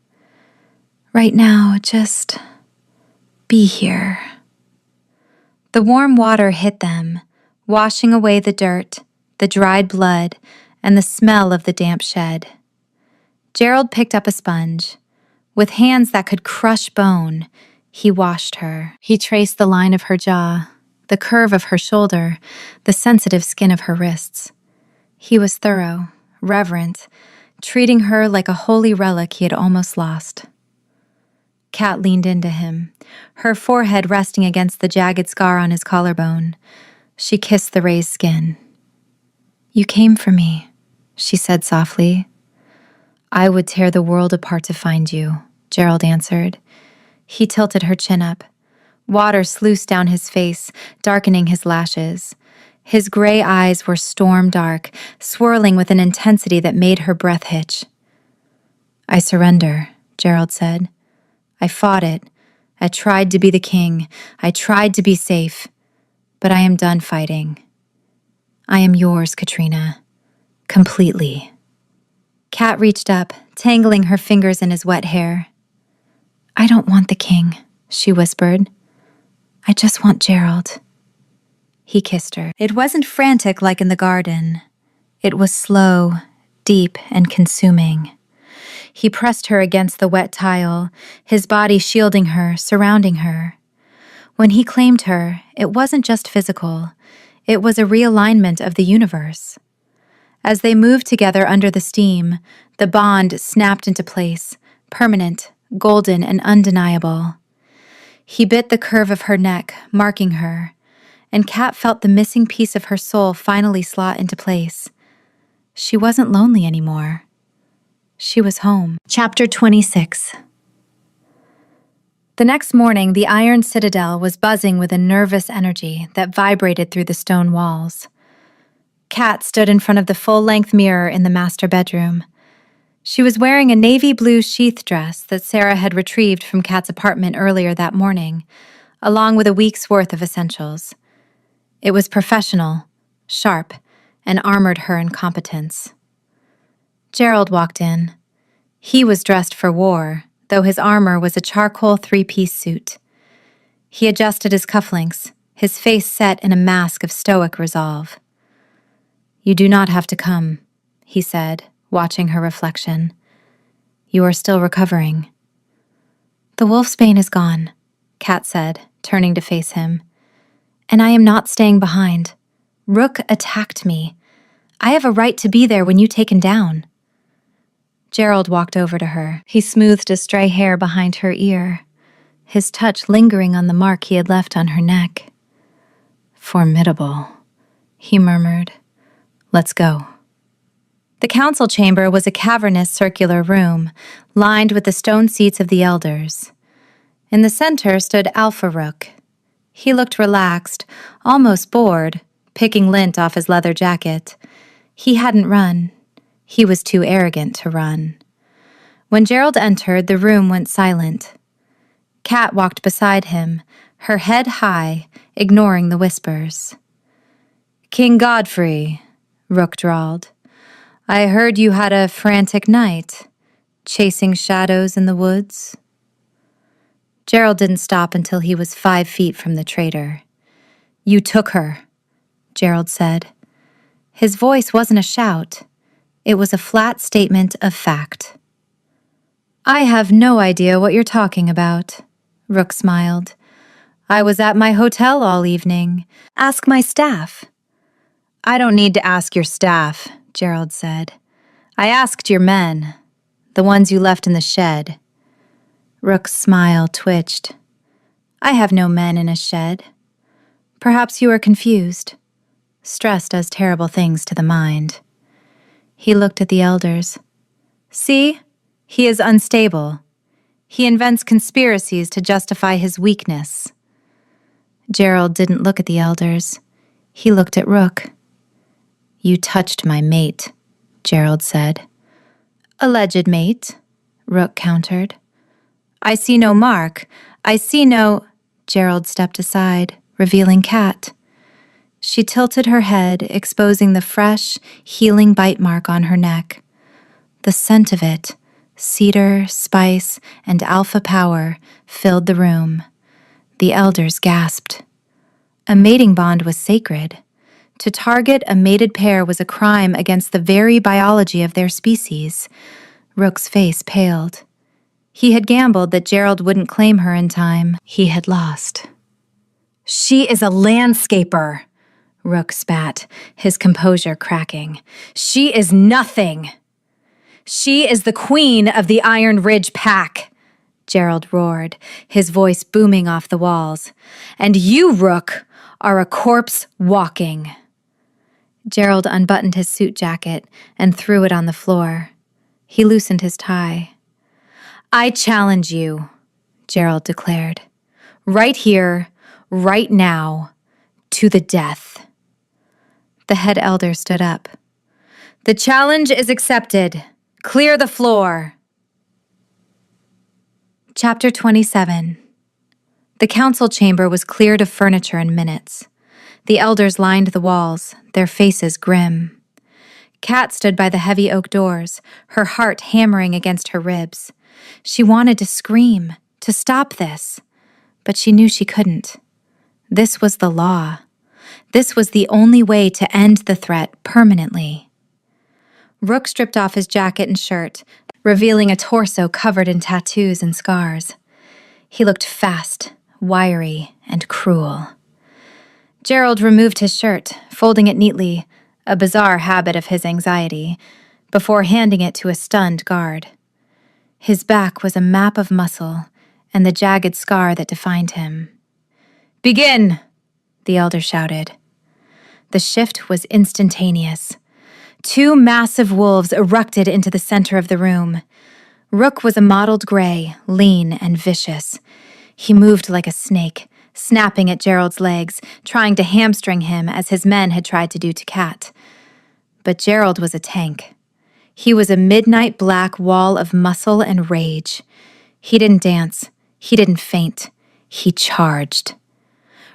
"Right now, just be here." The warm water hit them, washing away the dirt, the dried blood, and the smell of the damp shed. Gerald picked up a sponge. With hands that could crush bone, he washed her. He traced the line of her jaw, the curve of her shoulder, the sensitive skin of her wrists. He was thorough, reverent, treating her like a holy relic he had almost lost. Kat leaned into him, her forehead resting against the jagged scar on his collarbone. She kissed the raised skin. "You came for me," she said softly. "I would tear the world apart to find you," Gerald answered. He tilted her chin up. Water sluiced down his face, darkening his lashes. His gray eyes were storm dark, swirling with an intensity that made her breath hitch. "I surrender," Gerald said. "I fought it. I tried to be the king. I tried to be safe. But I am done fighting. I am yours, Katrina. Completely." Kat reached up, tangling her fingers in his wet hair. "I don't want the king," she whispered. "I just want Gerald." He kissed her. It wasn't frantic like in the garden. It was slow, deep, and consuming. He pressed her against the wet tile, his body shielding her, surrounding her. When he claimed her, it wasn't just physical. It was a realignment of the universe. As they moved together under the steam, the bond snapped into place, permanent, golden, and undeniable. He bit the curve of her neck, marking her, and Kat felt the missing piece of her soul finally slot into place. She wasn't lonely anymore. She was home. Chapter 26. The next morning, the iron citadel was buzzing with a nervous energy that vibrated through the stone walls. Kat stood in front of the full-length mirror in the master bedroom. She was wearing a navy blue sheath dress that Sarah had retrieved from Kat's apartment earlier that morning, along with a week's worth of essentials. It was professional, sharp, and armored her in competence. Gerald walked in. He was dressed for war, though his armor was a charcoal three-piece suit. He adjusted his cufflinks, his face set in a mask of stoic resolve. "You do not have to come," he said, watching her reflection. "You are still recovering." "The wolfsbane is gone," Kat said, turning to face him. "And I am not staying behind. Rook attacked me. I have a right to be there when you take him down." Gerald walked over to her. He smoothed a stray hair behind her ear, his touch lingering on the mark he had left on her neck. "Formidable," he murmured. "Let's go." The council chamber was a cavernous circular room, lined with the stone seats of the elders. In the center stood Alpha Rook. He looked relaxed, almost bored, picking lint off his leather jacket. He hadn't run. He was too arrogant to run. When Gerald entered, the room went silent. Kat walked beside him, her head high, ignoring the whispers. "King Godfrey," Rook drawled. "I heard you had a frantic night, chasing shadows in the woods." Gerald didn't stop until he was 5 feet from the traitor. "You took her," Gerald said. His voice wasn't a shout. It was a flat statement of fact. "I have no idea what you're talking about," Rook smiled. "I was at my hotel all evening. Ask my staff." "I don't need to ask your staff," Gerald said. "I asked your men, the ones you left in the shed." Rook's smile twitched. "I have no men in a shed. Perhaps you are confused. Stress does terrible things to the mind." He looked at the elders. "See? He is unstable. He invents conspiracies to justify his weakness." Gerald didn't look at the elders. He looked at Rook. "You touched my mate," Gerald said. "Alleged mate," Rook countered. "I see no mark. I see no—" Gerald stepped aside, revealing Kat. She tilted her head, exposing the fresh, healing bite mark on her neck. The scent of it, cedar, spice, and alpha power, filled the room. The elders gasped. A mating bond was sacred. To target a mated pair was a crime against the very biology of their species. Rook's face paled. He had gambled that Gerald wouldn't claim her in time. He had lost. "She is a landscaper," Rook spat, his composure cracking. "She is nothing." "She is the queen of the Iron Ridge Pack," Gerald roared, his voice booming off the walls. "And you, Rook, are a corpse walking." Gerald unbuttoned his suit jacket and threw it on the floor. He loosened his tie. "I challenge you," Gerald declared. "Right here, right now, to the death." The head elder stood up. "The challenge is accepted. Clear the floor." Chapter 27. The council chamber was cleared of furniture in minutes. The elders lined the walls, their faces grim. Kat stood by the heavy oak doors, her heart hammering against her ribs. She wanted to scream, to stop this, but she knew she couldn't. This was the law. This was the only way to end the threat permanently. Rook stripped off his jacket and shirt, revealing a torso covered in tattoos and scars. He looked fast, wiry, and cruel. Gerald removed his shirt, folding it neatly, a bizarre habit of his anxiety, before handing it to a stunned guard. His back was a map of muscle and the jagged scar that defined him. "Begin!" the elder shouted. The shift was instantaneous. 2 massive wolves erupted into the center of the room. Rook was a mottled gray, lean and vicious. He moved like a snake, snapping at Gerald's legs, trying to hamstring him as his men had tried to do to Kat. But Gerald was a tank. He was a midnight black wall of muscle and rage. He didn't dance. He didn't faint. He charged.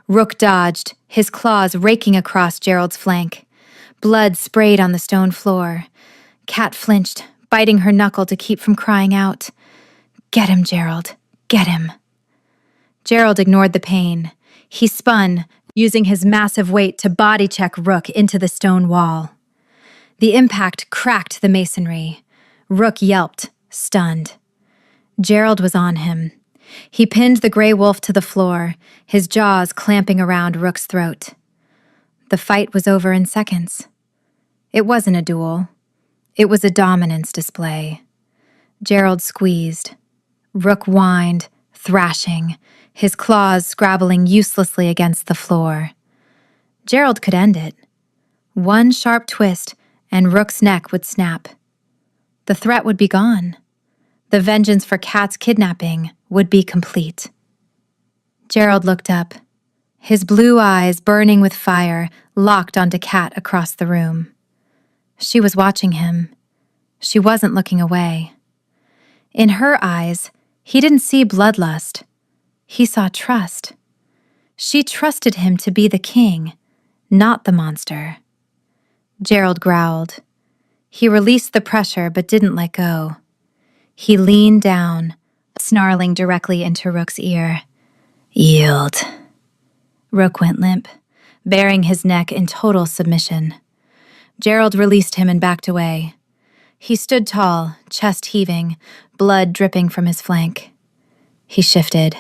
Rook dodged, his claws raking across Gerald's flank. Blood sprayed on the stone floor. Kat flinched, biting her knuckle to keep from crying out. "Get him, Gerald. Get him." Gerald ignored the pain. He spun, using his massive weight to body check Rook into the stone wall. The impact cracked the masonry. Rook yelped, stunned. Gerald was on him. He pinned the gray wolf to the floor, his jaws clamping around Rook's throat. The fight was over in seconds. It wasn't a duel. It was a dominance display. Gerald squeezed. Rook whined, thrashing, his claws scrabbling uselessly against the floor. Gerald could end it. One sharp twist, and Rook's neck would snap. The threat would be gone. The vengeance for Kat's kidnapping would be complete. Gerald looked up. His blue eyes, burning with fire, locked onto Kat across the room. She was watching him. She wasn't looking away. In her eyes, he didn't see bloodlust. He saw trust. She trusted him to be the king, not the monster. Gerald growled. He released the pressure but didn't let go. He leaned down, snarling directly into Rook's ear. "Yield." Rook went limp, baring his neck in total submission. Gerald released him and backed away. He stood tall, chest heaving, blood dripping from his flank. He shifted.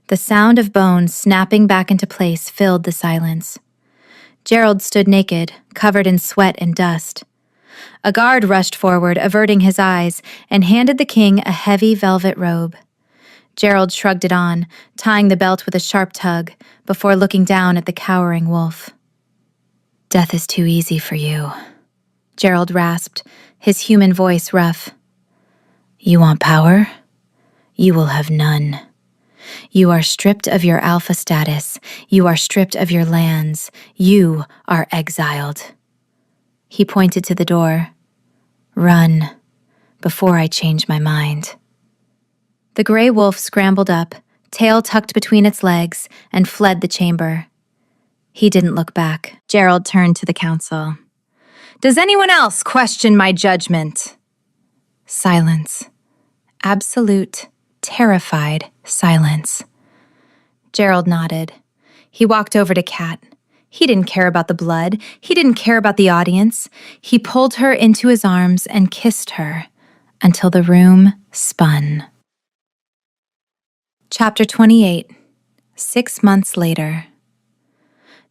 The sound of bones snapping back into place filled the silence. Gerald stood naked, covered in sweat and dust. A guard rushed forward, averting his eyes, and handed the king a heavy velvet robe. Gerald shrugged it on, tying the belt with a sharp tug, before looking down at the cowering wolf. "Death is too easy for you," Gerald rasped, his human voice rough. "You want power? You will have none. You are stripped of your alpha status. You are stripped of your lands. You are exiled." He pointed to the door. "Run, before I change my mind." The gray wolf scrambled up, tail tucked between its legs, and fled the chamber. He didn't look back. Gerald turned to the council. "Does anyone else question my judgment?" Silence. Absolute, terrified silence. Gerald nodded. He walked over to Kat. He didn't care about the blood. He didn't care about the audience. He pulled her into his arms and kissed her until the room spun. Chapter 28. 6 months later.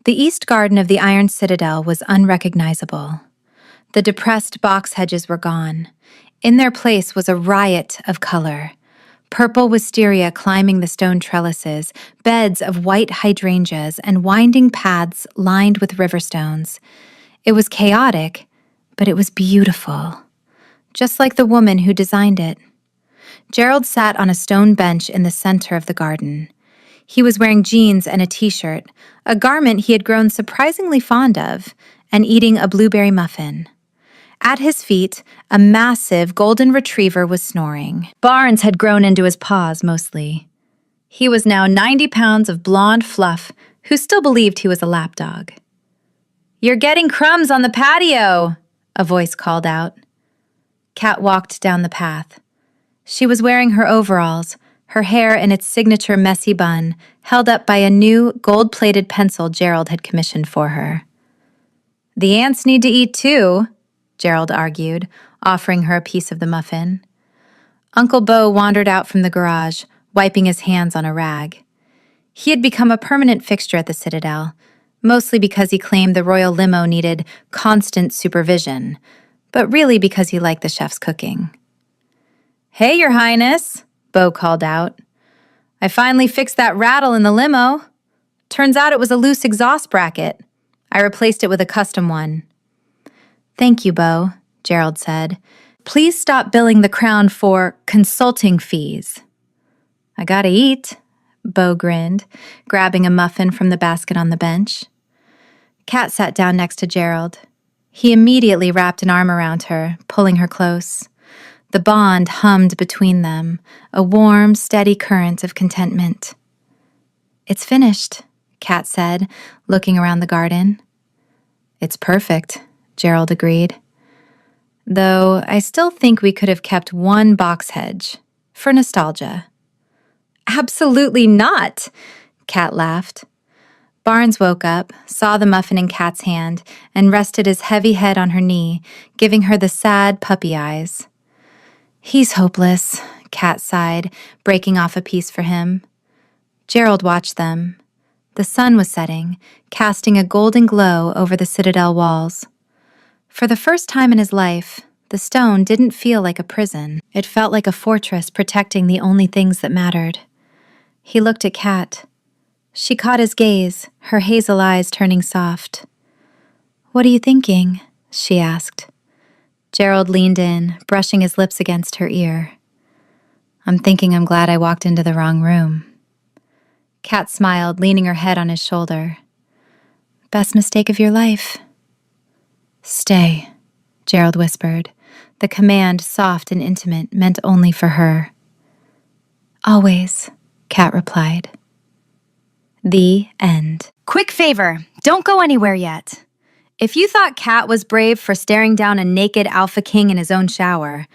The east garden of the Iron Citadel was unrecognizable. The depressed box hedges were gone. In their place was a riot of color. Purple wisteria climbing the stone trellises, beds of white hydrangeas, and winding paths lined with river stones. It was chaotic, but it was beautiful, just like the woman who designed it. Gerald sat on a stone bench in the center of the garden. He was wearing jeans and a t-shirt, a garment he had grown surprisingly fond of, and eating a blueberry muffin. At his feet, a massive golden retriever was snoring. Barnes had grown into his paws mostly. He was now 90 pounds of blonde fluff, who still believed he was a lapdog. "You're getting crumbs on the patio," a voice called out. Kat walked down the path. She was wearing her overalls, her hair in its signature messy bun, held up by a new gold-plated pencil Gerald had commissioned for her. "The ants need to eat too," Gerald argued, offering her a piece of the muffin. Uncle Bo wandered out from the garage, wiping his hands on a rag. He had become a permanent fixture at the Citadel, mostly because he claimed the royal limo needed constant supervision, but really because he liked the chef's cooking. "Hey, Your Highness," Bo called out. "I finally fixed that rattle in the limo. Turns out it was a loose exhaust bracket. I replaced it with a custom one." "Thank you, Bo," Gerald said. "Please stop billing the Crown for consulting fees." "I gotta eat," Bo grinned, grabbing a muffin from the basket on the bench. Kat sat down next to Gerald. He immediately wrapped an arm around her, pulling her close. The bond hummed between them, a warm, steady current of contentment. "It's finished," Kat said, looking around the garden. "It's perfect," Gerald agreed. "Though I still think we could have kept one box hedge, for nostalgia." "Absolutely not," Kat laughed. Barnes woke up, saw the muffin in Kat's hand, and rested his heavy head on her knee, giving her the sad puppy eyes. "He's hopeless," Kat sighed, breaking off a piece for him. Gerald watched them. The sun was setting, casting a golden glow over the Citadel walls. For the first time in his life, the stone didn't feel like a prison. It felt like a fortress protecting the only things that mattered. He looked at Kat. She caught his gaze, her hazel eyes turning soft. "What are you thinking?" she asked. Gerald leaned in, brushing his lips against her ear. "I'm thinking I'm glad I walked into the wrong room." Kat smiled, leaning her head on his shoulder. "Best mistake of your life." "Stay," Gerald whispered, the command soft and intimate, meant only for her. "Always," Kat replied. The end. Quick favor, don't go anywhere yet. If you thought Kat was brave for staring down a naked alpha king in his own shower,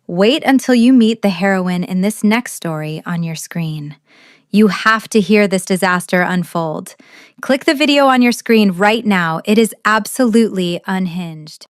Wait until you meet the heroine in this next story on your screen. You have to hear this disaster unfold. Click the video on your screen right now. It is absolutely unhinged.